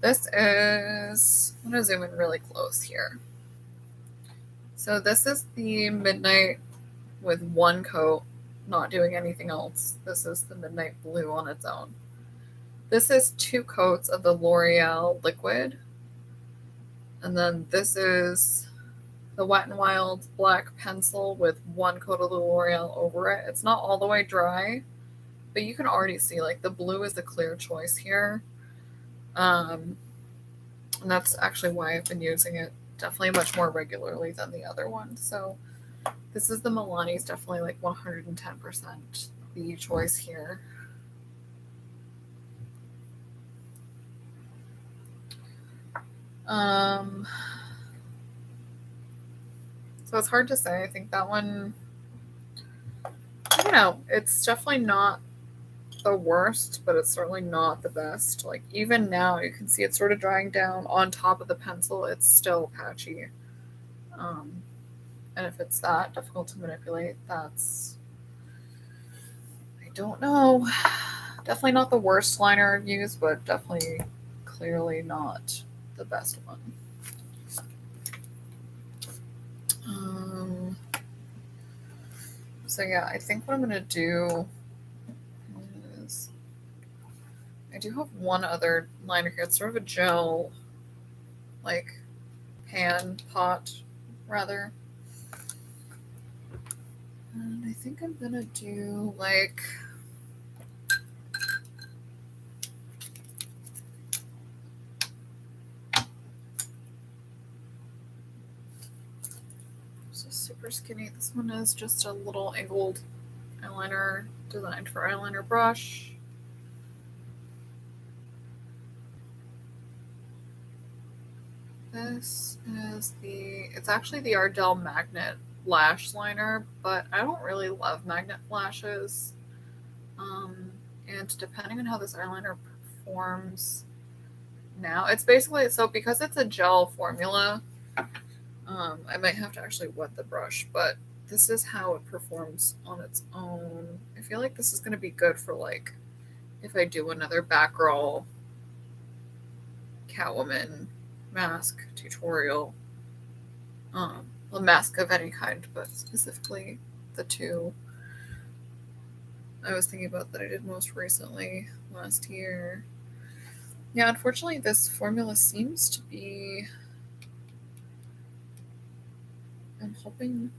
this is, I'm going to zoom in really close here. So this is the Midnight with 1 coat, not doing anything else. This is the Midnight Blue on its own. This is 2 coats of the L'Oreal liquid. And then this is the Wet n Wild black pencil with one coat of the L'Oreal over it. It's not all the way dry, but you can already see like the blue is the clear choice here. And that's actually why I've been using it definitely much more regularly than the other one. So this is the Milani's, definitely like 110% the choice here. So it's hard to say. I think that one, I don't know, it's definitely not the worst, but it's certainly not the best. Like even now you can see it's sort of drying down on top of the pencil. It's still patchy. And if it's that difficult to manipulate, that's, I don't know. Definitely not the worst liner I've used, but definitely clearly not the best one. So yeah, I think what I'm gonna do is, I do have one other liner here. It's sort of a gel, like pan pot, rather. And I think I'm gonna do like, this is super skinny. This one is just a little angled eyeliner designed for eyeliner brush. This is it's actually the Ardell Magnet Lash Liner, but I don't really love magnet lashes. And depending on how this eyeliner performs now, it's basically, so because it's a gel formula, I might have to actually wet the brush, but this is how it performs on its own. I feel like this is going to be good for like if I do another Batgirl Catwoman mask tutorial, a mask of any kind, but specifically the two I was thinking about that I did most recently last year. Yeah, unfortunately this formula seems to be, I'm hoping,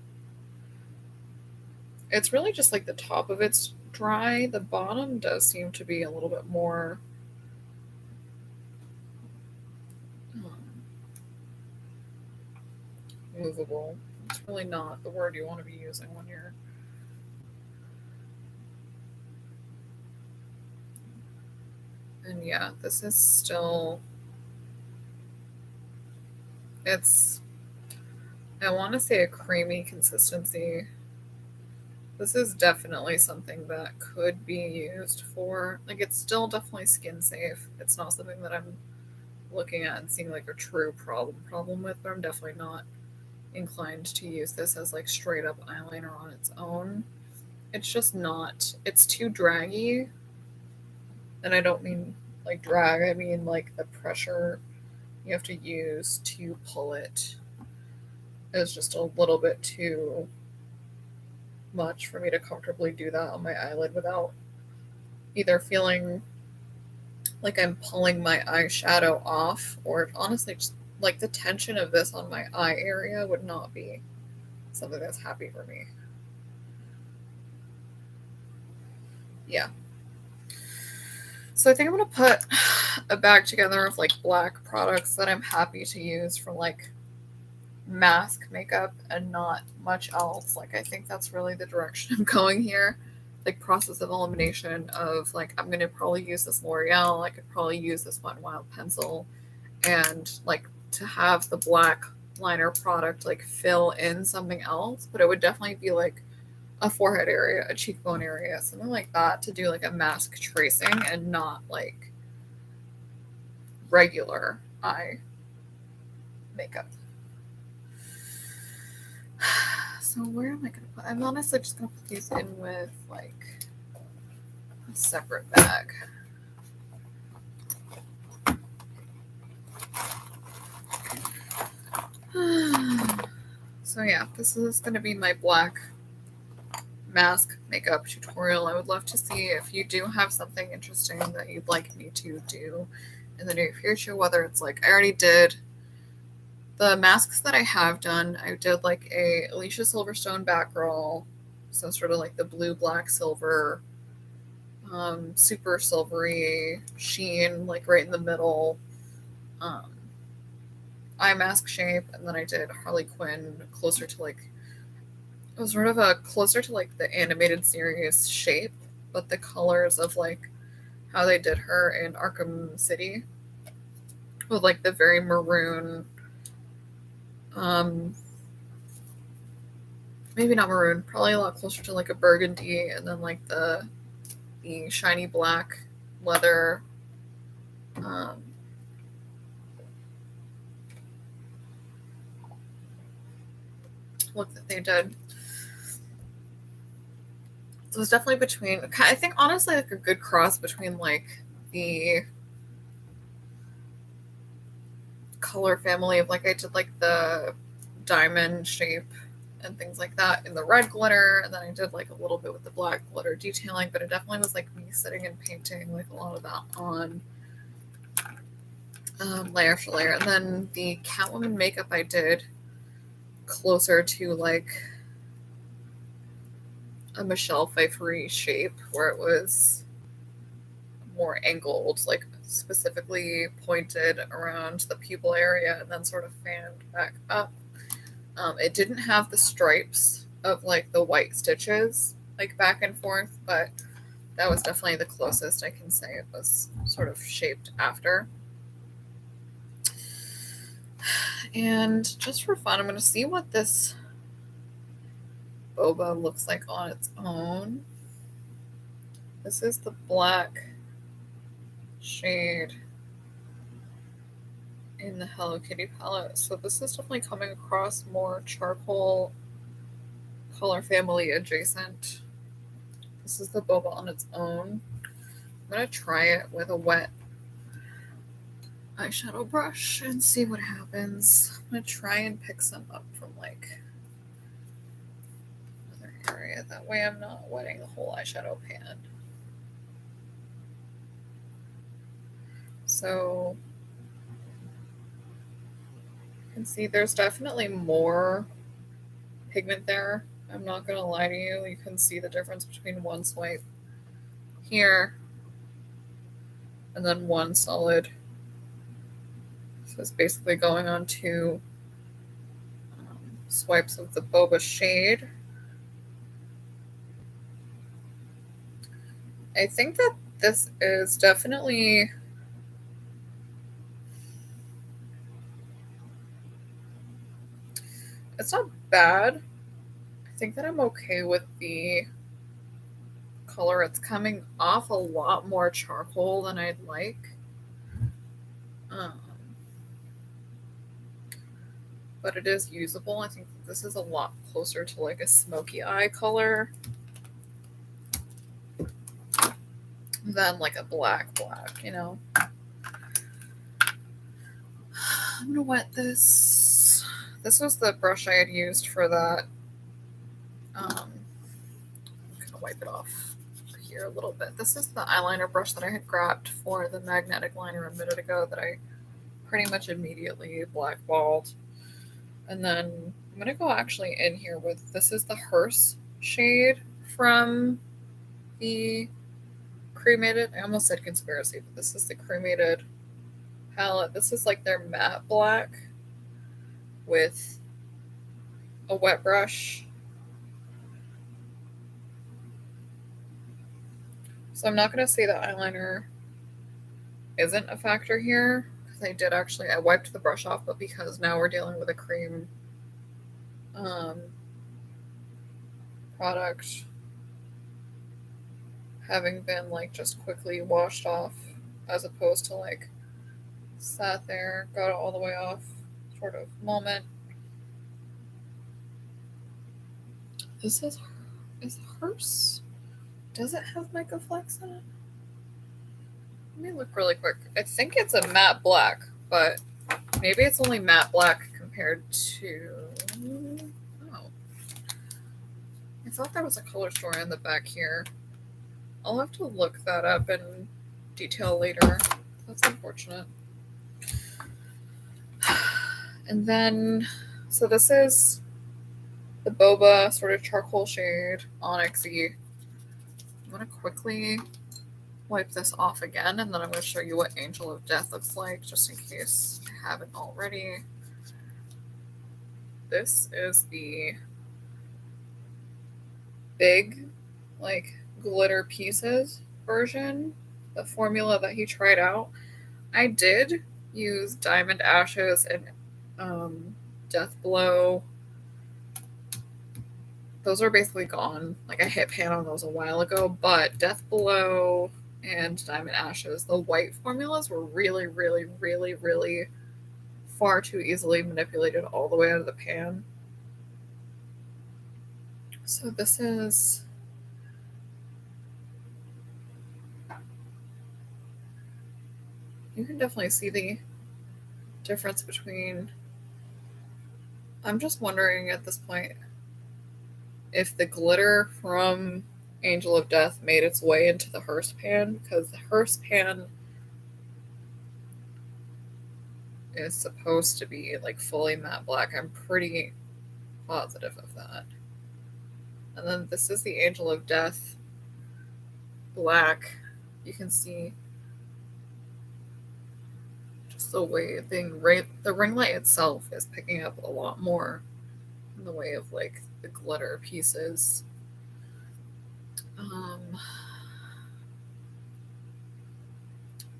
it's really just like the top of it's dry. The bottom does seem to be a little bit more movable. It's really not the word you want to be using when you're, and yeah, this is still, it's, I want to say a creamy consistency. This is definitely something that could be used for, like, it's still definitely skin safe. It's not something that I'm looking at and seeing like a true problem with, but I'm definitely not inclined to use this as like straight up eyeliner on its own. It's just not, it's too draggy. And I don't mean like drag, I mean like the pressure you have to use to pull it is just a little bit too much for me to comfortably do that on my eyelid without either feeling like I'm pulling my eyeshadow off, or honestly just like the tension of this on my eye area would not be something that's happy for me. Yeah. So I think I'm going to put a bag together of like black products that I'm happy to use for like mask makeup and not much else. Like I think that's really the direction I'm going here. Like process of elimination of like, I'm going to probably use this L'Oreal. I could probably use this Wet n Wild pencil, and like to have the black liner product like fill in something else, but it would definitely be like a forehead area, a cheekbone area, something like that, to do like a mask tracing and not like regular eye makeup. So where am I going to put, I'm honestly just going to put these in with like a separate bag. So yeah, this is going to be my black mask makeup tutorial. I would love to see if you do have something interesting that you'd like me to do in the near future, whether it's like I already did The masks that I have done, I did like a Alicia Silverstone back roll, so sort of like the blue, black, silver, super silvery sheen, like right in the middle, um, eye mask shape, and then I did Harley Quinn closer to like, it was sort of a closer to like the animated series shape, but the colors of like how they did her in Arkham City with like the very maroon, maybe not maroon, probably a lot closer to like a burgundy, and then like the shiny black leather look that they did. So it's definitely between, I think honestly like a good cross between like the color family of like I did like the diamond shape and things like that in the red glitter, and then I did like a little bit with the black glitter detailing, but it definitely was like me sitting and painting like a lot of that on layer after layer. And then the Catwoman makeup I did closer to like a Michelle Pfeiffer shape where it was more angled, like specifically pointed around the pupil area and then sort of fanned back up. It didn't have the stripes of like the white stitches like back and forth, but that was definitely the closest I can say it was sort of shaped after. And just for fun, I'm going to see what this boba looks like on its own. This is the black shade in the Hello Kitty palette. So this is definitely coming across more charcoal color family adjacent. This is the boba on its own. I'm going to try it with a wet eyeshadow brush and see what happens. I'm going to try and pick some up from like another area. That way I'm not wetting the whole eyeshadow pan. So you can see there's definitely more pigment there. I'm not going to lie to you. You can see the difference between one swipe here and then one solid. So it's basically going on two swipes of the boba shade. I think that this is definitely it's not bad. I think that I'm okay with the color. It's coming off a lot more charcoal than I'd like. But it is usable. I think this is a lot closer to like a smoky eye color than like a black, you know. I'm gonna wet this. This was the brush I had used for that. I'm gonna wipe it off here a little bit. This is the eyeliner brush that I had grabbed for the magnetic liner a minute ago that I pretty much immediately blackballed. And then I'm gonna go actually in here with, this is the Hearse shade from the cremated, I almost said conspiracy, but this is the cremated palette. This is like their matte black with a wet brush. So I'm not going to say that eyeliner isn't a factor here, because I did actually, I wiped the brush off, but because now we're dealing with a cream product, having been like just quickly washed off as opposed to like sat there, got it all the way off sort of moment. This is Hearse. Does it have Mica Flex in it? Let me look really quick. I think it's a matte black, but maybe it's only matte black compared to, oh, I thought there was a color story on the back here. I'll have to look that up in detail later. That's unfortunate. And then, so this is the Boba sort of charcoal shade, onyxy. I'm going to quickly wipe this off again, and then I'm going to show you what Angel of Death looks like, just in case I haven't already. This is the big, like, glitter pieces version, the formula that he tried out. I did use Diamond Ashes and Death Blow. Those are basically gone. Like, I hit pan on those a while ago, but Death Blow and Diamond Ashes, the white formulas were really, really, really, really far too easily manipulated all the way out of the pan. So this is... You can definitely see the difference between... I'm just wondering at this point if the glitter from Angel of Death made its way into the Hearst pan, because the Hearst pan is supposed to be like fully matte black. I'm pretty positive of that. And then this is the Angel of Death black. You can see just the way the ring light itself is picking up a lot more in the way of like the glitter pieces.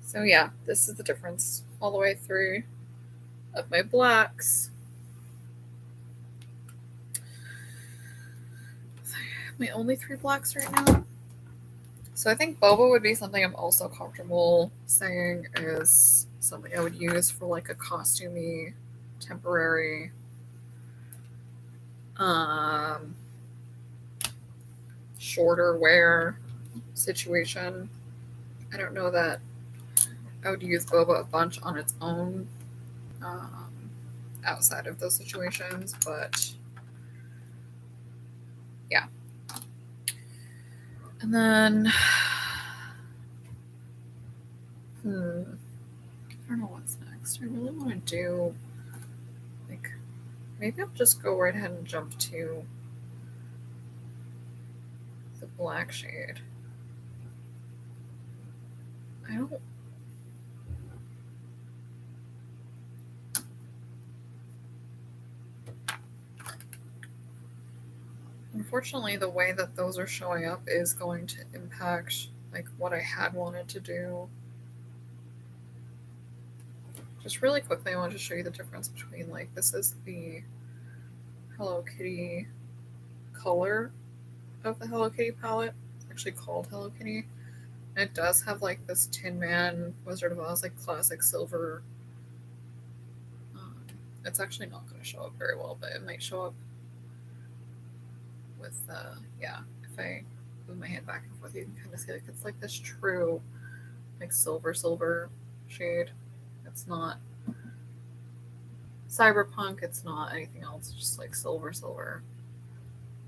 So yeah, this is the difference all the way through of my blacks. My only 3 blacks right now. So I think Boba would be something I'm also comfortable saying is something I would use for like a costumey, temporary, shorter wear situation. I don't know that I would use Boba a bunch on its own outside of those situations, but yeah. And then, I don't know what's next. I really want to do, like, maybe I'll just go right ahead and jump to the black shade. I don't... Unfortunately, the way that those are showing up is going to impact, like, what I had wanted to do. Just really quickly, I want to show you the difference between, like, this is the Hello Kitty color of the Hello Kitty palette. It's actually called Hello Kitty. And it does have, like, this Tin Man, Wizard of Oz, like, classic silver. It's actually not going to show up very well, but it might show up with, yeah, if I move my hand back and forth, you can kind of see, like, it's like this true, like, silver shade. It's not cyberpunk, it's not anything else, it's just like silver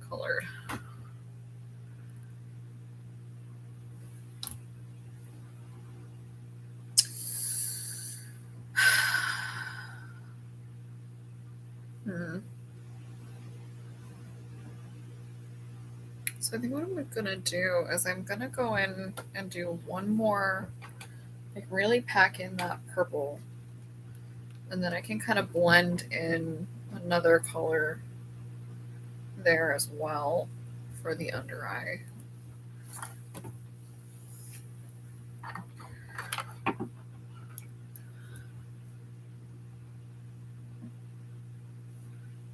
colored. So I think what I'm gonna do is I'm gonna go in and do one more, like, really pack in that purple, and then I can kind of blend in another color there as well for the under eye.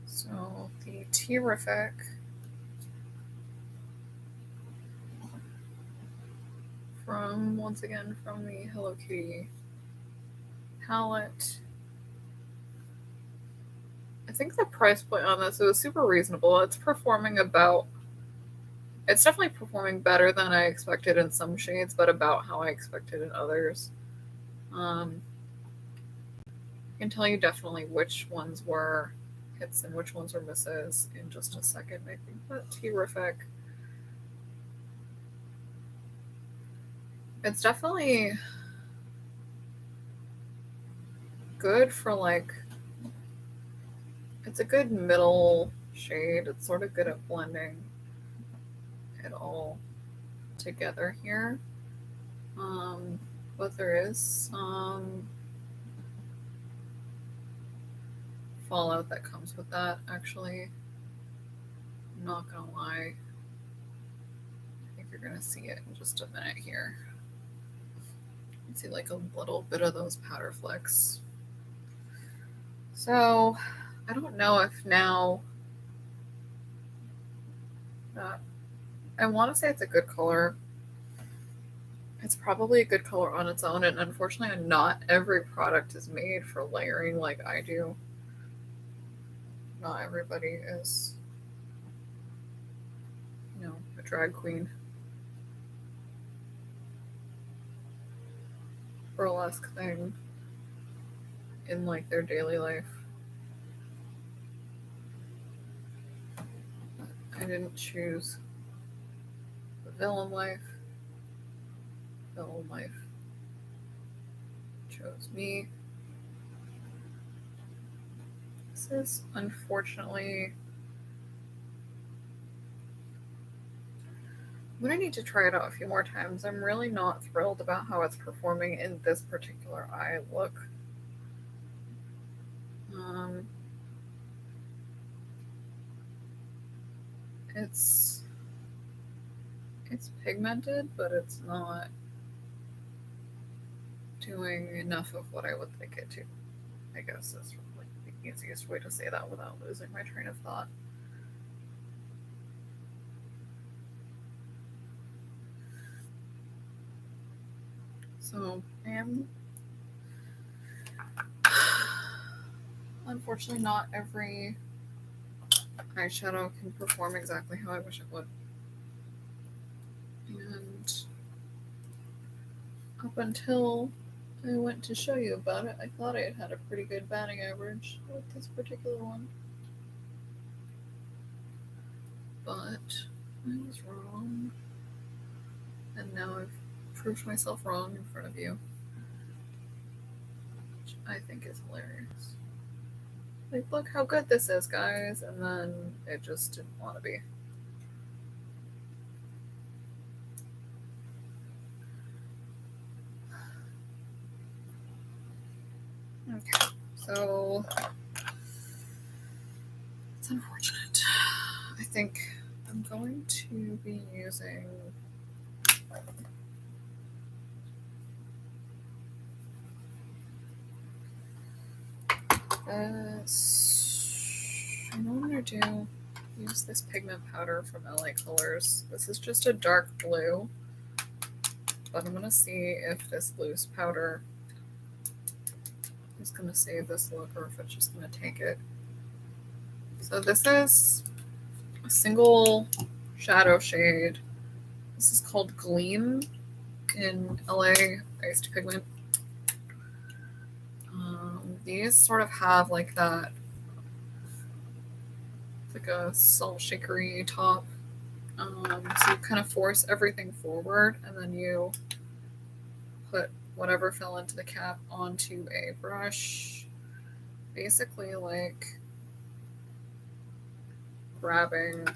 So the Terrific once again from the Hello Kitty palette. I think the price point on this is super reasonable. It's definitely performing better than I expected in some shades, but about how I expected in others. I can tell you definitely which ones were hits and which ones were misses in just a second. I think that Terrific. It's definitely good for, like, It's a good middle shade. It's sort of good at blending it all together here. But there is some fallout that comes with that, actually. I'm not gonna lie. I think you're gonna see it in just a minute here. You can see like a little bit of those powder flecks. So I don't know if now I want to say it's a good color. It's probably a good color on its own, and unfortunately, not every product is made for layering like I do. Not everybody is, a drag queen. Burlesque thing in like their daily life. But I didn't choose the villain life. Villain life chose me. This is unfortunately. I'm gonna need to try it out a few more times. I'm really not thrilled about how it's performing in this particular eye look. It's pigmented, but it's not doing enough of what I would like it to. I guess is like the easiest way to say that without losing my train of thought. So I am unfortunately not every eyeshadow can perform exactly how I wish it would. And up until I went to show you about it, I thought I had a pretty good batting average with this particular one. But I was wrong. And now I've proved myself wrong in front of you. Which I think is hilarious. Like, look how good this is, guys. And then it just didn't want to be. Okay, so it's unfortunate. I think I'm going to be using this. I know what I'm going to do. Use this pigment powder from LA Colors. This is just a dark blue, but I'm going to see if this loose powder is going to save this look or if it's just going to take it. So this is a single shadow shade. This is called Gleam in LA Iced Pigment. These sort of have like that, like a salt shakery top. So you kind of force everything forward and then you put whatever fell into the cap onto a brush. Basically like grabbing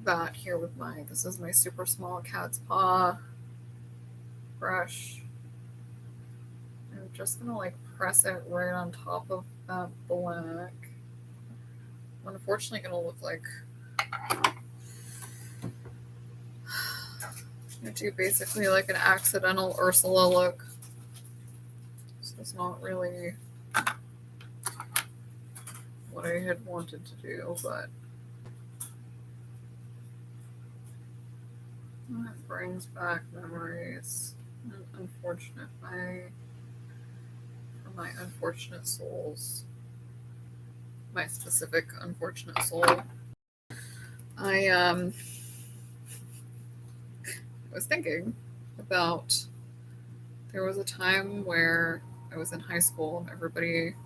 that here with this is my super small cat's paw brush. I'm just gonna like press it right on top of that black. I'm unfortunately gonna look like I do basically like an accidental Ursula look. So it's not really what I had wanted to do, but that brings back memories. Unfortunate for my unfortunate souls. My specific unfortunate soul. I was thinking about there was a time where I was in high school and everybody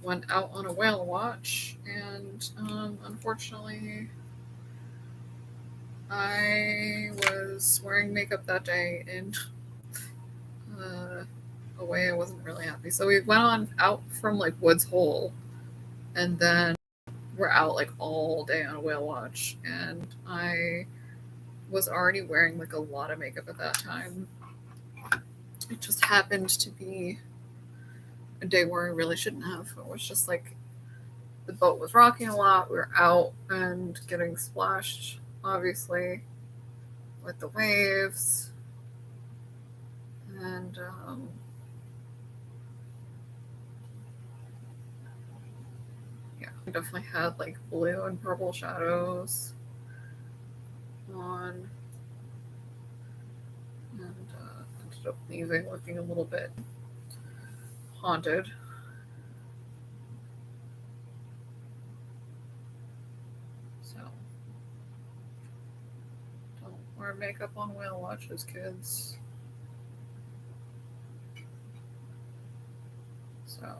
went out on a whale watch, and unfortunately I was wearing makeup that day, and away, I wasn't really happy. So we went on out from like Woods Hole, and then we're out like all day on a whale watch, and I was already wearing like a lot of makeup at that time. It just happened to be a day where I really shouldn't have. It was just like the boat was rocking a lot. We were out and getting splashed, obviously, with the waves. And yeah, I definitely had like blue and purple shadows on. And ended up leaving looking a little bit haunted. So don't wear makeup on whale watches, kids. So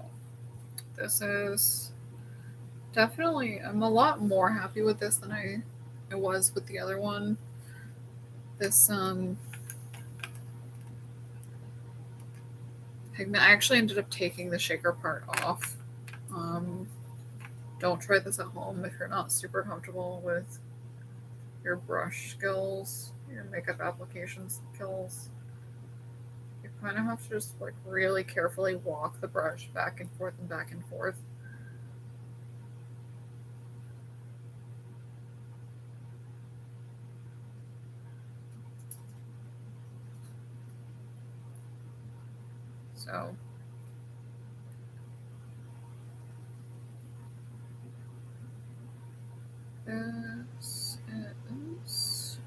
this is definitely, I'm a lot more happy with this than I was with the other one. This pigment, I actually ended up taking the shaker part off. Don't try this at home if you're not super comfortable with your brush skills, your makeup application skills. You kind of have to just like really carefully walk the brush back and forth and back and forth. So this is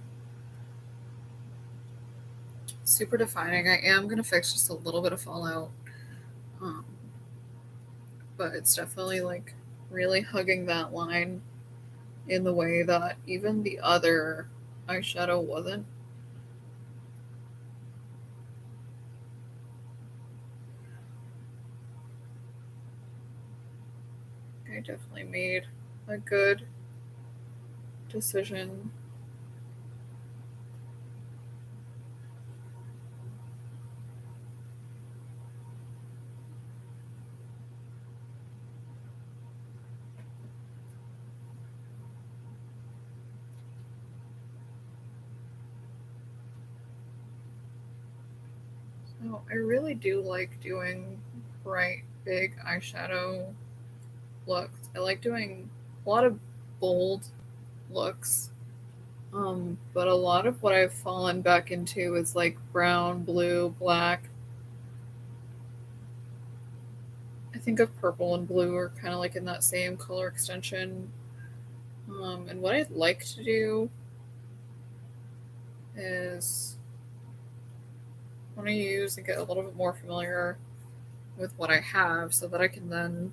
super defining. I am going to fix just a little bit of fallout. Um, but it's definitely like really hugging that line in the way that even the other eyeshadow wasn't. I definitely made a good decision. So I really do like doing bright, big eyeshadow looks. I like doing a lot of bold looks. But a lot of what I've fallen back into is like brown, blue, black. I think of purple and blue are kind of like in that same color extension. And what I'd like to do is I want to use and get a little bit more familiar with what I have so that I can then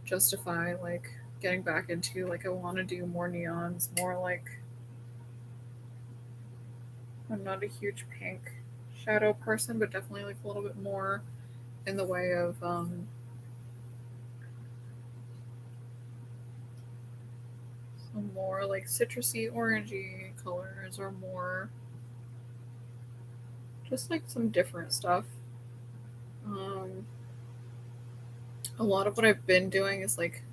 justify like getting back into like I want to do more neons, more like I'm not a huge pink shadow person, but definitely like a little bit more in the way of some more like citrusy orangey colors or more just like some different stuff. Um, a lot of what I've been doing is like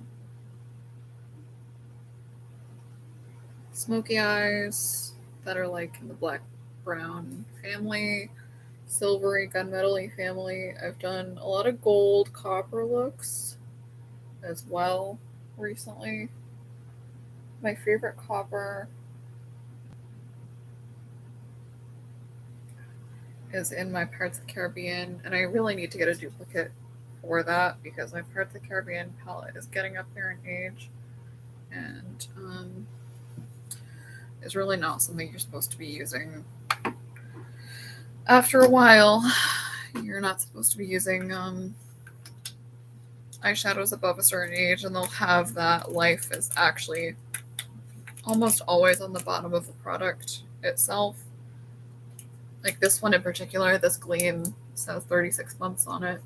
smoky eyes that are like in the black brown family, silvery gunmetal-y family. I've done a lot of gold copper looks as well recently. My favorite copper is in my Pirates of the Caribbean, and I really need to get a duplicate for that because my Pirates of the Caribbean palette is getting up there in age and is really not something you're supposed to be using. After a while, you're not supposed to be using eyeshadows above a certain age, and they'll have that life is actually almost always on the bottom of the product itself. Like this one in particular, this Gleam says 36 months on it.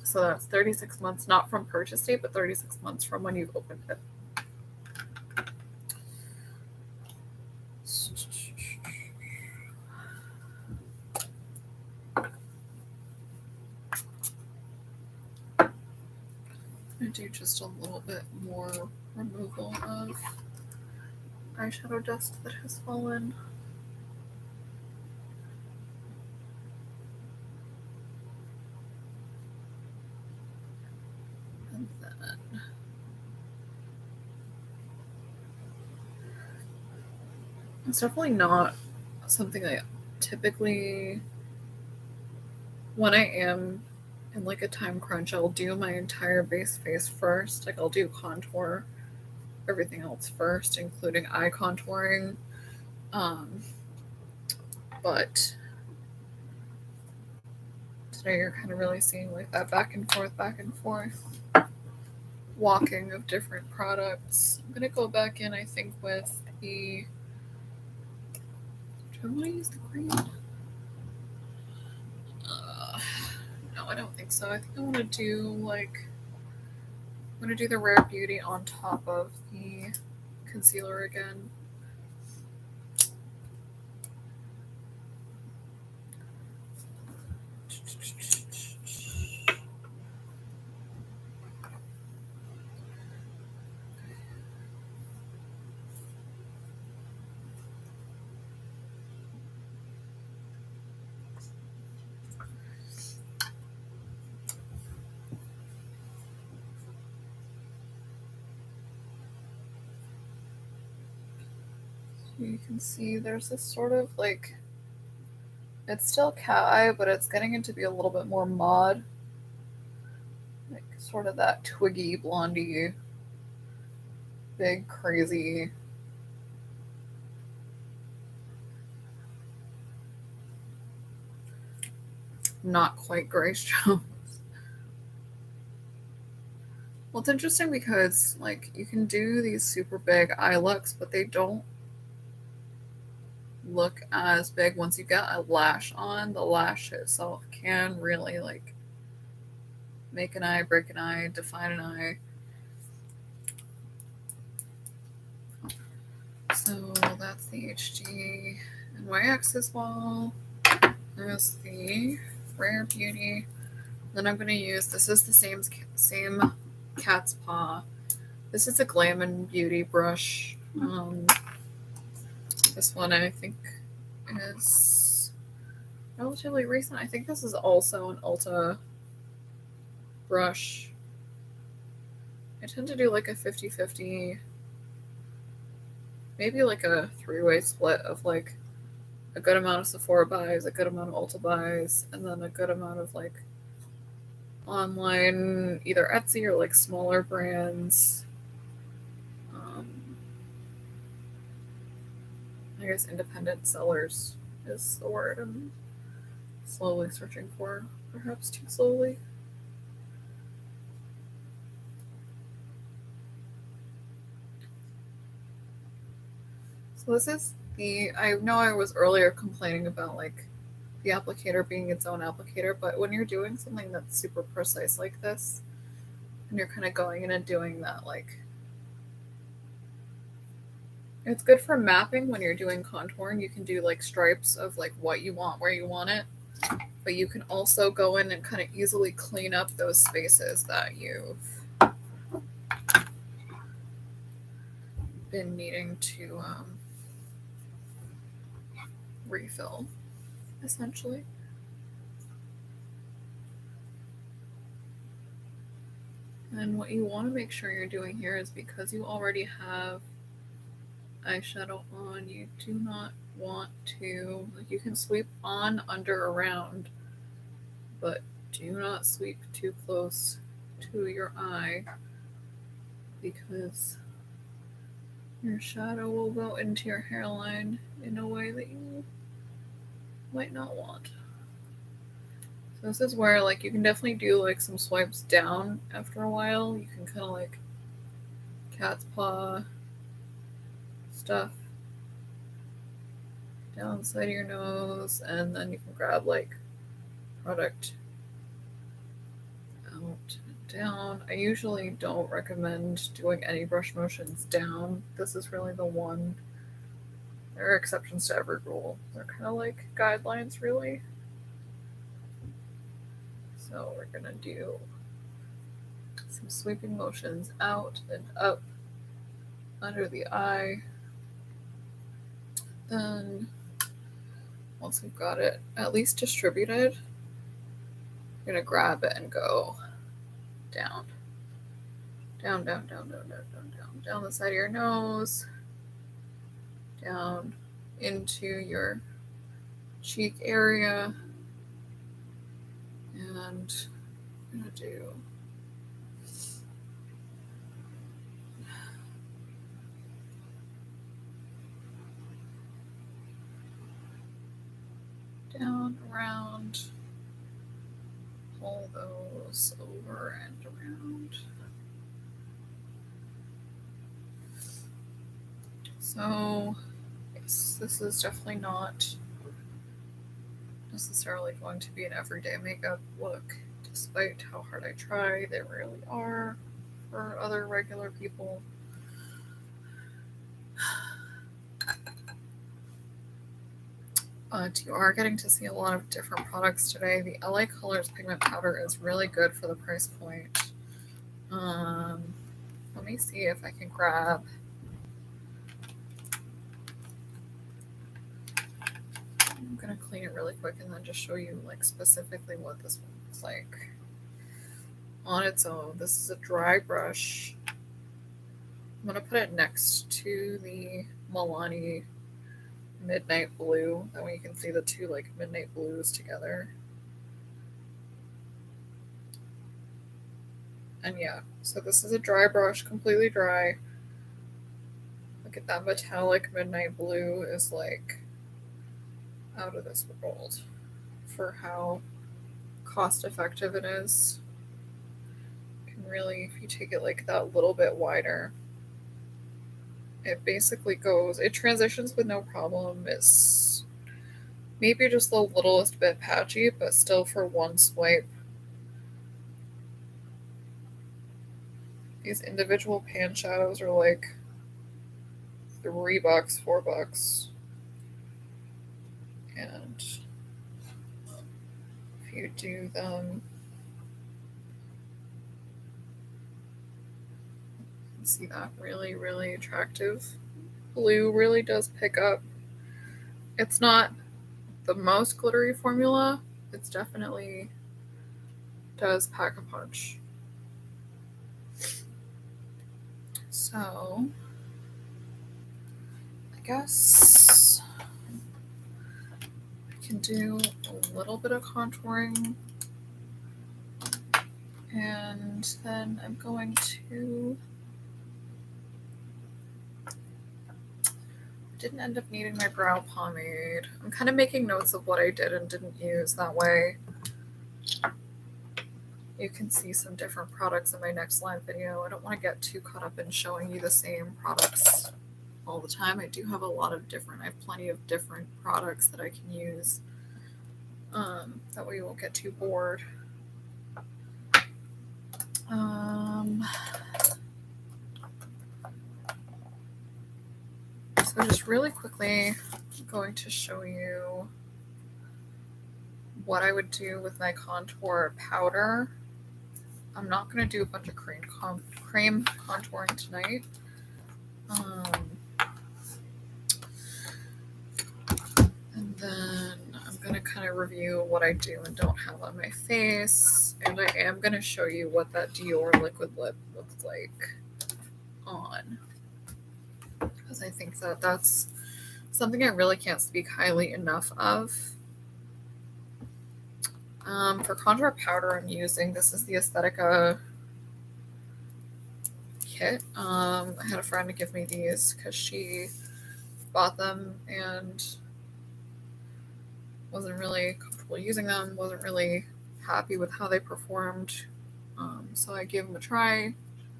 So that's 36 months, not from purchase date, but 36 months from when you've opened it. do just a little bit more removal of eyeshadow dust that has fallen. And then it's definitely not something I typically, when I am in like a time crunch, I'll do my entire base face first. Like I'll do contour, everything else first, including eye contouring. But today you're kind of really seeing like that back and forth walking of different products. I'm gonna go back in, I think, with the, do I want to use the green? No, I don't think so. I think I want to do like, I'm gonna do the Rare Beauty on top of the concealer again. You can see there's this sort of like, it's still cat eye, but it's getting to be a little bit more mod. Like sort of that twiggy, blondie, big, crazy. Not quite Grace Jones. Well, it's interesting because like you can do these super big eye looks, but they don't look as big once you get a lash on. The lash itself can really like make an eye, break an eye, define an eye. So that's the HD NYX's wall. There's the Rare Beauty. Then I'm going to use, this is the same cat's paw. This is a Glam & Beauty brush. This one I think is relatively recent. I think this is also an Ulta brush. I tend to do like a 50-50, maybe like a 3-way split of like a good amount of Sephora buys, a good amount of Ulta buys, and then a good amount of like online, either Etsy or like smaller brands. I guess independent sellers is the word I'm slowly searching for, perhaps too slowly. So this is the, I know I was earlier complaining about like the applicator being its own applicator, but when you're doing something that's super precise like this, and you're kind of going in and doing that, like, it's good for mapping when you're doing contouring. You can do like stripes of like what you want, where you want it, but you can also go in and kind of easily clean up those spaces that you've been needing to refill, essentially. And what you want to make sure you're doing here is, because you already have eyeshadow on, you do not want to, like, you can sweep on, under, around, but do not sweep too close to your eye, because your shadow will go into your hairline in a way that you might not want. So this is where like you can definitely do like some swipes down after a while. You can kind of like cat's paw stuff down the side of your nose, and then you can grab like product out and down. I usually don't recommend doing any brush motions down. This is really the one. There are exceptions to every rule. They're kind of like guidelines, really. So we're gonna do some sweeping motions out and up under the eye. Then once we've got it at least distributed, you're going to grab it and go down. Down, down, down, down, down, down, down, down the side of your nose, down into your cheek area, and I'm going to do down, around, pull those over and around. So, yes, this is definitely not necessarily going to be an everyday makeup look, despite how hard I try. They really are for other regular people. But you are getting to see a lot of different products today. The LA Colors Pigment Powder is really good for the price point. Let me see if I can grab... I'm going to clean it really quick and then just show you like specifically what this one looks like on its own. This is a dry brush. I'm going to put it next to the Milani Midnight Blue. That way you can see the two like midnight blues together. And yeah, so this is a dry brush, completely dry. Look at that metallic midnight blue is like out of this world for how cost effective it is. You can really, if you take it like that little bit wider, it basically goes, it transitions with no problem. It's maybe just the littlest bit patchy, but still for one swipe. These individual pan shadows are like $3, $4. And if you do them, you can see that really, really attractive blue really does pick up. It's not the most glittery formula. It's definitely does pack a punch. So I guess I can do a little bit of contouring, and then I'm going to... didn't end up needing my brow pomade. I'm kind of making notes of what I did and didn't use. That way you can see some different products in my next line video. I don't want to get too caught up in showing you the same products all the time. I do have a lot of different, I have plenty of different products that I can use. That way you won't get too bored. So just really quickly, I'm going to show you what I would do with my contour powder. I'm not going to do a bunch of cream contouring tonight. And then I'm going to kind of review what I do and don't have on my face. And I am going to show you what that Dior liquid lip looks like on. Because I think that that's something I really can't speak highly enough of. For contour powder, I'm using, this is the Aesthetica kit. I had a friend give me these because she bought them and wasn't really comfortable using them, wasn't really happy with how they performed. So I gave them a try,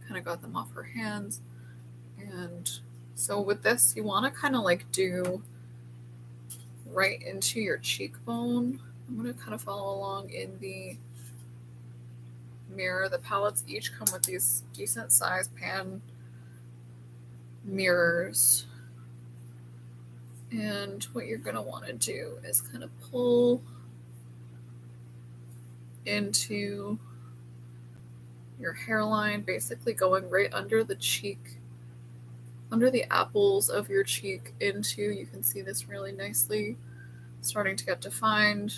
kind of got them off her hands. And so with this, you want to kind of like do right into your cheekbone. I'm going to kind of follow along in the mirror. The palettes each come with these decent sized pan mirrors. And what you're going to want to do is kind of pull into your hairline, basically going right under the cheek, under the apples of your cheek into, you can see this really nicely starting to get defined.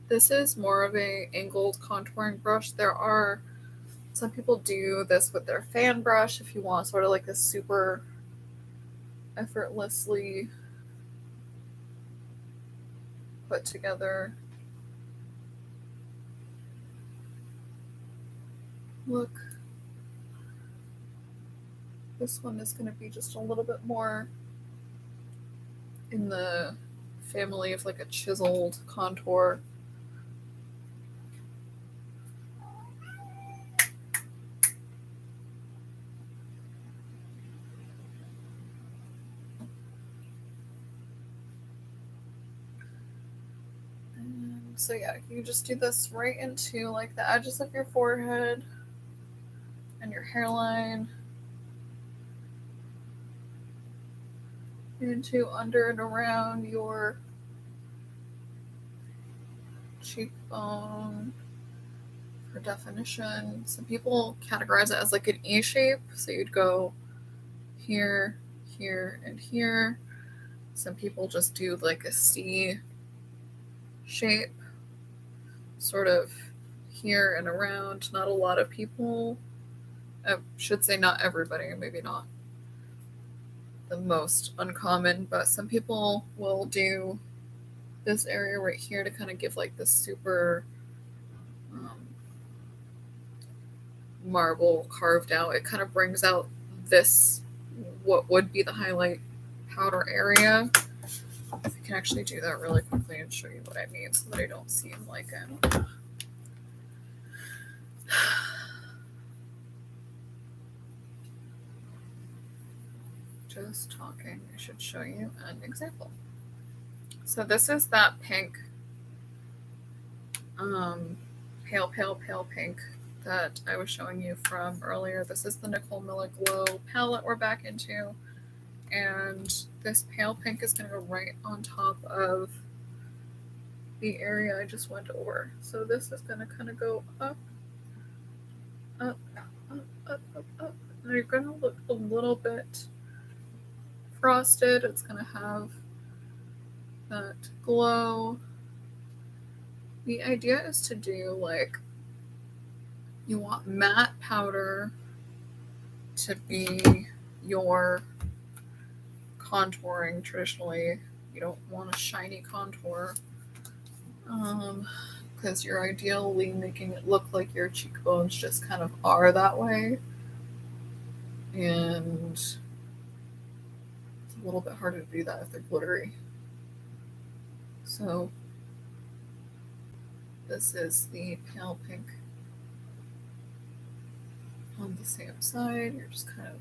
This is more of a angled contouring brush. Some people do this with their fan brush if you want sort of like a super effortlessly put together look. This one is going to be just a little bit more in the family of like a chiseled contour. And so yeah, you just do this right into like the edges of your forehead and your hairline, into under and around your cheekbone for definition. Some people categorize it as like an E shape, so you'd go here, here, and here. Some people just do like a C shape, sort of here and around. Not a lot of people, I should say not everybody, maybe not the most uncommon, but some people will do this area right here to kind of give like this super marble carved out. It kind of brings out this, what would be the highlight powder area. I can actually do that really quickly and show you what I mean so that I don't seem like I'm just talking. I should show you an example. So this is that pink, pale pink that I was showing you from earlier. This is the Nicole Miller Glow palette we're back into. And this pale pink is going to go right on top of the area I just went over. So this is going to kind of go up, up, up, up, up, up. And you're going to look a little bit frosted. It's going to have that glow. The idea is to do like, you want matte powder to be your contouring traditionally. You don't want a shiny contour because you're ideally making it look like your cheekbones just kind of are that way. And it's a little bit harder to do that if they're glittery. So this is the pale pink on the same side. You're just kind of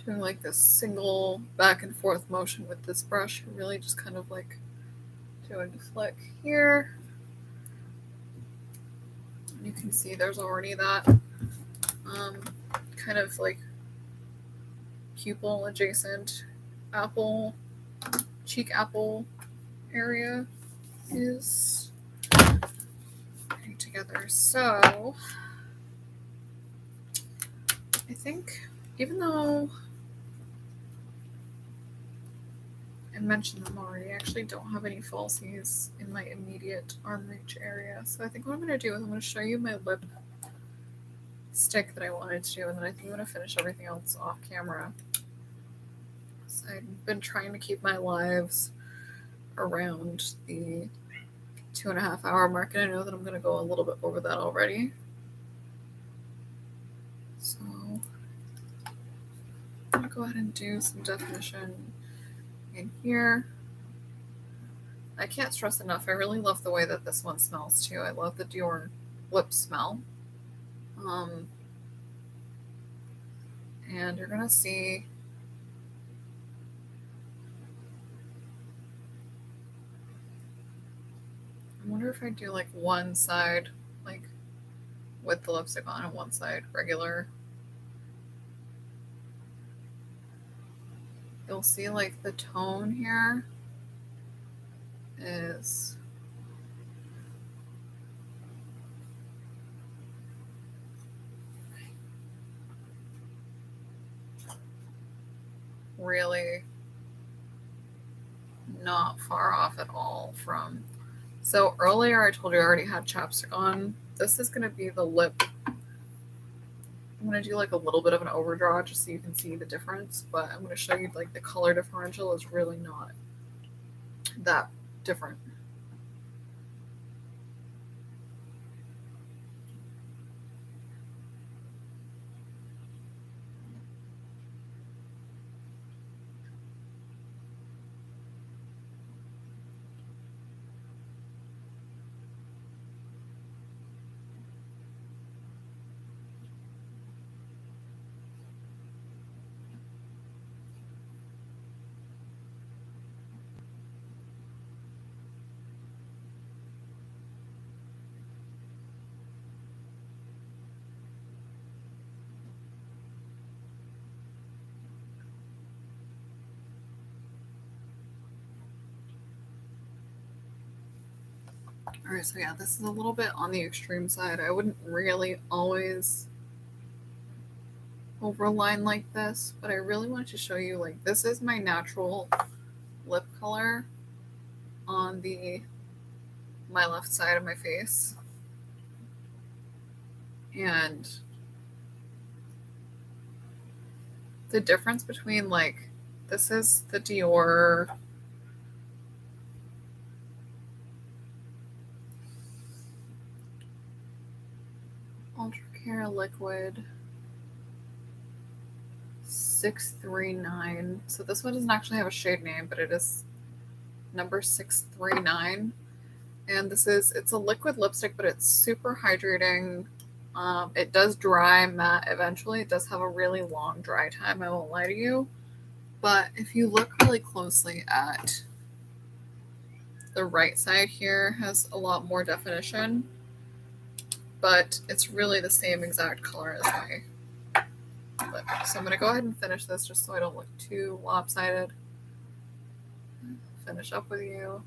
doing like this single back and forth motion with this brush. You're really just kind of like doing a flick here. You can see there's already that kind of like pupil adjacent apple, cheek apple area is getting together. So I think, even though I mentioned them already, I actually don't have any falsies in my immediate arm reach area. So I think what I'm going to do is I'm going to show you my lip stick that I wanted to do, and then I think I'm going to finish everything else off camera. So I've been trying to keep my lives around the 2.5 hour mark, and I know that I'm going to go a little bit over that already. So I'm going to go ahead and do some definition in here. I can't stress enough, I really love the way that this one smells too. I love the Dior lip smell. And you're gonna see I wonder if I do like one side like with the lipstick on and one side regular. You'll see like the tone here is really not far off at all from. So earlier I told you I already had chapstick on. This is going to be the lip. I'm going to do like a little bit of an overdraw just so you can see the difference, but I'm going to show you like the color differential is really not that different. Alright, so yeah, this is a little bit on the extreme side. I wouldn't really always overline like this, but I really wanted to show you, like, this is my natural lip color on my left side of my face. And the difference between, like, this is the Dior Ultra Care Liquid 639. So this one doesn't actually have a shade name, but it is number 639. And it's a liquid lipstick, but it's super hydrating. It does dry matte eventually. It does have a really long dry time, I won't lie to you. But if you look really closely at the right side here, has a lot more definition. But it's really the same exact color as my lip. So I'm going to go ahead and finish this just so I don't look too lopsided. Finish up with you.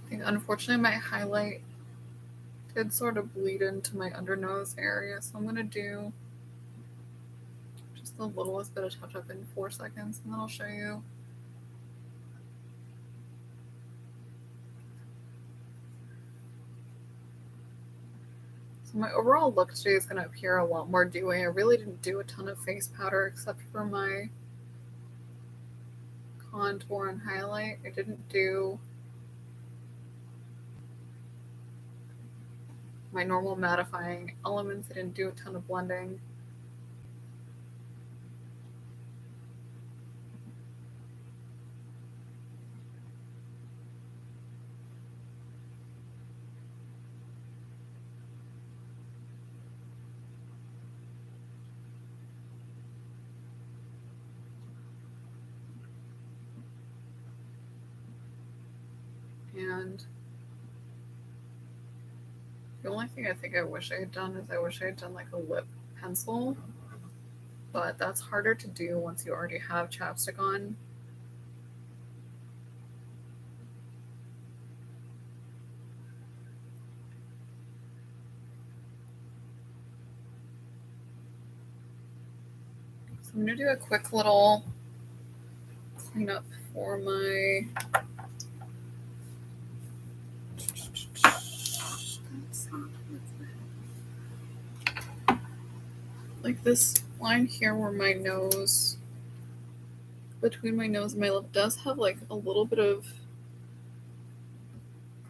I think unfortunately my highlight did sort of bleed into my undernose area, so I'm going to do just the littlest bit of touch up in 4 seconds, and then I'll show you. So my overall look today is going to appear a lot more dewy. I really didn't do a ton of face powder except for my contour and highlight. I didn't do my normal mattifying elements. I didn't do a ton of blending. And the only thing I think I wish I had done is I wish I had done like a lip pencil, but that's harder to do once you already have chapstick on. So I'm going to do a quick little cleanup for my like this line here where my nose, between my nose and my lip, does have like a little bit of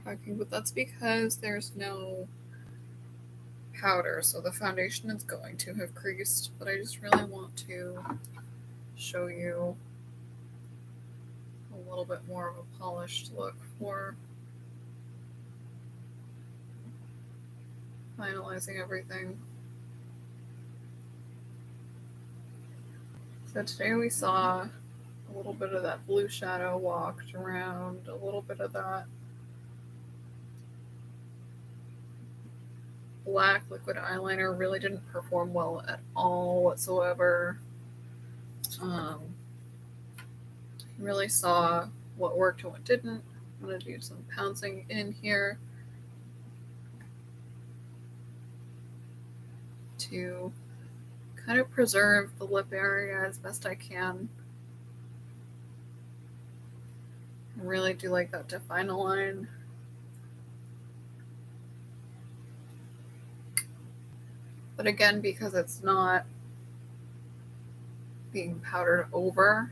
cracking, but that's because there's no powder, so the foundation is going to have creased. But I just really want to show you a little bit more of a polished look for finalizing everything. So today we saw a little bit of that blue shadow walked around, a little bit of that black liquid eyeliner really didn't perform well at all whatsoever. Really saw what worked and what didn't. I'm going to do some pouncing in here to kind of preserve the lip area as best I can. I really do like that define a line. But again, because it's not being powdered over,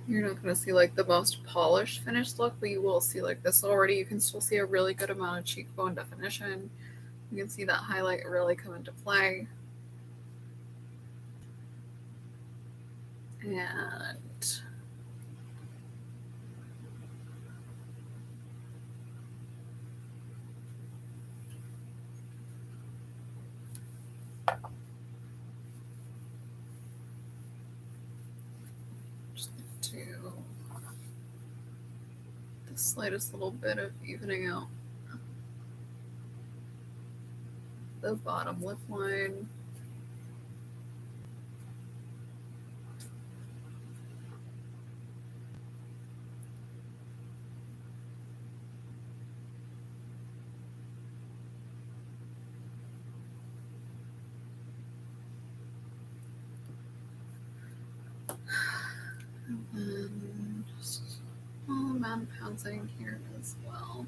you're not going to see like the most polished finished look, but you will see like this already. You can still see a really good amount of cheekbone definition. You can see that highlight really come into play. And just do the slightest little bit of evening out the bottom lip line. And then just a small amount of pouncing here as well.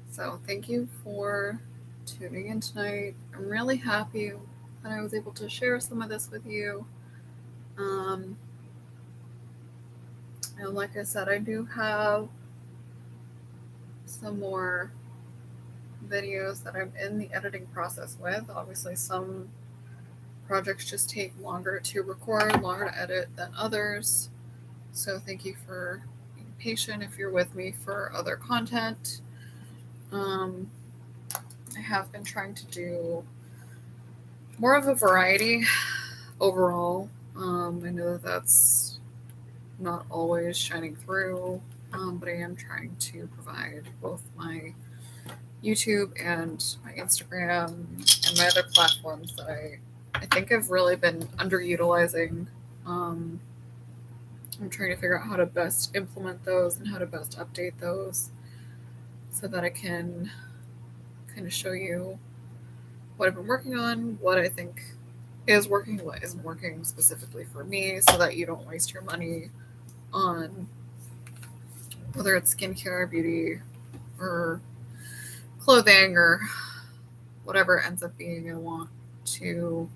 So thank you for tuning in tonight. I'm really happy that I was able to share some of this with you. And like I said, I do have some more videos that I'm in the editing process with. Obviously, some projects just take longer to record, longer to edit than others. So thank you for being patient if you're with me for other content. I have been trying to do more of a variety overall. I know that that's not always shining through, but I am trying to provide both my YouTube and my Instagram and my other platforms that I think I've really been underutilizing. I'm trying to figure out how to best implement those and how to best update those so that I can kind of show you what I've been working on, what I think is working, what isn't working specifically for me, so that you don't waste your money on whether it's skincare, beauty, or clothing, or whatever it ends up being. I want to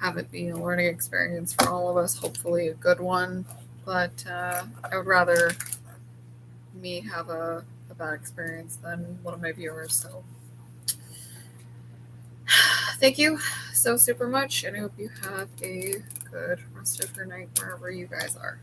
have it be a learning experience for all of us, hopefully a good one, but I would rather me have a bad experience than one of my viewers. So thank you so super much, and I hope you have a good rest of your night wherever you guys are.